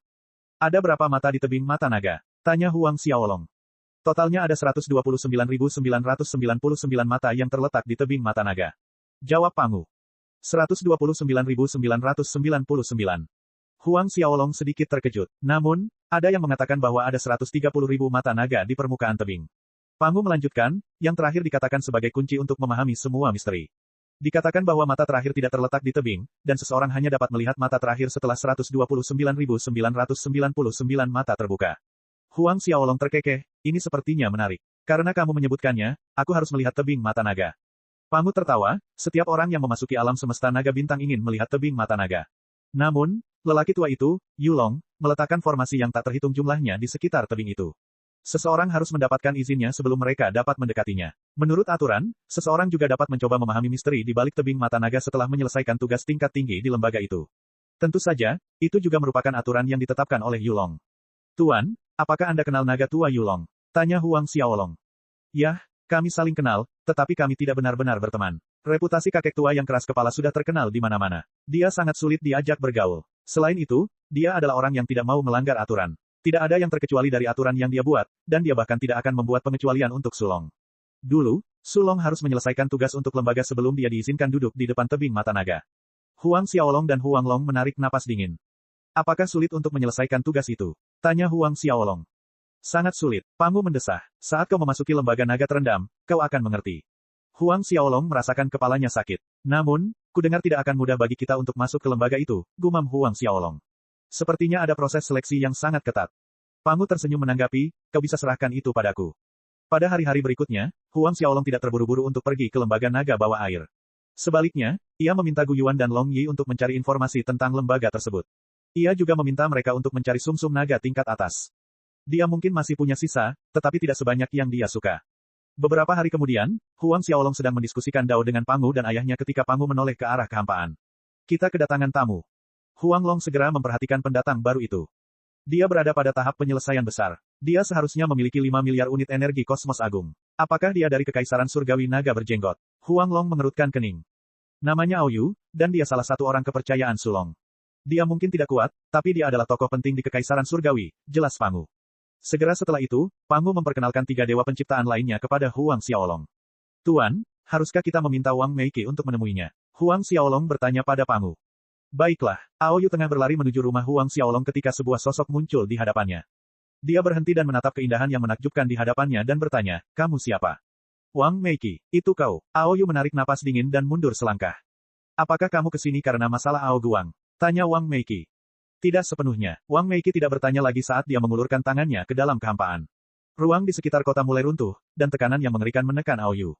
Ada berapa mata di tebing mata naga? Tanya Huang Xiaolong. Totalnya ada 129.999 mata yang terletak di tebing mata naga. Jawab Pangu. 129.999. Huang Xiaolong sedikit terkejut. Namun, ada yang mengatakan bahwa ada 130.000 mata naga di permukaan tebing. Pangu melanjutkan, yang terakhir dikatakan sebagai kunci untuk memahami semua misteri. Dikatakan bahwa mata terakhir tidak terletak di tebing, dan seseorang hanya dapat melihat mata terakhir setelah 129.999 mata terbuka. Huang Xiaolong terkekeh, ini sepertinya menarik. Karena kamu menyebutkannya, aku harus melihat tebing mata naga. Pangu tertawa, setiap orang yang memasuki alam semesta naga bintang ingin melihat tebing mata naga. Namun, lelaki tua itu, Yulong, meletakkan formasi yang tak terhitung jumlahnya di sekitar tebing itu. Seseorang harus mendapatkan izinnya sebelum mereka dapat mendekatinya. Menurut aturan, seseorang juga dapat mencoba memahami misteri di balik tebing mata naga setelah menyelesaikan tugas tingkat tinggi di lembaga itu. Tentu saja, itu juga merupakan aturan yang ditetapkan oleh Yulong. Tuan, apakah Anda kenal naga tua Yulong? Tanya Huang Xiaolong. Yah, kami saling kenal, tetapi kami tidak benar-benar berteman. Reputasi kakek tua yang keras kepala sudah terkenal di mana-mana. Dia sangat sulit diajak bergaul. Selain itu, dia adalah orang yang tidak mau melanggar aturan. Tidak ada yang terkecuali dari aturan yang dia buat, dan dia bahkan tidak akan membuat pengecualian untuk Sulong. Dulu, Sulong harus menyelesaikan tugas untuk lembaga sebelum dia diizinkan duduk di depan tebing mata naga. Huang Xiaolong dan Huang Long menarik napas dingin. Apakah sulit untuk menyelesaikan tugas itu? Tanya Huang Xiaolong. Sangat sulit, Pangu mendesah. Saat kau memasuki lembaga naga terendam, kau akan mengerti. Huang Xiaolong merasakan kepalanya sakit. Namun, Kudengar tidak akan mudah bagi kita untuk masuk ke lembaga itu, gumam Huang Xiaolong. Sepertinya ada proses seleksi yang sangat ketat. Pangu tersenyum menanggapi, kau bisa serahkan itu padaku. Pada hari-hari berikutnya, Huang Xiaolong tidak terburu-buru untuk pergi ke lembaga naga bawah air. Sebaliknya, ia meminta Gu Yuan dan Long Yi untuk mencari informasi tentang lembaga tersebut. Ia juga meminta mereka untuk mencari sumsum naga tingkat atas. Dia mungkin masih punya sisa, tetapi tidak sebanyak yang dia suka. Beberapa hari kemudian, Huang Xiaolong sedang mendiskusikan Dao dengan Pangu dan ayahnya ketika Pangu menoleh ke arah kehampaan. Kita kedatangan tamu. Huang Long segera memperhatikan pendatang baru itu. Dia berada pada tahap penyelesaian besar. Dia seharusnya memiliki 5 miliar unit energi kosmos agung. Apakah dia dari Kekaisaran Surgawi Naga Berjenggot? Huang Long mengerutkan kening. Namanya Ao Yu, dan dia salah satu orang kepercayaan Sulong. Dia mungkin tidak kuat, tapi dia adalah tokoh penting di Kekaisaran Surgawi, jelas Pangu. Segera setelah itu, Pangu memperkenalkan 3 dewa penciptaan lainnya kepada Huang Xiaolong. Tuan, haruskah kita meminta Wang Meike untuk menemuinya? Huang Xiaolong bertanya pada Pangu. Baiklah, Ao Yu tengah berlari menuju rumah Huang Xiaolong ketika sebuah sosok muncul di hadapannya. Dia berhenti dan menatap keindahan yang menakjubkan di hadapannya dan bertanya, kamu siapa? Wang Meike, itu kau. Ao Yu menarik napas dingin dan mundur selangkah. Apakah kamu kesini karena masalah Ao Guang? Tanya Wang Meike. Tidak sepenuhnya. Wang Meike tidak bertanya lagi saat dia mengulurkan tangannya ke dalam kehampaan. Ruang di sekitar kota mulai runtuh, dan tekanan yang mengerikan menekan Ao Yu.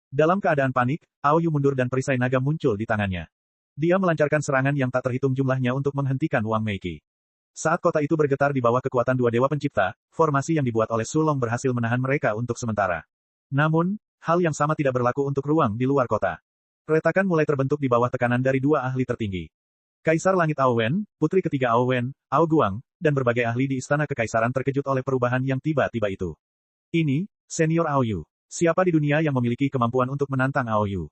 Dalam keadaan panik, Ao Yu mundur dan perisai naga muncul di tangannya. Dia melancarkan serangan yang tak terhitung jumlahnya untuk menghentikan Wang Meike. Saat kota itu bergetar di bawah kekuatan 2 dewa pencipta, formasi yang dibuat oleh Sulong berhasil menahan mereka untuk sementara. Namun, hal yang sama tidak berlaku untuk ruang di luar kota. Retakan mulai terbentuk di bawah tekanan dari 2 ahli tertinggi. Kaisar Langit Ao Wen, putri ketiga Ao Wen, Ao Guang, dan berbagai ahli di Istana Kekaisaran terkejut oleh perubahan yang tiba-tiba itu. Ini, senior Ao Yu. Siapa di dunia yang memiliki kemampuan untuk menantang Ao Yu?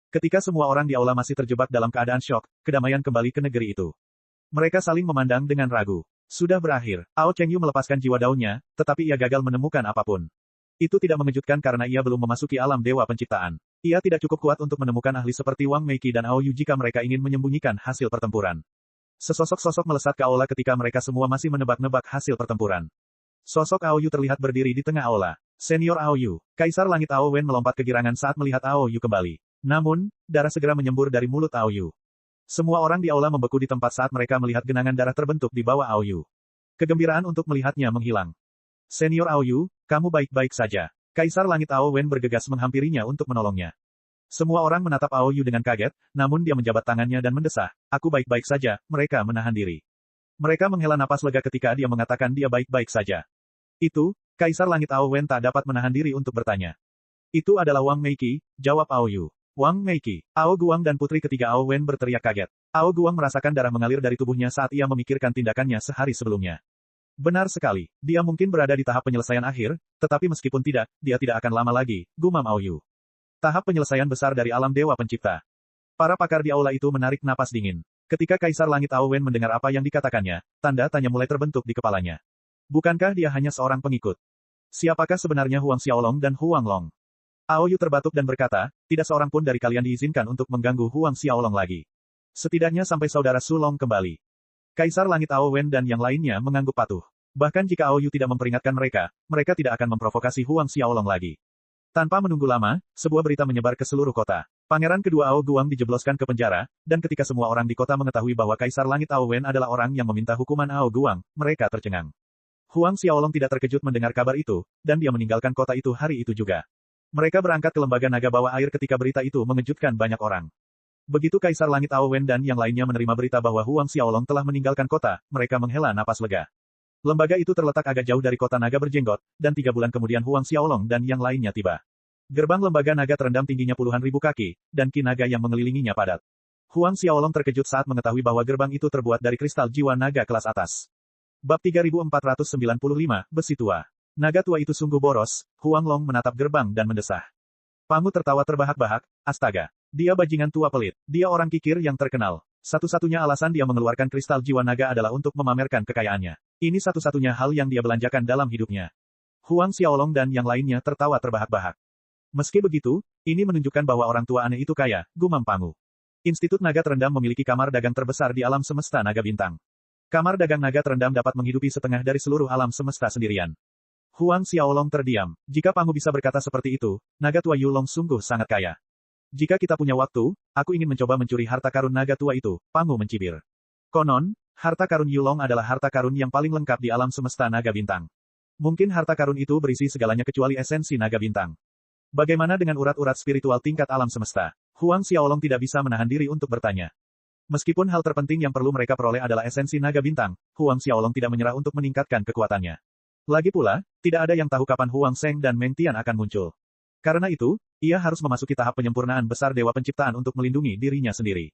Ketika semua orang di aula masih terjebak dalam keadaan syok, kedamaian kembali ke negeri itu. Mereka saling memandang dengan ragu. Sudah berakhir, Ao Chengyu melepaskan jiwa daunnya, tetapi ia gagal menemukan apapun. Itu tidak mengejutkan karena ia belum memasuki alam dewa penciptaan. Ia tidak cukup kuat untuk menemukan ahli seperti Wang Meike dan Ao Yu jika mereka ingin menyembunyikan hasil pertempuran. Sesosok-sosok melesat ke aula ketika mereka semua masih menebak-nebak hasil pertempuran. Sosok Ao Yu terlihat berdiri di tengah aula. Senior Ao Yu, Kaisar Langit Ao Wen melompat kegirangan saat melihat Ao Yu kembali. Namun, darah segera menyembur dari mulut Ao Yu. Semua orang di aula membeku di tempat saat mereka melihat genangan darah terbentuk di bawah Ao Yu. Kegembiraan untuk melihatnya menghilang. Senior Ao Yu, kamu baik-baik saja. Kaisar Langit Ao Wen bergegas menghampirinya untuk menolongnya. Semua orang menatap Ao Yu dengan kaget, namun dia menjabat tangannya dan mendesah, aku baik-baik saja, mereka menahan diri. Mereka menghela napas lega ketika dia mengatakan dia baik-baik saja. Itu, Kaisar Langit Ao Wen tak dapat menahan diri untuk bertanya. Itu adalah Wang Meike, jawab Ao Yu. Wang Meike, Ao Guang dan putri ketiga Ao Wen berteriak kaget. Ao Guang merasakan darah mengalir dari tubuhnya saat ia memikirkan tindakannya sehari sebelumnya. Benar sekali, dia mungkin berada di tahap penyelesaian akhir, tetapi meskipun tidak, dia tidak akan lama lagi, gumam Ao Yu. Tahap penyelesaian besar dari alam dewa pencipta. Para pakar di aula itu menarik napas dingin. Ketika Kaisar Langit Ao Wen mendengar apa yang dikatakannya, tanda tanya mulai terbentuk di kepalanya. Bukankah dia hanya seorang pengikut? Siapakah sebenarnya Huang Xiaolong dan Huang Long? Ao Yu terbatuk dan berkata, tidak seorang pun dari kalian diizinkan untuk mengganggu Huang Xiaolong lagi. Setidaknya sampai saudara Sulong kembali. Kaisar Langit Ao Wen dan yang lainnya mengangguk patuh. Bahkan jika Ao Yu tidak memperingatkan mereka, mereka tidak akan memprovokasi Huang Xiaolong lagi. Tanpa menunggu lama, sebuah berita menyebar ke seluruh kota. Pangeran kedua Ao Guang dijebloskan ke penjara, dan ketika semua orang di kota mengetahui bahwa Kaisar Langit Ao Wen adalah orang yang meminta hukuman Ao Guang, mereka tercengang. Huang Xiaolong tidak terkejut mendengar kabar itu, dan dia meninggalkan kota itu hari itu juga. Mereka berangkat ke lembaga naga bawah air ketika berita itu mengejutkan banyak orang. Begitu Kaisar Langit Ao Wen dan yang lainnya menerima berita bahwa Huang Xiaolong telah meninggalkan kota, mereka menghela napas lega. Lembaga itu terletak agak jauh dari kota naga berjenggot, dan 3 bulan kemudian Huang Xiaolong dan yang lainnya tiba. Gerbang lembaga naga terendam tingginya puluhan ribu kaki, dan ki naga yang mengelilinginya padat. Huang Xiaolong terkejut saat mengetahui bahwa gerbang itu terbuat dari kristal jiwa naga kelas atas. Bab 3495, Besi Tua. Naga tua itu sungguh boros, Huang Long menatap gerbang dan mendesah. Pangu tertawa terbahak-bahak, astaga. Dia bajingan tua pelit. Dia orang kikir yang terkenal. Satu-satunya alasan dia mengeluarkan kristal jiwa naga adalah untuk memamerkan kekayaannya. Ini satu-satunya hal yang dia belanjakan dalam hidupnya. Huang Xiaolong dan yang lainnya tertawa terbahak-bahak. Meski begitu, ini menunjukkan bahwa orang tua aneh itu kaya, gumam Pangu. Institut Naga Terendam memiliki kamar dagang terbesar di alam semesta naga bintang. Kamar dagang naga terendam dapat menghidupi setengah dari seluruh alam semesta sendirian. Huang Xiaolong terdiam. Jika Pangu bisa berkata seperti itu, naga tua Yulong sungguh sangat kaya. Jika kita punya waktu, aku ingin mencoba mencuri harta karun naga tua itu, Pangu mencibir. Konon, harta karun Yulong adalah harta karun yang paling lengkap di alam semesta naga bintang. Mungkin harta karun itu berisi segalanya kecuali esensi naga bintang. Bagaimana dengan urat-urat spiritual tingkat alam semesta? Huang Xiaolong tidak bisa menahan diri untuk bertanya. Meskipun hal terpenting yang perlu mereka peroleh adalah esensi naga bintang, Huang Xiaolong tidak menyerah untuk meningkatkan kekuatannya. Lagi pula, tidak ada yang tahu kapan Huang Sheng dan Meng Tian akan muncul. Karena itu, ia harus memasuki tahap penyempurnaan besar Dewa Penciptaan untuk melindungi dirinya sendiri.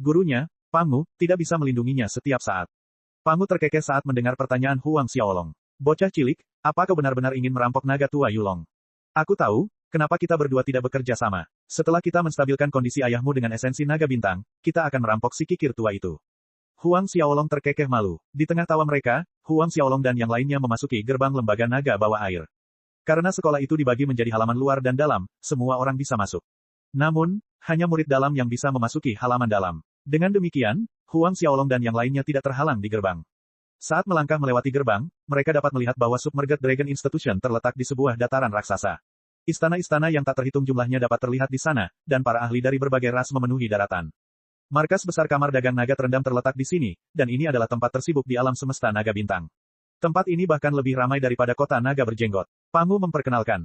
Gurunya, Pangu, tidak bisa melindunginya setiap saat. Pangu terkekeh saat mendengar pertanyaan Huang Xiaolong. Bocah cilik, apa kau benar-benar ingin merampok naga tua Yulong? Aku tahu, kenapa kita berdua tidak bekerja sama. Setelah kita menstabilkan kondisi ayahmu dengan esensi naga bintang, kita akan merampok si kikir tua itu. Huang Xiaolong terkekeh malu. Di tengah tawa mereka, Huang Xiaolong dan yang lainnya memasuki gerbang lembaga naga bawah air. Karena sekolah itu dibagi menjadi halaman luar dan dalam, semua orang bisa masuk. Namun, hanya murid dalam yang bisa memasuki halaman dalam. Dengan demikian, Huang Xiaolong dan yang lainnya tidak terhalang di gerbang. Saat melangkah melewati gerbang, mereka dapat melihat bahwa Submerged Dragon Institution terletak di sebuah dataran raksasa. Istana-istana yang tak terhitung jumlahnya dapat terlihat di sana, dan para ahli dari berbagai ras memenuhi daratan. Markas besar kamar dagang naga terendam terletak di sini, dan ini adalah tempat tersibuk di alam semesta naga bintang. Tempat ini bahkan lebih ramai daripada kota naga berjenggot. Pangu memperkenalkan.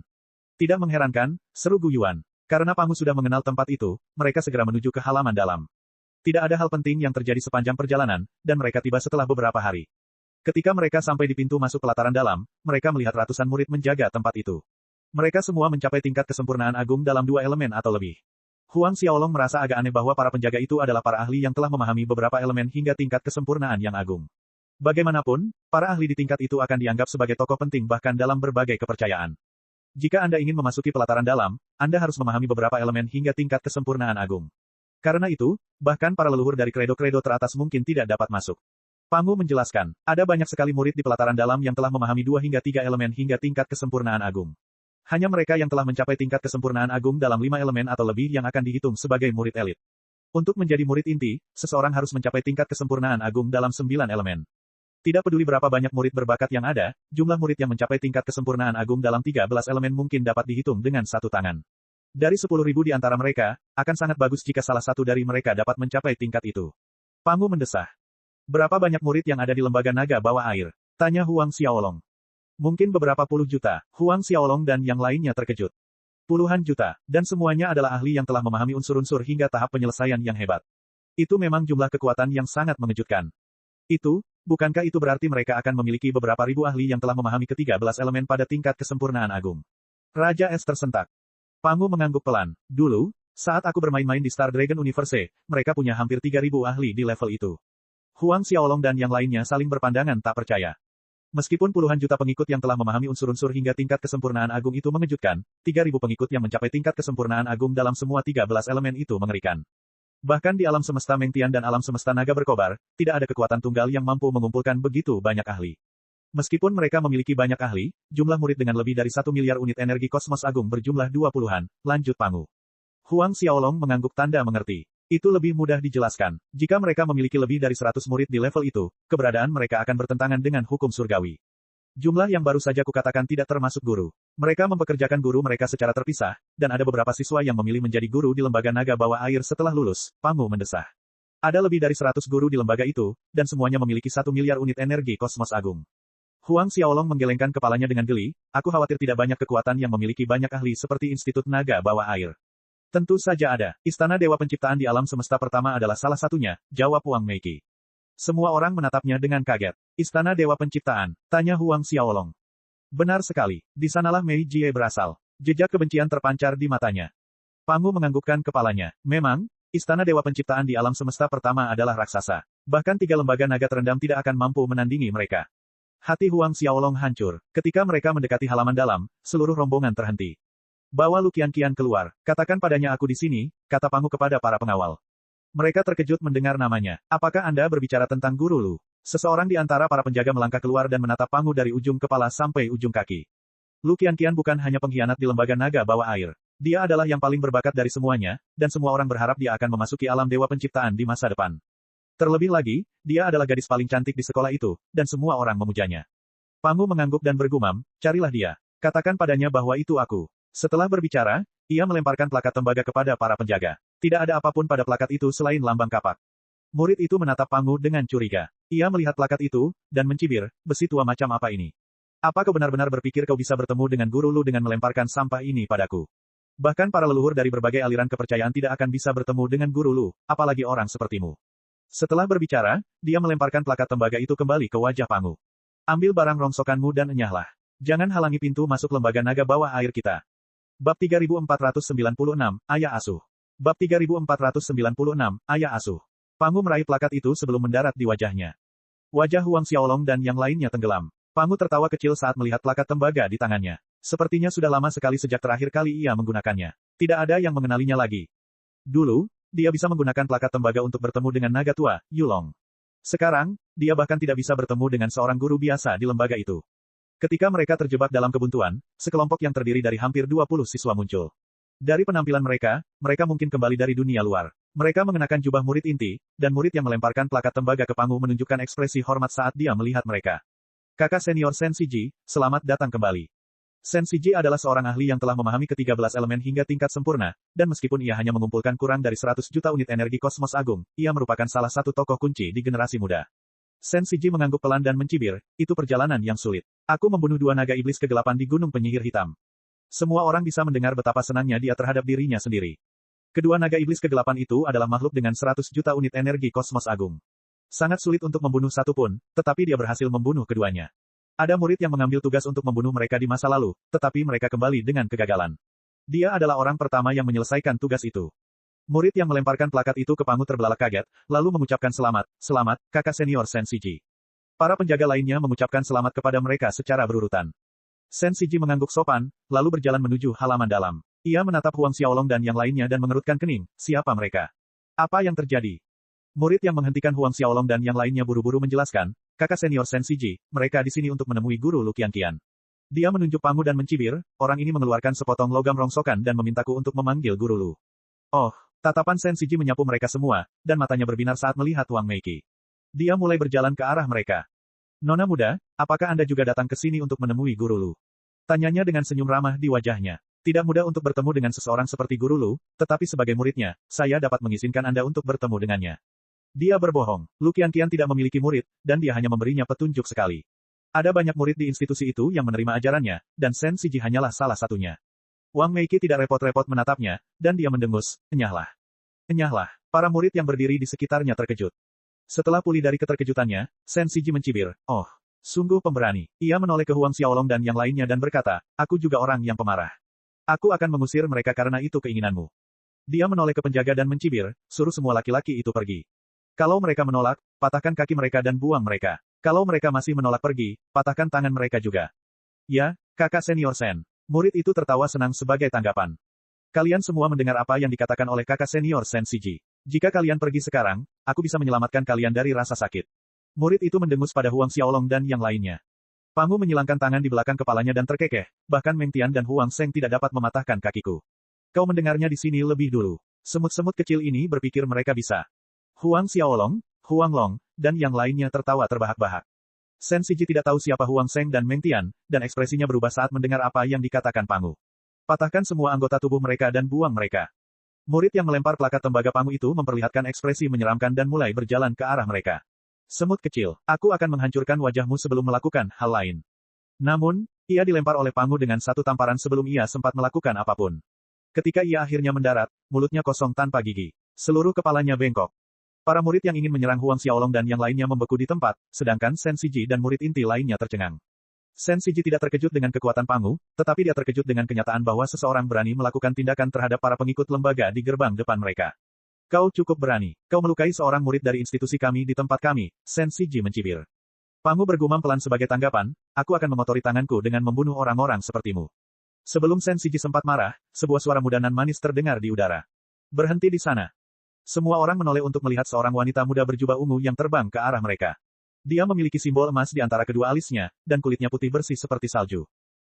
Tidak mengherankan, seru Gu Yuan. Karena Pangu sudah mengenal tempat itu, mereka segera menuju ke halaman dalam. Tidak ada hal penting yang terjadi sepanjang perjalanan, dan mereka tiba setelah beberapa hari. Ketika mereka sampai di pintu masuk pelataran dalam, mereka melihat ratusan murid menjaga tempat itu. Mereka semua mencapai tingkat kesempurnaan agung dalam 2 elemen atau lebih. Huang Xiaolong merasa agak aneh bahwa para penjaga itu adalah para ahli yang telah memahami beberapa elemen hingga tingkat kesempurnaan yang agung. Bagaimanapun, para ahli di tingkat itu akan dianggap sebagai tokoh penting bahkan dalam berbagai kepercayaan. Jika Anda ingin memasuki pelataran dalam, Anda harus memahami beberapa elemen hingga tingkat kesempurnaan agung. Karena itu, bahkan para leluhur dari kredo-kredo teratas mungkin tidak dapat masuk. Pangu menjelaskan, ada banyak sekali murid di pelataran dalam yang telah memahami 2 hingga 3 elemen hingga tingkat kesempurnaan agung. Hanya mereka yang telah mencapai tingkat kesempurnaan agung dalam 5 elemen atau lebih yang akan dihitung sebagai murid elit. Untuk menjadi murid inti, seseorang harus mencapai tingkat kesempurnaan agung dalam 9 elemen. Tidak peduli berapa banyak murid berbakat yang ada, jumlah murid yang mencapai tingkat kesempurnaan agung dalam 13 elemen mungkin dapat dihitung dengan satu tangan. Dari 10.000 di antara mereka, akan sangat bagus jika salah satu dari mereka dapat mencapai tingkat itu. Pangu mendesah. Berapa banyak murid yang ada di lembaga naga bawah air? Tanya Huang Xiaolong. Mungkin beberapa puluh juta. Huang Xiaolong dan yang lainnya terkejut. Puluhan juta, dan semuanya adalah ahli yang telah memahami unsur-unsur hingga tahap penyelesaian yang hebat. Itu memang jumlah kekuatan yang sangat mengejutkan. Bukankah itu berarti mereka akan memiliki beberapa ribu ahli yang telah memahami ke-13 elemen pada tingkat kesempurnaan agung? Raja Es tersentak. Pangu mengangguk pelan. Dulu, saat aku bermain-main di Star Dragon Universe, mereka punya hampir 3.000 ahli di level itu. Huang Xiaolong dan yang lainnya saling berpandangan tak percaya. Meskipun puluhan juta pengikut yang telah memahami unsur-unsur hingga tingkat kesempurnaan agung itu mengejutkan, 3.000 pengikut yang mencapai tingkat kesempurnaan agung dalam semua 13 elemen itu mengerikan. Bahkan di alam semesta Meng Tian dan alam semesta naga berkobar, tidak ada kekuatan tunggal yang mampu mengumpulkan begitu banyak ahli. Meskipun mereka memiliki banyak ahli, jumlah murid dengan lebih dari 1 miliar unit energi kosmos agung berjumlah 20-an, lanjut Pangu. Huang Xiaolong mengangguk tanda mengerti. Itu lebih mudah dijelaskan. Jika mereka memiliki lebih dari 100 murid di level itu, keberadaan mereka akan bertentangan dengan hukum surgawi. Jumlah yang baru saja kukatakan tidak termasuk guru. Mereka mempekerjakan guru mereka secara terpisah, dan ada beberapa siswa yang memilih menjadi guru di lembaga naga bawah air setelah lulus, Pangu mendesah. Ada lebih dari 100 guru di lembaga itu, dan semuanya memiliki 1 miliar unit energi kosmos agung. Huang Xiaolong menggelengkan kepalanya dengan geli, aku khawatir tidak banyak kekuatan yang memiliki banyak ahli seperti Institut Naga Bawah Air. Tentu saja ada. Istana Dewa Penciptaan di alam semesta pertama adalah salah satunya, jawab Wang Meiki. Semua orang menatapnya dengan kaget. Istana Dewa Penciptaan, tanya Huang Xiaolong. Benar sekali, di sanalah Mei Jie berasal. Jejak kebencian terpancar di matanya. Pangu menganggukkan kepalanya. Memang, Istana Dewa Penciptaan di alam semesta pertama adalah raksasa. Bahkan 3 lembaga naga terendam tidak akan mampu menandingi mereka. Hati Huang Xiaolong hancur. Ketika mereka mendekati halaman dalam, seluruh rombongan terhenti. Bawa Lu Qianqian keluar. Katakan padanya aku di sini, kata Pangu kepada para pengawal. Mereka terkejut mendengar namanya. Apakah Anda berbicara tentang Guru Lu? Seseorang di antara para penjaga melangkah keluar dan menatap Pangu dari ujung kepala sampai ujung kaki. Lu Qianqian bukan hanya pengkhianat di lembaga naga bawah air. Dia adalah yang paling berbakat dari semuanya, dan semua orang berharap dia akan memasuki alam Dewa Penciptaan di masa depan. Terlebih lagi, dia adalah gadis paling cantik di sekolah itu, dan semua orang memujanya. Pangu mengangguk dan bergumam, carilah dia. Katakan padanya bahwa itu aku. Setelah berbicara, Ia melemparkan plakat tembaga kepada para penjaga. Tidak ada apapun pada plakat itu selain lambang kapak. Murid itu menatap Pangu dengan curiga. Ia melihat plakat itu, dan mencibir, besi tua macam apa ini? Apa kau benar-benar berpikir kau bisa bertemu dengan guru Lu dengan melemparkan sampah ini padaku? Bahkan para leluhur dari berbagai aliran kepercayaan tidak akan bisa bertemu dengan guru Lu, apalagi orang sepertimu. Setelah berbicara, dia melemparkan plakat tembaga itu kembali ke wajah Pangu. Ambil barang rongsokanmu dan enyahlah. Jangan halangi pintu masuk lembaga naga bawah air kita. Bab 3496, Ayah Asuh. Bab 3496, Ayah Asuh. Pangu meraih plakat itu sebelum mendarat di wajahnya. Wajah Huang Xiaolong dan yang lainnya tenggelam. Pangu tertawa kecil saat melihat plakat tembaga di tangannya. Sepertinya sudah lama sekali sejak terakhir kali ia menggunakannya. Tidak ada yang mengenalinya lagi. Dulu, dia bisa menggunakan plakat tembaga untuk bertemu dengan naga tua, Yulong. Sekarang, dia bahkan tidak bisa bertemu dengan seorang guru biasa di lembaga itu. Ketika mereka terjebak dalam kebuntuan, sekelompok yang terdiri dari hampir 20 siswa muncul. Dari penampilan mereka, mereka mungkin kembali dari dunia luar. Mereka mengenakan jubah murid inti, dan murid yang melemparkan plakat tembaga ke Pangu menunjukkan ekspresi hormat saat dia melihat mereka. Kakak senior Sen Siji, selamat datang kembali. Sen Siji adalah seorang ahli yang telah memahami ke-13 elemen hingga tingkat sempurna, dan meskipun ia hanya mengumpulkan kurang dari 100 juta unit energi kosmos agung, ia merupakan salah satu tokoh kunci di generasi muda. Sen Siji mengangguk pelan dan mencibir, itu perjalanan yang sulit. Aku membunuh 2 naga iblis kegelapan di Gunung Penyihir Hitam. Semua orang bisa mendengar betapa senangnya dia terhadap dirinya sendiri. Kedua naga iblis kegelapan itu adalah makhluk dengan 100 juta unit energi kosmos agung. Sangat sulit untuk membunuh satu pun, tetapi dia berhasil membunuh keduanya. Ada murid yang mengambil tugas untuk membunuh mereka di masa lalu, tetapi mereka kembali dengan kegagalan. Dia adalah orang pertama yang menyelesaikan tugas itu. Murid yang melemparkan plakat itu ke Pangu terbelalak kaget, lalu mengucapkan selamat, selamat, kakak senior Sen Siji. Para penjaga lainnya mengucapkan selamat kepada mereka secara berurutan. Sen Siji mengangguk sopan, lalu berjalan menuju halaman dalam. Ia menatap Huang Xiaolong dan yang lainnya dan mengerutkan kening, siapa mereka? Apa yang terjadi? Murid yang menghentikan Huang Xiaolong dan yang lainnya buru-buru menjelaskan, kakak senior Sen Siji, mereka di sini untuk menemui guru Lu Qianqian. Dia menunjuk Pangu dan mencibir, orang ini mengeluarkan sepotong logam rongsokan dan memintaku untuk memanggil guru Lu. Oh, tatapan Sen Siji menyapu mereka semua, dan matanya berbinar saat melihat Wang Meiki. Dia mulai berjalan ke arah mereka. Nona muda, apakah Anda juga datang ke sini untuk menemui guru Lu? Tanyanya dengan senyum ramah di wajahnya. Tidak mudah untuk bertemu dengan seseorang seperti guru Lu, tetapi sebagai muridnya, saya dapat mengizinkan Anda untuk bertemu dengannya. Dia berbohong. Lu Qianqian tidak memiliki murid, dan dia hanya memberinya petunjuk sekali. Ada banyak murid di institusi itu yang menerima ajarannya, dan Sen Siji hanyalah salah satunya. Wang Meiki tidak repot-repot menatapnya, dan dia mendengus, enyahlah. Enyahlah. Para murid yang berdiri di sekitarnya terkejut. Setelah pulih dari keterkejutannya, Sen Siji mencibir, oh, sungguh pemberani. Ia menoleh ke Huang Xiaolong dan yang lainnya dan berkata, aku juga orang yang pemarah. Aku akan mengusir mereka karena itu keinginanmu. Dia menoleh ke penjaga dan mencibir, suruh semua laki-laki itu pergi. Kalau mereka menolak, patahkan kaki mereka dan buang mereka. Kalau mereka masih menolak pergi, patahkan tangan mereka juga. Ya, kakak senior Sen. Murid itu tertawa senang sebagai tanggapan. Kalian semua mendengar apa yang dikatakan oleh kakak senior Sen Siji. Jika kalian pergi sekarang, aku bisa menyelamatkan kalian dari rasa sakit. Murid itu mendengus pada Huang Xiaolong dan yang lainnya. Pangu menyilangkan tangan di belakang kepalanya dan terkekeh, bahkan Meng Tian dan Huang Seng tidak dapat mematahkan kakiku. Kau mendengarnya di sini lebih dulu. Semut-semut kecil ini berpikir mereka bisa. Huang Xiaolong, Huang Long, dan yang lainnya tertawa terbahak-bahak. Sen Siji tidak tahu siapa Huang Seng dan Meng Tian, dan ekspresinya berubah saat mendengar apa yang dikatakan Pangu. Patahkan semua anggota tubuh mereka dan buang mereka. Murid yang melempar plakat tembaga Pangu itu memperlihatkan ekspresi menyeramkan dan mulai berjalan ke arah mereka. Semut kecil, aku akan menghancurkan wajahmu sebelum melakukan hal lain. Namun, ia dilempar oleh Pangu dengan satu tamparan sebelum ia sempat melakukan apapun. Ketika ia akhirnya mendarat, mulutnya kosong tanpa gigi. Seluruh kepalanya bengkok. Para murid yang ingin menyerang Huang Xiaolong dan yang lainnya membeku di tempat, sedangkan Sen Siji dan murid inti lainnya tercengang. Sen Siji tidak terkejut dengan kekuatan Pangu, tetapi dia terkejut dengan kenyataan bahwa seseorang berani melakukan tindakan terhadap para pengikut lembaga di gerbang depan mereka. Kau cukup berani. Kau melukai seorang murid dari institusi kami di tempat kami, Sen Siji mencibir. Pangu bergumam pelan sebagai tanggapan, aku akan mengotori tanganku dengan membunuh orang-orang sepertimu. Sebelum Sen Siji sempat marah, sebuah suara muda nan manis terdengar di udara. Berhenti di sana. Semua orang menoleh untuk melihat seorang wanita muda berjubah ungu yang terbang ke arah mereka. Dia memiliki simbol emas di antara kedua alisnya, dan kulitnya putih bersih seperti salju.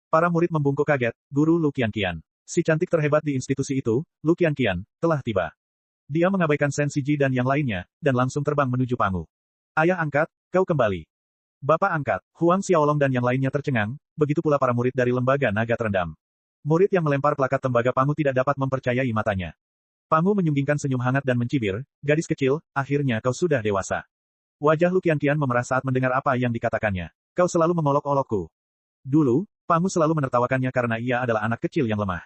Para murid membungkuk kaget, Guru Lu Qianqian. Si cantik terhebat di institusi itu, Lu Qianqian, telah tiba. Dia mengabaikan Sen Siji dan yang lainnya, dan langsung terbang menuju Pangu. Ayah angkat, kau kembali. Bapak angkat, Huang Xiaolong dan yang lainnya tercengang, begitu pula para murid dari lembaga naga terendam. Murid yang melempar plakat tembaga Pangu tidak dapat mempercayai matanya. Pangu menyunggingkan senyum hangat dan mencibir, gadis kecil, akhirnya kau sudah dewasa. Wajah Lu Qianqian memerah saat mendengar apa yang dikatakannya. Kau selalu mengolok-olokku. Dulu, Pangu selalu menertawakannya karena ia adalah anak kecil yang lemah.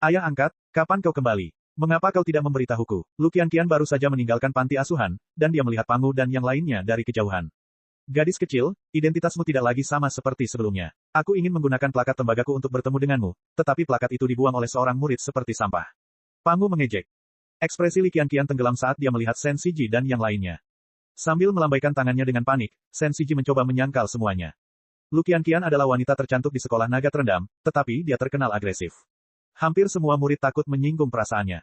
Ayah angkat, kapan kau kembali? Mengapa kau tidak memberitahuku? Lu Qianqian baru saja meninggalkan panti asuhan, dan dia melihat Pangu dan yang lainnya dari kejauhan. Gadis kecil, identitasmu tidak lagi sama seperti sebelumnya. Aku ingin menggunakan plakat tembagaku untuk bertemu denganmu, tetapi plakat itu dibuang oleh seorang murid seperti sampah. Pangu mengejek. Ekspresi Li Qianqian tenggelam saat dia melihat Shen Siji dan yang lainnya. Sambil melambaikan tangannya dengan panik, Shen Siji mencoba menyangkal semuanya. Lu Qianqian adalah wanita tercantik di sekolah naga terendam, tetapi dia terkenal agresif. Hampir semua murid takut menyinggung perasaannya.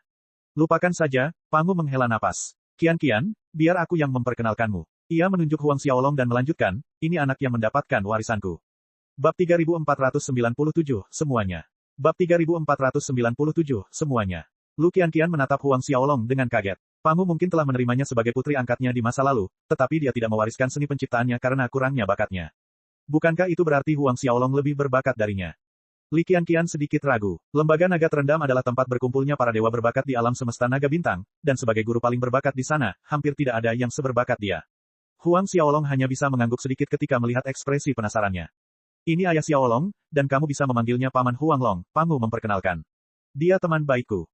Lupakan saja, Pangu menghela napas. Qianqian, biar aku yang memperkenalkanmu. Ia menunjuk Huang Xiaolong dan melanjutkan, ini anak yang mendapatkan warisanku. Bab 3497, semuanya. Bab 3497, semuanya. Lu Qianqian menatap Huang Xiaolong dengan kaget. Pangu mungkin telah menerimanya sebagai putri angkatnya di masa lalu, tetapi dia tidak mewariskan seni penciptaannya karena kurangnya bakatnya. Bukankah itu berarti Huang Xiaolong lebih berbakat darinya? Li Qianqian sedikit ragu. Lembaga naga terendam adalah tempat berkumpulnya para dewa berbakat di alam semesta naga bintang, dan sebagai guru paling berbakat di sana, hampir tidak ada yang seberbakat dia. Huang Xiaolong hanya bisa mengangguk sedikit ketika melihat ekspresi penasarannya. Ini ayah Xiaolong, dan kamu bisa memanggilnya Paman Huang Long, Pangu memperkenalkan. Dia teman baikku.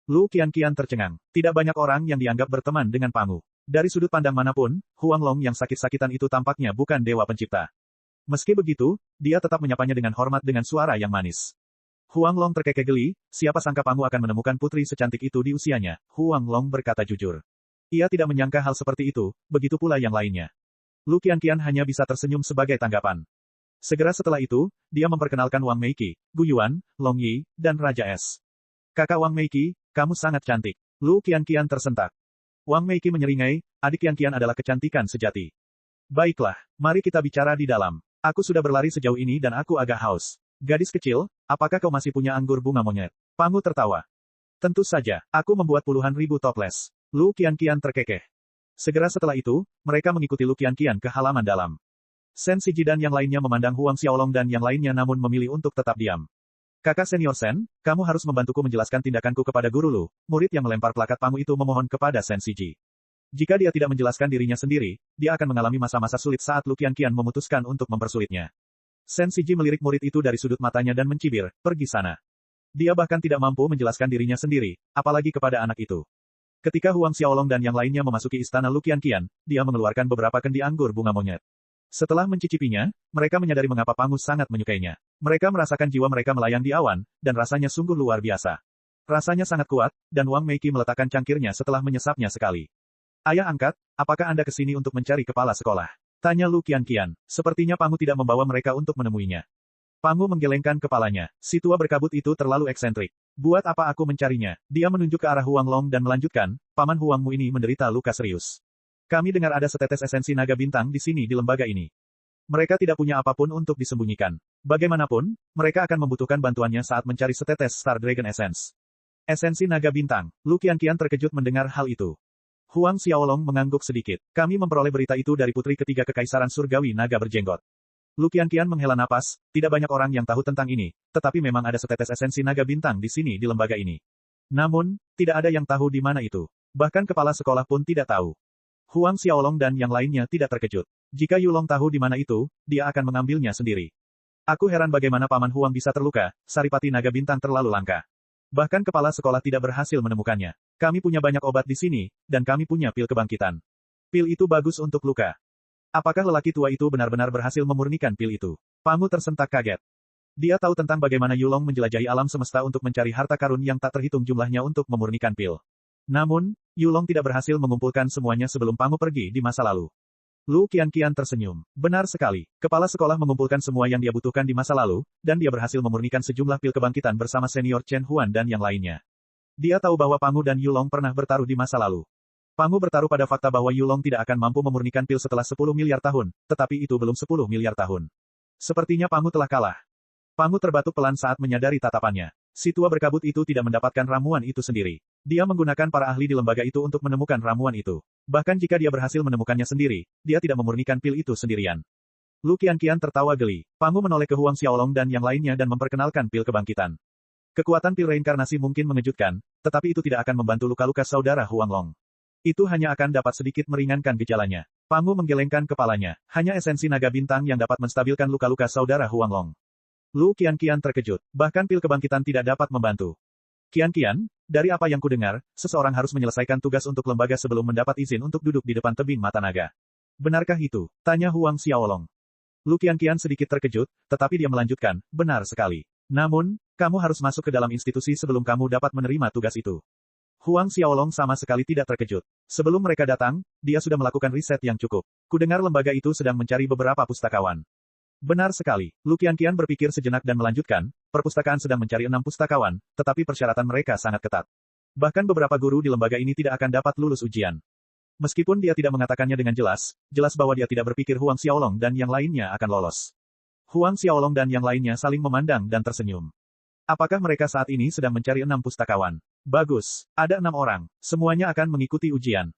Lu Qianqian tercengang. Tidak banyak orang yang dianggap berteman dengan Pangu. Dari sudut pandang manapun, Huang Long yang sakit-sakitan itu tampaknya bukan dewa pencipta. Meski begitu, dia tetap menyapanya dengan hormat dengan suara yang manis. Huang Long terkekeh geli, siapa sangka Pangu akan menemukan putri secantik itu di usianya, Huang Long berkata jujur. Ia tidak menyangka hal seperti itu, begitu pula yang lainnya. Lu Qianqian hanya bisa tersenyum sebagai tanggapan. Segera setelah itu, dia memperkenalkan Wang Meiki, Gu Yuan, Long Yi, dan Raja S. Kakak Wang Meiki, kamu sangat cantik. Lu Qianqian tersentak. Wang Meiki menyeringai, adik Qianqian adalah kecantikan sejati. Baiklah, mari kita bicara di dalam. Aku sudah berlari sejauh ini dan aku agak haus. Gadis kecil, apakah kau masih punya anggur bunga monyet? Pangu tertawa. Tentu saja, aku membuat puluhan ribu toples. Lu Qianqian terkekeh. Segera setelah itu, mereka mengikuti Lu Qianqian ke halaman dalam. Shen Siji dan yang lainnya memandang Huang Xiaolong dan yang lainnya namun memilih untuk tetap diam. Kakak senior Shen, kamu harus membantuku menjelaskan tindakanku kepada guru Lu. Murid yang melempar plakat Pangu itu memohon kepada Shen Siji. Jika dia tidak menjelaskan dirinya sendiri, dia akan mengalami masa-masa sulit saat Lu Qianqian memutuskan untuk mempersulitnya. Shen Siji melirik murid itu dari sudut matanya dan mencibir, pergi sana. Dia bahkan tidak mampu menjelaskan dirinya sendiri, apalagi kepada anak itu. Ketika Huang Xiaolong dan yang lainnya memasuki istana Lu Qianqian, dia mengeluarkan beberapa kendi anggur bunga monyet. Setelah mencicipinya, mereka menyadari mengapa Pangu sangat menyukainya. Mereka merasakan jiwa mereka melayang di awan, dan rasanya sungguh luar biasa. Rasanya sangat kuat, dan Wang Meiki meletakkan cangkirnya setelah menyesapnya sekali. Ayah angkat, apakah Anda ke sini untuk mencari kepala sekolah? Tanya Lu Qianqian. Sepertinya Pangu tidak membawa mereka untuk menemuinya. Pangu menggelengkan kepalanya. Si tua berkabut itu terlalu eksentrik. Buat apa aku mencarinya? Dia menunjuk ke arah Huang Long dan melanjutkan, Paman Huangmu ini menderita luka serius. Kami dengar ada setetes esensi naga bintang di sini di lembaga ini. Mereka tidak punya apapun untuk disembunyikan. Bagaimanapun, mereka akan membutuhkan bantuannya saat mencari setetes Star Dragon Essence. Esensi naga bintang. Lu Qianqian terkejut mendengar hal itu. Huang Xiaolong mengangguk sedikit. Kami memperoleh berita itu dari putri ketiga kekaisaran surgawi naga berjenggot. Lu Qianqian menghela napas, tidak banyak orang yang tahu tentang ini, tetapi memang ada setetes esensi naga bintang di sini di lembaga ini. Namun, tidak ada yang tahu di mana itu. Bahkan kepala sekolah pun tidak tahu. Huang Xiaolong dan yang lainnya tidak terkejut. Jika Yulong tahu di mana itu, dia akan mengambilnya sendiri. Aku heran bagaimana Paman Huang bisa terluka, saripati naga bintang terlalu langka. Bahkan kepala sekolah tidak berhasil menemukannya. Kami punya banyak obat di sini, dan kami punya pil kebangkitan. Pil itu bagus untuk luka. Apakah lelaki tua itu benar-benar berhasil memurnikan pil itu? Pangu tersentak kaget. Dia tahu tentang bagaimana Yulong menjelajahi alam semesta untuk mencari harta karun yang tak terhitung jumlahnya untuk memurnikan pil. Namun, Yulong tidak berhasil mengumpulkan semuanya sebelum Pangu pergi di masa lalu. Lu Qianqian tersenyum. Benar sekali. Kepala sekolah mengumpulkan semua yang dia butuhkan di masa lalu, dan dia berhasil memurnikan sejumlah pil kebangkitan bersama senior Chen Huan dan yang lainnya. Dia tahu bahwa Pangu dan Yulong pernah bertaruh di masa lalu. Pangu bertaruh pada fakta bahwa Yulong tidak akan mampu memurnikan pil setelah 10 miliar tahun, tetapi itu belum 10 miliar tahun. Sepertinya Pangu telah kalah. Pangu terbatuk pelan saat menyadari tatapannya. Si tua berkabut itu tidak mendapatkan ramuan itu sendiri. Dia menggunakan para ahli di lembaga itu untuk menemukan ramuan itu. Bahkan jika dia berhasil menemukannya sendiri, dia tidak memurnikan pil itu sendirian. Lu Qianqian tertawa geli. Pangu menoleh ke Huang Xiaolong dan yang lainnya dan memperkenalkan pil kebangkitan. Kekuatan pil reinkarnasi mungkin mengejutkan, tetapi itu tidak akan membantu luka-luka saudara Huang Long. Itu hanya akan dapat sedikit meringankan gejalanya. Pangu menggelengkan kepalanya. Hanya esensi naga bintang yang dapat menstabilkan luka-luka saudara Huang Long. Lu Qianqian terkejut. Bahkan pil kebangkitan tidak dapat membantu. Qianqian, dari apa yang kudengar, seseorang harus menyelesaikan tugas untuk lembaga sebelum mendapat izin untuk duduk di depan tebing mata naga. Benarkah itu? Tanya Huang Xiaolong. Lu Qianqian sedikit terkejut, tetapi dia melanjutkan, benar sekali. Namun, kamu harus masuk ke dalam institusi sebelum kamu dapat menerima tugas itu. Huang Xiaolong sama sekali tidak terkejut. Sebelum mereka datang, dia sudah melakukan riset yang cukup. Kudengar lembaga itu sedang mencari beberapa pustakawan. Benar sekali. Lu Qianqian berpikir sejenak dan melanjutkan, perpustakaan sedang mencari 6 pustakawan, tetapi persyaratan mereka sangat ketat. Bahkan beberapa guru di lembaga ini tidak akan dapat lulus ujian. Meskipun dia tidak mengatakannya dengan jelas, jelas bahwa dia tidak berpikir Huang Xiaolong dan yang lainnya akan lolos. Huang Xiaolong dan yang lainnya saling memandang dan tersenyum. Apakah mereka saat ini sedang mencari 6 pustakawan? Bagus, ada 6 orang. Semuanya akan mengikuti ujian.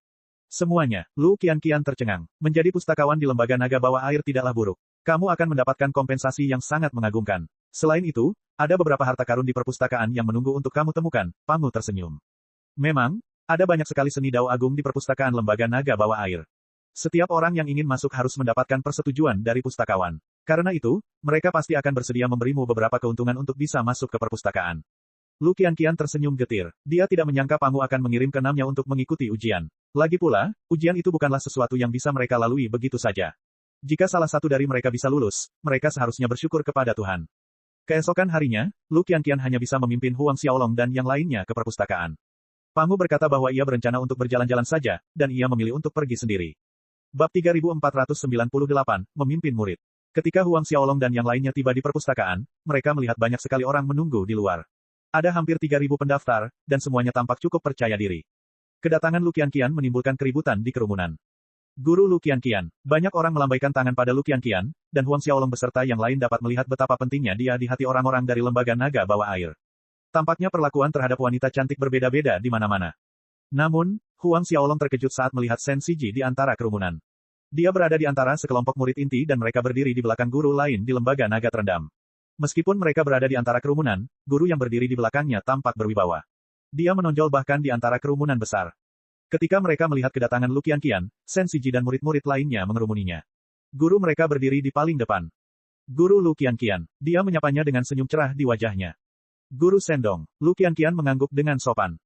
Semuanya. Lu Qianqian tercengang. Menjadi pustakawan di lembaga naga bawah air tidaklah buruk. Kamu akan mendapatkan kompensasi yang sangat mengagumkan. Selain itu, ada beberapa harta karun di perpustakaan yang menunggu untuk kamu temukan. Pangu tersenyum. Memang, ada banyak sekali seni dao agung di perpustakaan lembaga naga bawah air. Setiap orang yang ingin masuk harus mendapatkan persetujuan dari pustakawan. Karena itu, mereka pasti akan bersedia memberimu beberapa keuntungan untuk bisa masuk ke perpustakaan. Lu Qianqian tersenyum getir. Dia tidak menyangka Pangu akan mengirim keenamnya untuk mengikuti ujian. Lagi pula, ujian itu bukanlah sesuatu yang bisa mereka lalui begitu saja. Jika salah satu dari mereka bisa lulus, mereka seharusnya bersyukur kepada Tuhan. Keesokan harinya, Lu Qianqian hanya bisa memimpin Huang Xiaolong dan yang lainnya ke perpustakaan. Pangu berkata bahwa ia berencana untuk berjalan-jalan saja, dan ia memilih untuk pergi sendiri. Bab 3498, Memimpin Murid. Ketika Huang Xiaolong dan yang lainnya tiba di perpustakaan, mereka melihat banyak sekali orang menunggu di luar. Ada hampir 3.000 pendaftar, dan semuanya tampak cukup percaya diri. Kedatangan Lu Qianqian menimbulkan keributan di kerumunan. Guru Lu Qianqian. Banyak orang melambaikan tangan pada Lu Qianqian, dan Huang Xiaolong beserta yang lain dapat melihat betapa pentingnya dia di hati orang-orang dari lembaga naga bawah air. Tampaknya perlakuan terhadap wanita cantik berbeda-beda di mana-mana. Namun, Huang Xiaolong terkejut saat melihat Shen Siji di antara kerumunan. Dia berada di antara sekelompok murid inti dan mereka berdiri di belakang guru lain di lembaga naga terendam. Meskipun mereka berada di antara kerumunan, guru yang berdiri di belakangnya tampak berwibawa. Dia menonjol bahkan di antara kerumunan besar. Ketika mereka melihat kedatangan Lu Qianqian, Shen Siji dan murid-murid lainnya mengerumuninya. Guru mereka berdiri di paling depan. Guru Lu Qianqian. Dia menyapanya dengan senyum cerah di wajahnya. Guru Sendong. Lu Qianqian mengangguk dengan sopan.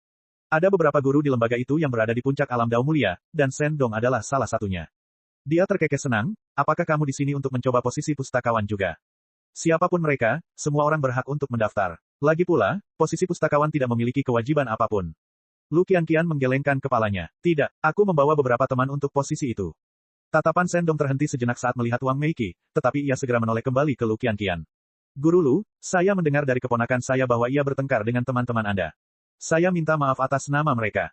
Ada beberapa guru di lembaga itu yang berada di puncak alam dao mulia, dan Sendong adalah salah satunya. Dia terkekeh senang, apakah kamu di sini untuk mencoba posisi pustakawan juga? Siapapun mereka, semua orang berhak untuk mendaftar. Lagi pula, posisi pustakawan tidak memiliki kewajiban apapun. Lu Qianqian menggelengkan kepalanya. Tidak, aku membawa beberapa teman untuk posisi itu. Tatapan Sendong terhenti sejenak saat melihat Wang Meiki, tetapi ia segera menoleh kembali ke Lu Qianqian. Guru Lu, saya mendengar dari keponakan saya bahwa ia bertengkar dengan teman-teman Anda. Saya minta maaf atas nama mereka.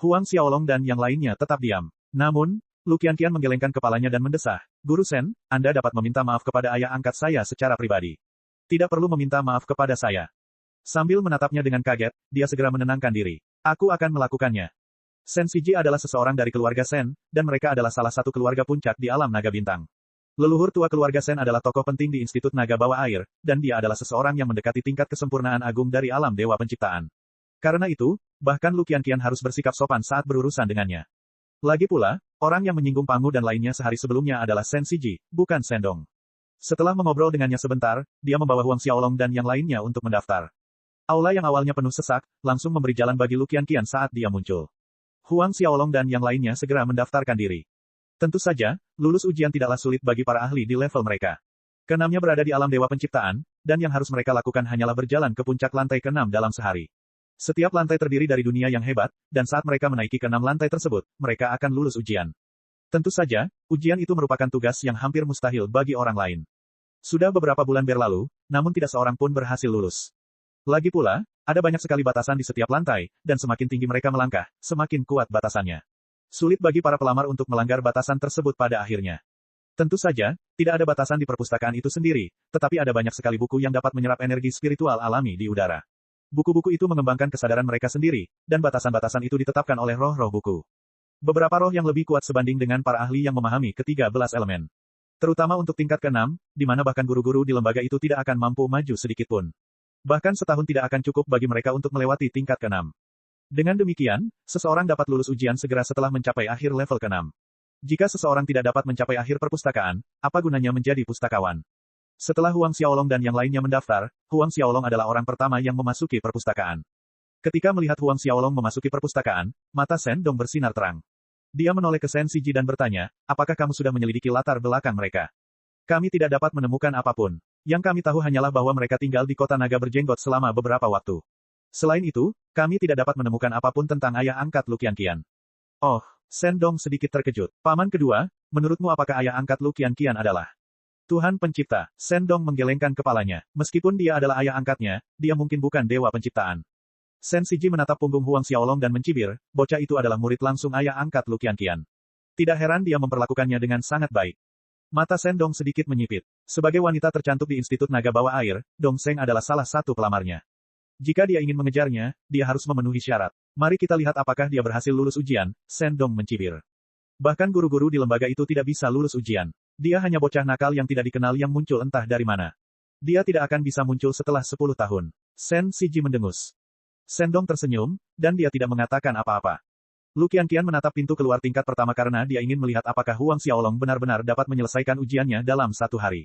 Huang Xiaolong dan yang lainnya tetap diam. Namun, Lu Qianqian menggelengkan kepalanya dan mendesah, Guru Shen, Anda dapat meminta maaf kepada ayah angkat saya secara pribadi. Tidak perlu meminta maaf kepada saya. Sambil menatapnya dengan kaget, dia segera menenangkan diri. Aku akan melakukannya. Shen Siji adalah seseorang dari keluarga Shen, dan mereka adalah salah satu keluarga puncak di alam naga bintang. Leluhur tua keluarga Shen adalah tokoh penting di Institut Naga Bawah Air, dan dia adalah seseorang yang mendekati tingkat kesempurnaan agung dari alam dewa penciptaan. Karena itu, bahkan Lu Qianqian harus bersikap sopan saat berurusan dengannya. Lagi pula, orang yang menyinggung Pangu dan lainnya sehari sebelumnya adalah Shen Siji, bukan Sendong. Setelah mengobrol dengannya sebentar, dia membawa Huang Xiaolong dan yang lainnya untuk mendaftar. Aula yang awalnya penuh sesak, langsung memberi jalan bagi Lu Qianqian saat dia muncul. Huang Xiaolong dan yang lainnya segera mendaftarkan diri. Tentu saja, lulus ujian tidaklah sulit bagi para ahli di level mereka. Keenamnya berada di alam dewa penciptaan, dan yang harus mereka lakukan hanyalah berjalan ke puncak lantai ke-6 dalam sehari. Setiap lantai terdiri dari dunia yang hebat, dan saat mereka menaiki ke-6 lantai tersebut, mereka akan lulus ujian. Tentu saja, ujian itu merupakan tugas yang hampir mustahil bagi orang lain. Sudah beberapa bulan berlalu, namun tidak seorang pun berhasil lulus. Lagi pula, ada banyak sekali batasan di setiap lantai, dan semakin tinggi mereka melangkah, semakin kuat batasannya. Sulit bagi para pelamar untuk melanggar batasan tersebut pada akhirnya. Tentu saja, tidak ada batasan di perpustakaan itu sendiri, tetapi ada banyak sekali buku yang dapat menyerap energi spiritual alami di udara. Buku-buku itu mengembangkan kesadaran mereka sendiri, dan batasan-batasan itu ditetapkan oleh roh-roh buku. Beberapa roh yang lebih kuat sebanding dengan para ahli yang memahami ke-13 elemen. Terutama untuk tingkat ke-6, di mana bahkan guru-guru di lembaga itu tidak akan mampu maju sedikitpun. Bahkan setahun tidak akan cukup bagi mereka untuk melewati tingkat ke-6. Dengan demikian, seseorang dapat lulus ujian segera setelah mencapai akhir level ke-6. Jika seseorang tidak dapat mencapai akhir perpustakaan, apa gunanya menjadi pustakawan? Setelah Huang Xiaolong dan yang lainnya mendaftar, Huang Xiaolong adalah orang pertama yang memasuki perpustakaan. Ketika melihat Huang Xiaolong memasuki perpustakaan, mata Shen Dong bersinar terang. Dia menoleh ke Shen Siji dan bertanya, apakah kamu sudah menyelidiki latar belakang mereka? Kami tidak dapat menemukan apapun. Yang kami tahu hanyalah bahwa mereka tinggal di kota naga berjenggot selama beberapa waktu. Selain itu, kami tidak dapat menemukan apapun tentang ayah angkat Lu Qianqian. Oh, Shen Dong sedikit terkejut. Paman kedua, menurutmu apakah ayah angkat Lu Qianqian adalah Tuhan Pencipta? Shen Dong menggelengkan kepalanya. Meskipun dia adalah ayah angkatnya, dia mungkin bukan dewa penciptaan. Shen Siji menatap punggung Huang Xiaolong dan mencibir, bocah itu adalah murid langsung ayah angkat Lu Qianqian. Tidak heran dia memperlakukannya dengan sangat baik. Mata Shen Dong sedikit menyipit. Sebagai wanita tercantik di Institut Naga Bawah Air, Dong Sheng adalah salah satu pelamarnya. Jika dia ingin mengejarnya, dia harus memenuhi syarat. Mari kita lihat apakah dia berhasil lulus ujian, Shen Dong mencibir. Bahkan guru-guru di lembaga itu tidak bisa lulus ujian. Dia hanya bocah nakal yang tidak dikenal yang muncul entah dari mana. Dia tidak akan bisa muncul setelah 10 tahun. Shen Siji mendengus. Shen Dong tersenyum, dan dia tidak mengatakan apa-apa. Lu Qianqian menatap pintu keluar tingkat pertama karena dia ingin melihat apakah Huang Xiaolong benar-benar dapat menyelesaikan ujiannya dalam 1 hari.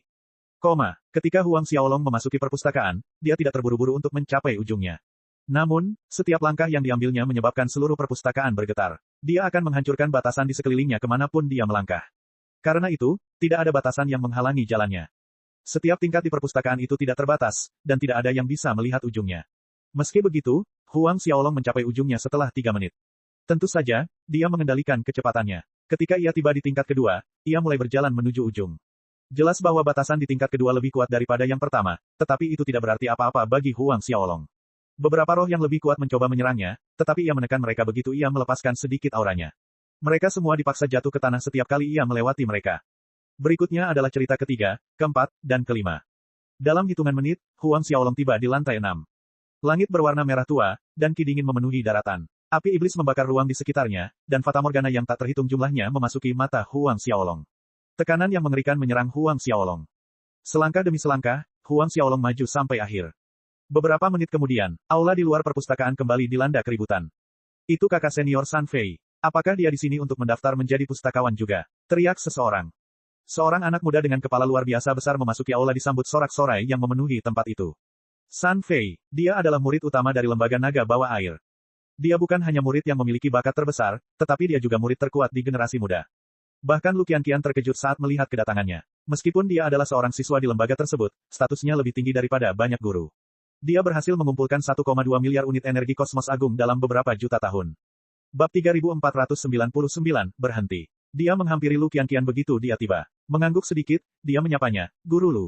Ketika Huang Xiaolong memasuki perpustakaan, dia tidak terburu-buru untuk mencapai ujungnya. Namun, setiap langkah yang diambilnya menyebabkan seluruh perpustakaan bergetar. Dia akan menghancurkan batasan di sekelilingnya kemanapun dia melangkah. Karena itu, tidak ada batasan yang menghalangi jalannya. Setiap tingkat di perpustakaan itu tidak terbatas, dan tidak ada yang bisa melihat ujungnya. Meski begitu, Huang Xiaolong mencapai ujungnya setelah 3 menit. Tentu saja, dia mengendalikan kecepatannya. Ketika ia tiba di tingkat kedua, ia mulai berjalan menuju ujung. Jelas bahwa batasan di tingkat kedua lebih kuat daripada yang pertama, tetapi itu tidak berarti apa-apa bagi Huang Xiaolong. Beberapa roh yang lebih kuat mencoba menyerangnya, tetapi ia menekan mereka begitu ia melepaskan sedikit auranya. Mereka semua dipaksa jatuh ke tanah setiap kali ia melewati mereka. Berikutnya adalah cerita ketiga, keempat, dan kelima. Dalam hitungan menit, Huang Xiaolong tiba di lantai 6. Langit berwarna merah tua, dan ki dingin memenuhi daratan. Api iblis membakar ruang di sekitarnya, dan fatamorgana yang tak terhitung jumlahnya memasuki mata Huang Xiaolong. Tekanan yang mengerikan menyerang Huang Xiaolong. Selangkah demi selangkah, Huang Xiaolong maju sampai akhir. Beberapa menit kemudian, aula di luar perpustakaan kembali dilanda keributan. Itu kakak senior San Fei. Apakah dia di sini untuk mendaftar menjadi pustakawan juga? Teriak seseorang. Seorang anak muda dengan kepala luar biasa besar memasuki aula disambut sorak-sorai yang memenuhi tempat itu. San Fei, dia adalah murid utama dari lembaga naga bawah air. Dia bukan hanya murid yang memiliki bakat terbesar, tetapi dia juga murid terkuat di generasi muda. Bahkan Lu Qianqian terkejut saat melihat kedatangannya. Meskipun dia adalah seorang siswa di lembaga tersebut, statusnya lebih tinggi daripada banyak guru. Dia berhasil mengumpulkan 1,2 miliar unit energi kosmos agung dalam beberapa juta tahun. Bab 3499, berhenti. Dia menghampiri Lu Qianqian begitu dia tiba. Mengangguk sedikit, dia menyapanya, Guru Lu.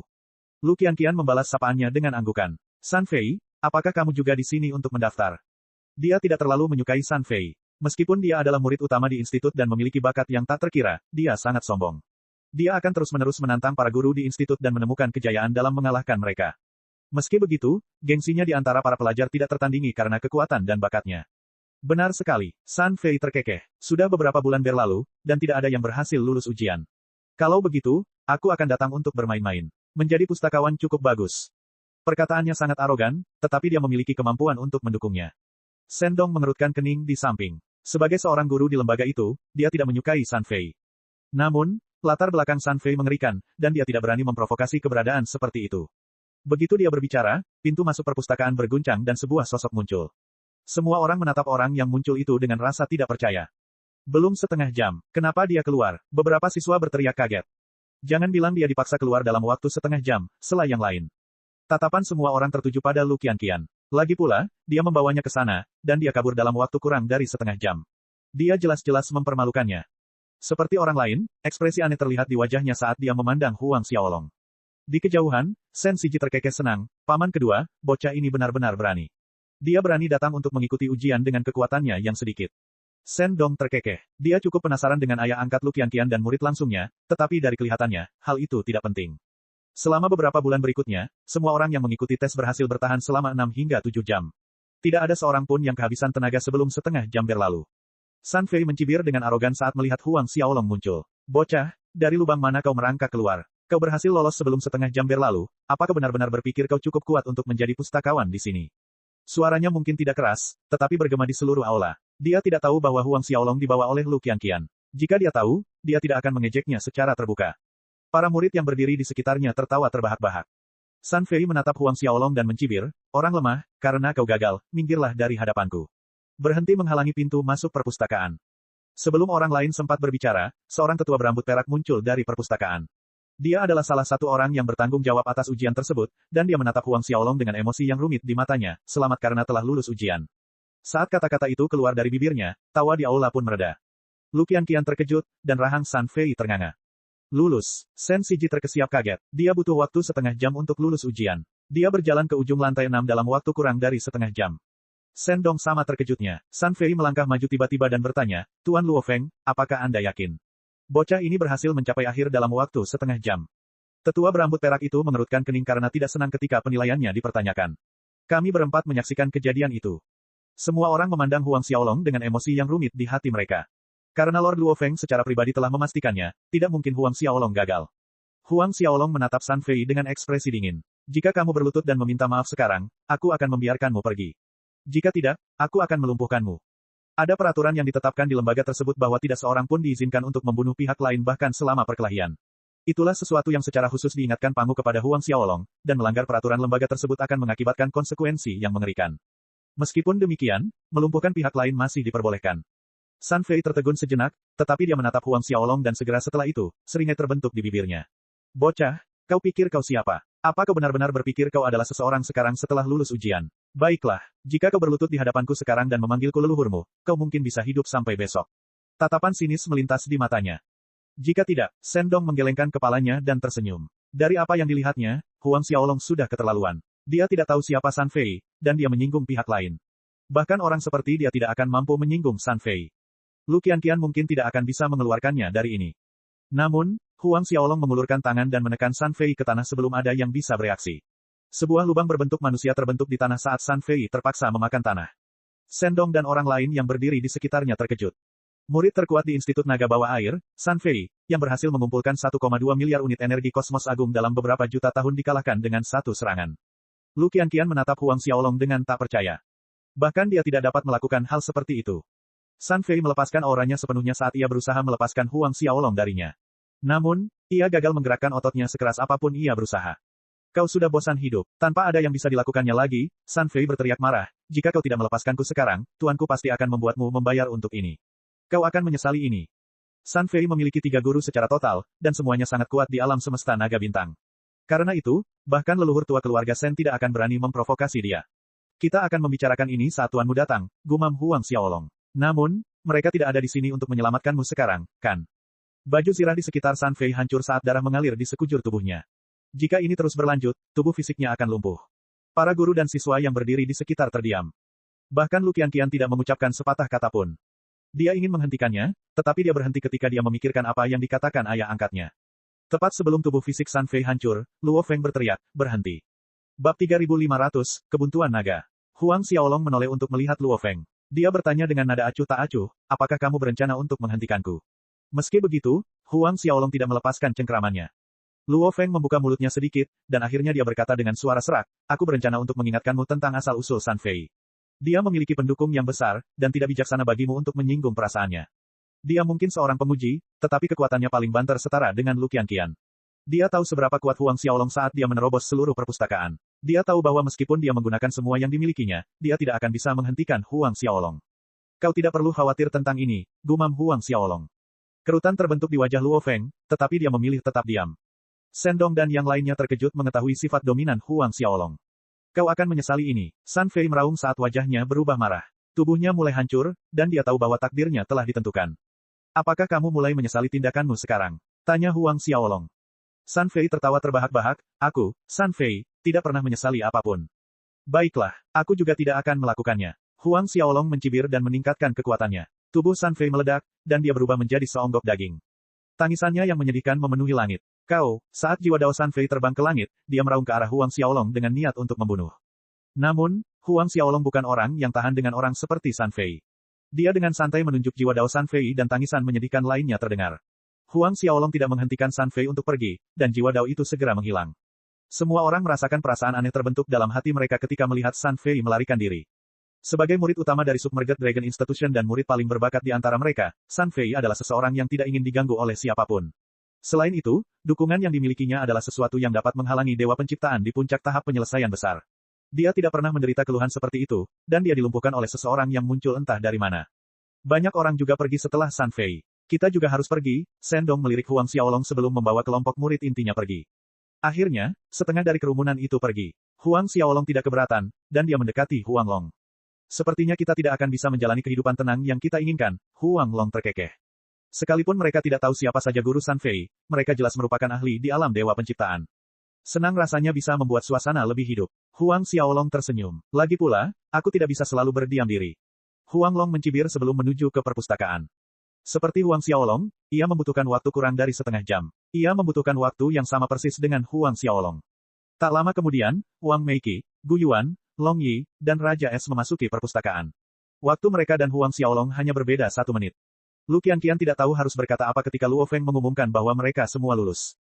Lu Qianqian membalas sapaannya dengan anggukan. San Fei, apakah kamu juga di sini untuk mendaftar? Dia tidak terlalu menyukai San Fei. Meskipun dia adalah murid utama di institut dan memiliki bakat yang tak terkira, dia sangat sombong. Dia akan terus-menerus menantang para guru di institut dan menemukan kejayaan dalam mengalahkan mereka. Meski begitu, gengsinya di antara para pelajar tidak tertandingi karena kekuatan dan bakatnya. Benar sekali, San Fei terkekeh. Sudah beberapa bulan berlalu, dan tidak ada yang berhasil lulus ujian. Kalau begitu, aku akan datang untuk bermain-main. Menjadi pustakawan cukup bagus. Perkataannya sangat arogan, tetapi dia memiliki kemampuan untuk mendukungnya. Shen Dong mengerutkan kening di samping. Sebagai seorang guru di lembaga itu, dia tidak menyukai San Fei. Namun, latar belakang San Fei mengerikan, dan dia tidak berani memprovokasi keberadaan seperti itu. Begitu dia berbicara, pintu masuk perpustakaan berguncang dan sebuah sosok muncul. Semua orang menatap orang yang muncul itu dengan rasa tidak percaya. Belum setengah jam, kenapa dia keluar? Beberapa siswa berteriak kaget. Jangan bilang dia dipaksa keluar dalam waktu setengah jam, sela yang lain. Tatapan semua orang tertuju pada Lu Qianqian. Lagi pula, dia membawanya ke sana, dan dia kabur dalam waktu kurang dari setengah jam. Dia jelas-jelas mempermalukannya. Seperti orang lain, ekspresi aneh terlihat di wajahnya saat dia memandang Huang Xiaolong. Di kejauhan, Shen Siji terkekeh senang, paman kedua, bocah ini benar-benar berani. Dia berani datang untuk mengikuti ujian dengan kekuatannya yang sedikit. Shen Dong terkekeh. Dia cukup penasaran dengan ayah angkat Lu Qianqian dan murid langsungnya, tetapi dari kelihatannya, hal itu tidak penting. Selama beberapa bulan berikutnya, semua orang yang mengikuti tes berhasil bertahan selama 6 hingga 7 jam. Tidak ada seorang pun yang kehabisan tenaga sebelum setengah jam berlalu. San Fei mencibir dengan arogan saat melihat Huang Xiaolong muncul. Bocah, dari lubang mana kau merangkak keluar? Kau berhasil lolos sebelum setengah jam berlalu, apakah benar-benar berpikir kau cukup kuat untuk menjadi pustakawan di sini? Suaranya mungkin tidak keras, tetapi bergema di seluruh aula. Dia tidak tahu bahwa Huang Xiaolong dibawa oleh Lu Qianqian. Jika dia tahu, dia tidak akan mengejeknya secara terbuka. Para murid yang berdiri di sekitarnya tertawa terbahak-bahak. San Fei menatap Huang Xiaolong dan mencibir, orang lemah, karena kau gagal, minggirlah dari hadapanku. Berhenti menghalangi pintu masuk perpustakaan. Sebelum orang lain sempat berbicara, seorang tetua berambut perak muncul dari perpustakaan. Dia adalah salah satu orang yang bertanggung jawab atas ujian tersebut, dan dia menatap Huang Xiaolong dengan emosi yang rumit di matanya, selamat karena telah lulus ujian. Saat kata-kata itu keluar dari bibirnya, tawa di aula pun mereda. Lu Qianqian terkejut, dan rahang San Fei ternganga. Lulus. Sen Siji terkesiap kaget. Dia butuh waktu setengah jam untuk lulus ujian. Dia berjalan ke ujung lantai 6 dalam waktu kurang dari setengah jam. Sen Dong sama terkejutnya. San Fei melangkah maju tiba-tiba dan bertanya, Tuan Luo Feng, apakah Anda yakin? Bocah ini berhasil mencapai akhir dalam waktu setengah jam. Tetua berambut perak itu mengerutkan kening karena tidak senang ketika penilaiannya dipertanyakan. Kami berempat menyaksikan kejadian itu. Semua orang memandang Huang Xiaolong dengan emosi yang rumit di hati mereka. Karena Lord Luo Feng secara pribadi telah memastikannya, tidak mungkin Huang Xiaolong gagal. Huang Xiaolong menatap San Fei dengan ekspresi dingin. Jika kamu berlutut dan meminta maaf sekarang, aku akan membiarkanmu pergi. Jika tidak, aku akan melumpuhkanmu. Ada peraturan yang ditetapkan di lembaga tersebut bahwa tidak seorang pun diizinkan untuk membunuh pihak lain bahkan selama perkelahian. Itulah sesuatu yang secara khusus diingatkan Pangu kepada Huang Xiaolong, dan melanggar peraturan lembaga tersebut akan mengakibatkan konsekuensi yang mengerikan. Meskipun demikian, melumpuhkan pihak lain masih diperbolehkan. San Fei tertegun sejenak, tetapi dia menatap Huang Xiaolong dan segera setelah itu, seringai terbentuk di bibirnya. Bocah, kau pikir kau siapa? Apa kau benar-benar berpikir kau adalah seseorang sekarang setelah lulus ujian? Baiklah, jika kau berlutut di hadapanku sekarang dan memanggilku leluhurmu, kau mungkin bisa hidup sampai besok. Tatapan sinis melintas di matanya. Jika tidak, Sen Dong menggelengkan kepalanya dan tersenyum. Dari apa yang dilihatnya, Huang Xiaolong sudah keterlaluan. Dia tidak tahu siapa San Fei, dan dia menyinggung pihak lain. Bahkan orang seperti dia tidak akan mampu menyinggung San Fei. Lu Qianqian mungkin tidak akan bisa mengeluarkannya dari ini. Namun, Huang Xiaolong mengulurkan tangan dan menekan San Fei ke tanah sebelum ada yang bisa bereaksi. Sebuah lubang berbentuk manusia terbentuk di tanah saat San Fei terpaksa memakan tanah. Sen Dong dan orang lain yang berdiri di sekitarnya terkejut. Murid terkuat di Institut Naga Bawah Air, San Fei, yang berhasil mengumpulkan 1,2 miliar unit energi kosmos agung dalam beberapa juta tahun dikalahkan dengan satu serangan. Lu Qianqian menatap Huang Xiaolong dengan tak percaya. Bahkan dia tidak dapat melakukan hal seperti itu. San Fei melepaskan auranya sepenuhnya saat ia berusaha melepaskan Huang Xiaolong darinya. Namun, ia gagal menggerakkan ototnya sekeras apapun ia berusaha. Kau sudah bosan hidup, tanpa ada yang bisa dilakukannya lagi, San Fei berteriak marah, jika kau tidak melepaskanku sekarang, tuanku pasti akan membuatmu membayar untuk ini. Kau akan menyesali ini. San Fei memiliki 3 guru secara total, dan semuanya sangat kuat di alam semesta naga bintang. Karena itu, bahkan leluhur tua keluarga Sen tidak akan berani memprovokasi dia. Kita akan membicarakan ini saat tuanmu datang, gumam Huang Xiaolong. Namun, mereka tidak ada di sini untuk menyelamatkanmu sekarang, kan? Baju zirah di sekitar San Fei hancur saat darah mengalir di sekujur tubuhnya. Jika ini terus berlanjut, tubuh fisiknya akan lumpuh. Para guru dan siswa yang berdiri di sekitar terdiam. Bahkan Lu Qianqian tidak mengucapkan sepatah kata pun. Dia ingin menghentikannya, tetapi dia berhenti ketika dia memikirkan apa yang dikatakan ayah angkatnya. Tepat sebelum tubuh fisik San Fei hancur, Luo Feng berteriak, berhenti. Bab 3500, Kebuntuan Naga. Huang Xiaolong menoleh untuk melihat Luo Feng. Dia bertanya dengan nada acuh tak acuh, apakah kamu berencana untuk menghentikanku? Meski begitu, Huang Xiaolong tidak melepaskan cengkeramannya. Luo Feng membuka mulutnya sedikit, dan akhirnya dia berkata dengan suara serak, aku berencana untuk mengingatkanmu tentang asal-usul San Fei. Dia memiliki pendukung yang besar, dan tidak bijaksana bagimu untuk menyinggung perasaannya. Dia mungkin seorang penguji, tetapi kekuatannya paling banter setara dengan Lu Qianqian. Dia tahu seberapa kuat Huang Xiaolong saat dia menerobos seluruh perpustakaan. Dia tahu bahwa meskipun dia menggunakan semua yang dimilikinya, dia tidak akan bisa menghentikan Huang Xiaolong. Kau tidak perlu khawatir tentang ini, gumam Huang Xiaolong. Kerutan terbentuk di wajah Luo Feng, tetapi dia memilih tetap diam. Sen Dong dan yang lainnya terkejut mengetahui sifat dominan Huang Xiaolong. Kau akan menyesali ini. San Fei meraung saat wajahnya berubah marah. Tubuhnya mulai hancur, dan dia tahu bahwa takdirnya telah ditentukan. Apakah kamu mulai menyesali tindakanmu sekarang? Tanya Huang Xiaolong. San Fei tertawa terbahak-bahak, aku, San Fei, tidak pernah menyesali apapun. Baiklah, aku juga tidak akan melakukannya. Huang Xiaolong mencibir dan meningkatkan kekuatannya. Tubuh San Fei meledak, dan dia berubah menjadi seonggok daging. Tangisannya yang menyedihkan memenuhi langit. Kau, saat jiwa Dao San Fei terbang ke langit, dia meraung ke arah Huang Xiaolong dengan niat untuk membunuh. Namun, Huang Xiaolong bukan orang yang tahan dengan orang seperti San Fei. Dia dengan santai menunjuk jiwa Dao San Fei dan tangisan menyedihkan lainnya terdengar. Huang Xiaolong tidak menghentikan San Fei untuk pergi, dan jiwa Dao itu segera menghilang. Semua orang merasakan perasaan aneh terbentuk dalam hati mereka ketika melihat San Fei melarikan diri. Sebagai murid utama dari Submerged Dragon Institution dan murid paling berbakat di antara mereka, San Fei adalah seseorang yang tidak ingin diganggu oleh siapapun. Selain itu, dukungan yang dimilikinya adalah sesuatu yang dapat menghalangi Dewa Penciptaan di puncak tahap penyelesaian besar. Dia tidak pernah menderita keluhan seperti itu, dan dia dilumpuhkan oleh seseorang yang muncul entah dari mana. Banyak orang juga pergi setelah San Fei. Kita juga harus pergi, Sendong melirik Huang Xiaolong sebelum membawa kelompok murid intinya pergi. Akhirnya, setengah dari kerumunan itu pergi. Huang Xiaolong tidak keberatan, dan dia mendekati Huang Long. Sepertinya kita tidak akan bisa menjalani kehidupan tenang yang kita inginkan, Huang Long terkekeh. Sekalipun mereka tidak tahu siapa saja guru San Fei, mereka jelas merupakan ahli di alam Dewa Penciptaan. Senang rasanya bisa membuat suasana lebih hidup. Huang Xiaolong tersenyum. Lagi pula, aku tidak bisa selalu berdiam diri. Huang Long mencibir sebelum menuju ke perpustakaan. Seperti Huang Xiaolong, ia membutuhkan waktu kurang dari setengah jam. Ia membutuhkan waktu yang sama persis dengan Huang Xiaolong. Tak lama kemudian, Wang Meiki, Gu Yuan, Long Yi, dan Raja S memasuki perpustakaan. Waktu mereka dan Huang Xiaolong hanya berbeda 1 menit. Lu Qianqian tidak tahu harus berkata apa ketika Luo Feng mengumumkan bahwa mereka semua lulus.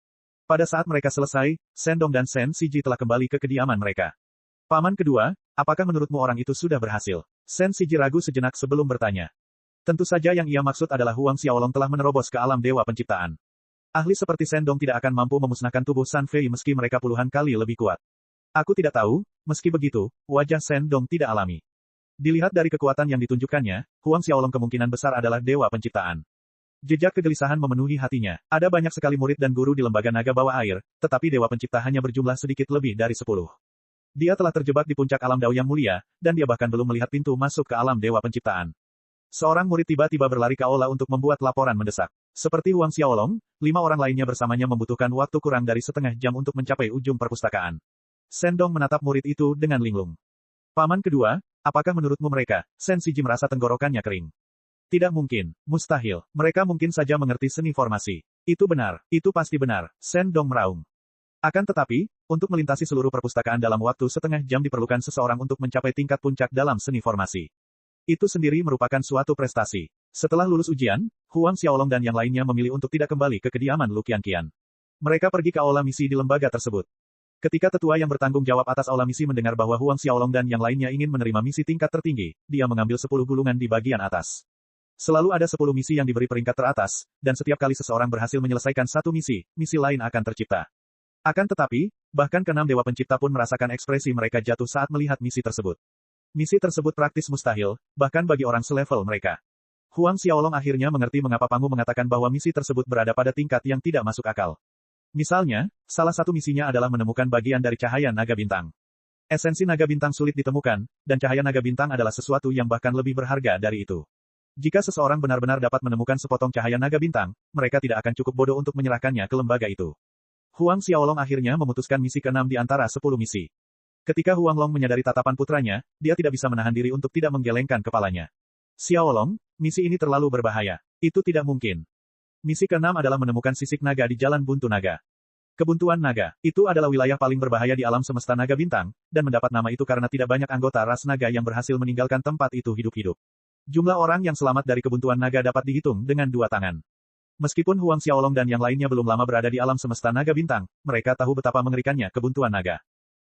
Pada saat mereka selesai, Sendong dan Sen Siji telah kembali ke kediaman mereka. Paman kedua, apakah menurutmu orang itu sudah berhasil? Sen Siji ragu sejenak sebelum bertanya. Tentu saja yang ia maksud adalah Huang Xiaolong telah menerobos ke alam Dewa Penciptaan. Ahli seperti Sendong tidak akan mampu memusnahkan tubuh San Fei meski mereka puluhan kali lebih kuat. Aku tidak tahu, meski begitu, wajah Sendong tidak alami. Dilihat dari kekuatan yang ditunjukkannya, Huang Xiaolong kemungkinan besar adalah Dewa Penciptaan. Jejak kegelisahan memenuhi hatinya. Ada banyak sekali murid dan guru di lembaga naga bawah air, tetapi Dewa Pencipta hanya berjumlah sedikit lebih dari 10. Dia telah terjebak di puncak alam Dao yang mulia, dan dia bahkan belum melihat pintu masuk ke alam Dewa Penciptaan. Seorang murid tiba-tiba berlari ke aula untuk membuat laporan mendesak. Seperti Huang Xiaolong, 5 orang lainnya bersamanya membutuhkan waktu kurang dari setengah jam untuk mencapai ujung perpustakaan. Sendong menatap murid itu dengan linglung. Paman kedua, apakah menurutmu mereka? Sen Siji merasa tenggorokannya kering. Tidak mungkin, mustahil. Mereka mungkin saja mengerti seni formasi. Itu benar, itu pasti benar, Sendong meraung. Akan tetapi, untuk melintasi seluruh perpustakaan dalam waktu setengah jam diperlukan seseorang untuk mencapai tingkat puncak dalam seni formasi. Itu sendiri merupakan suatu prestasi. Setelah lulus ujian, Huang Xiaolong dan yang lainnya memilih untuk tidak kembali ke kediaman Lu Qianqian. Mereka pergi ke aula misi di lembaga tersebut. Ketika tetua yang bertanggung jawab atas aula misi mendengar bahwa Huang Xiaolong dan yang lainnya ingin menerima misi tingkat tertinggi, dia mengambil 10 gulungan di bagian atas. Selalu ada 10 misi yang diberi peringkat teratas, dan setiap kali seseorang berhasil menyelesaikan satu misi, misi lain akan tercipta. Akan tetapi, bahkan ke-6 Dewa Pencipta pun merasakan ekspresi mereka jatuh saat melihat misi tersebut. Misi tersebut praktis mustahil, bahkan bagi orang selevel mereka. Huang Xiaolong akhirnya mengerti mengapa Pangu mengatakan bahwa misi tersebut berada pada tingkat yang tidak masuk akal. Misalnya, salah satu misinya adalah menemukan bagian dari cahaya naga bintang. Esensi naga bintang sulit ditemukan, dan cahaya naga bintang adalah sesuatu yang bahkan lebih berharga dari itu. Jika seseorang benar-benar dapat menemukan sepotong cahaya naga bintang, mereka tidak akan cukup bodoh untuk menyerahkannya ke lembaga itu. Huang Xiaolong akhirnya memutuskan misi ke-6 di antara 10 misi. Ketika Huang Long menyadari tatapan putranya, dia tidak bisa menahan diri untuk tidak menggelengkan kepalanya. Xiaolong, misi ini terlalu berbahaya. Itu tidak mungkin. Misi ke-6 adalah menemukan sisik naga di Jalan Buntu Naga. Kebuntuan naga, itu adalah wilayah paling berbahaya di alam semesta naga bintang, dan mendapat nama itu karena tidak banyak anggota ras naga yang berhasil meninggalkan tempat itu hidup-hidup. Jumlah orang yang selamat dari kebuntuan naga dapat dihitung dengan 2 tangan. Meskipun Huang Xiaolong dan yang lainnya belum lama berada di alam semesta naga bintang, mereka tahu betapa mengerikannya kebuntuan naga.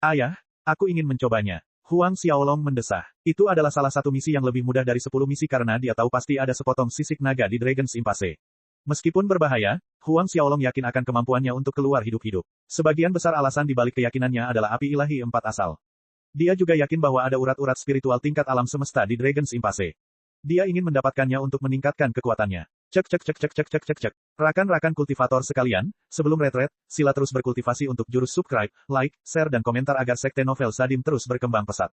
Ayah, aku ingin mencobanya. Huang Xiaolong mendesah. Itu adalah salah satu misi yang lebih mudah dari 10 misi karena dia tahu pasti ada sepotong sisik naga di Dragon's Impasse. Meskipun berbahaya, Huang Xiaolong yakin akan kemampuannya untuk keluar hidup-hidup. Sebagian besar alasan dibalik keyakinannya adalah api ilahi 4 asal. Dia juga yakin bahwa ada urat-urat spiritual tingkat alam semesta di Dragon's Impasse. Dia ingin mendapatkannya untuk meningkatkan kekuatannya. Cek. Rakan-rakan kultivator sekalian, sebelum retret, sila terus berkultivasi untuk jurus subscribe, like, share dan komentar agar sekte novel Sadim terus berkembang pesat.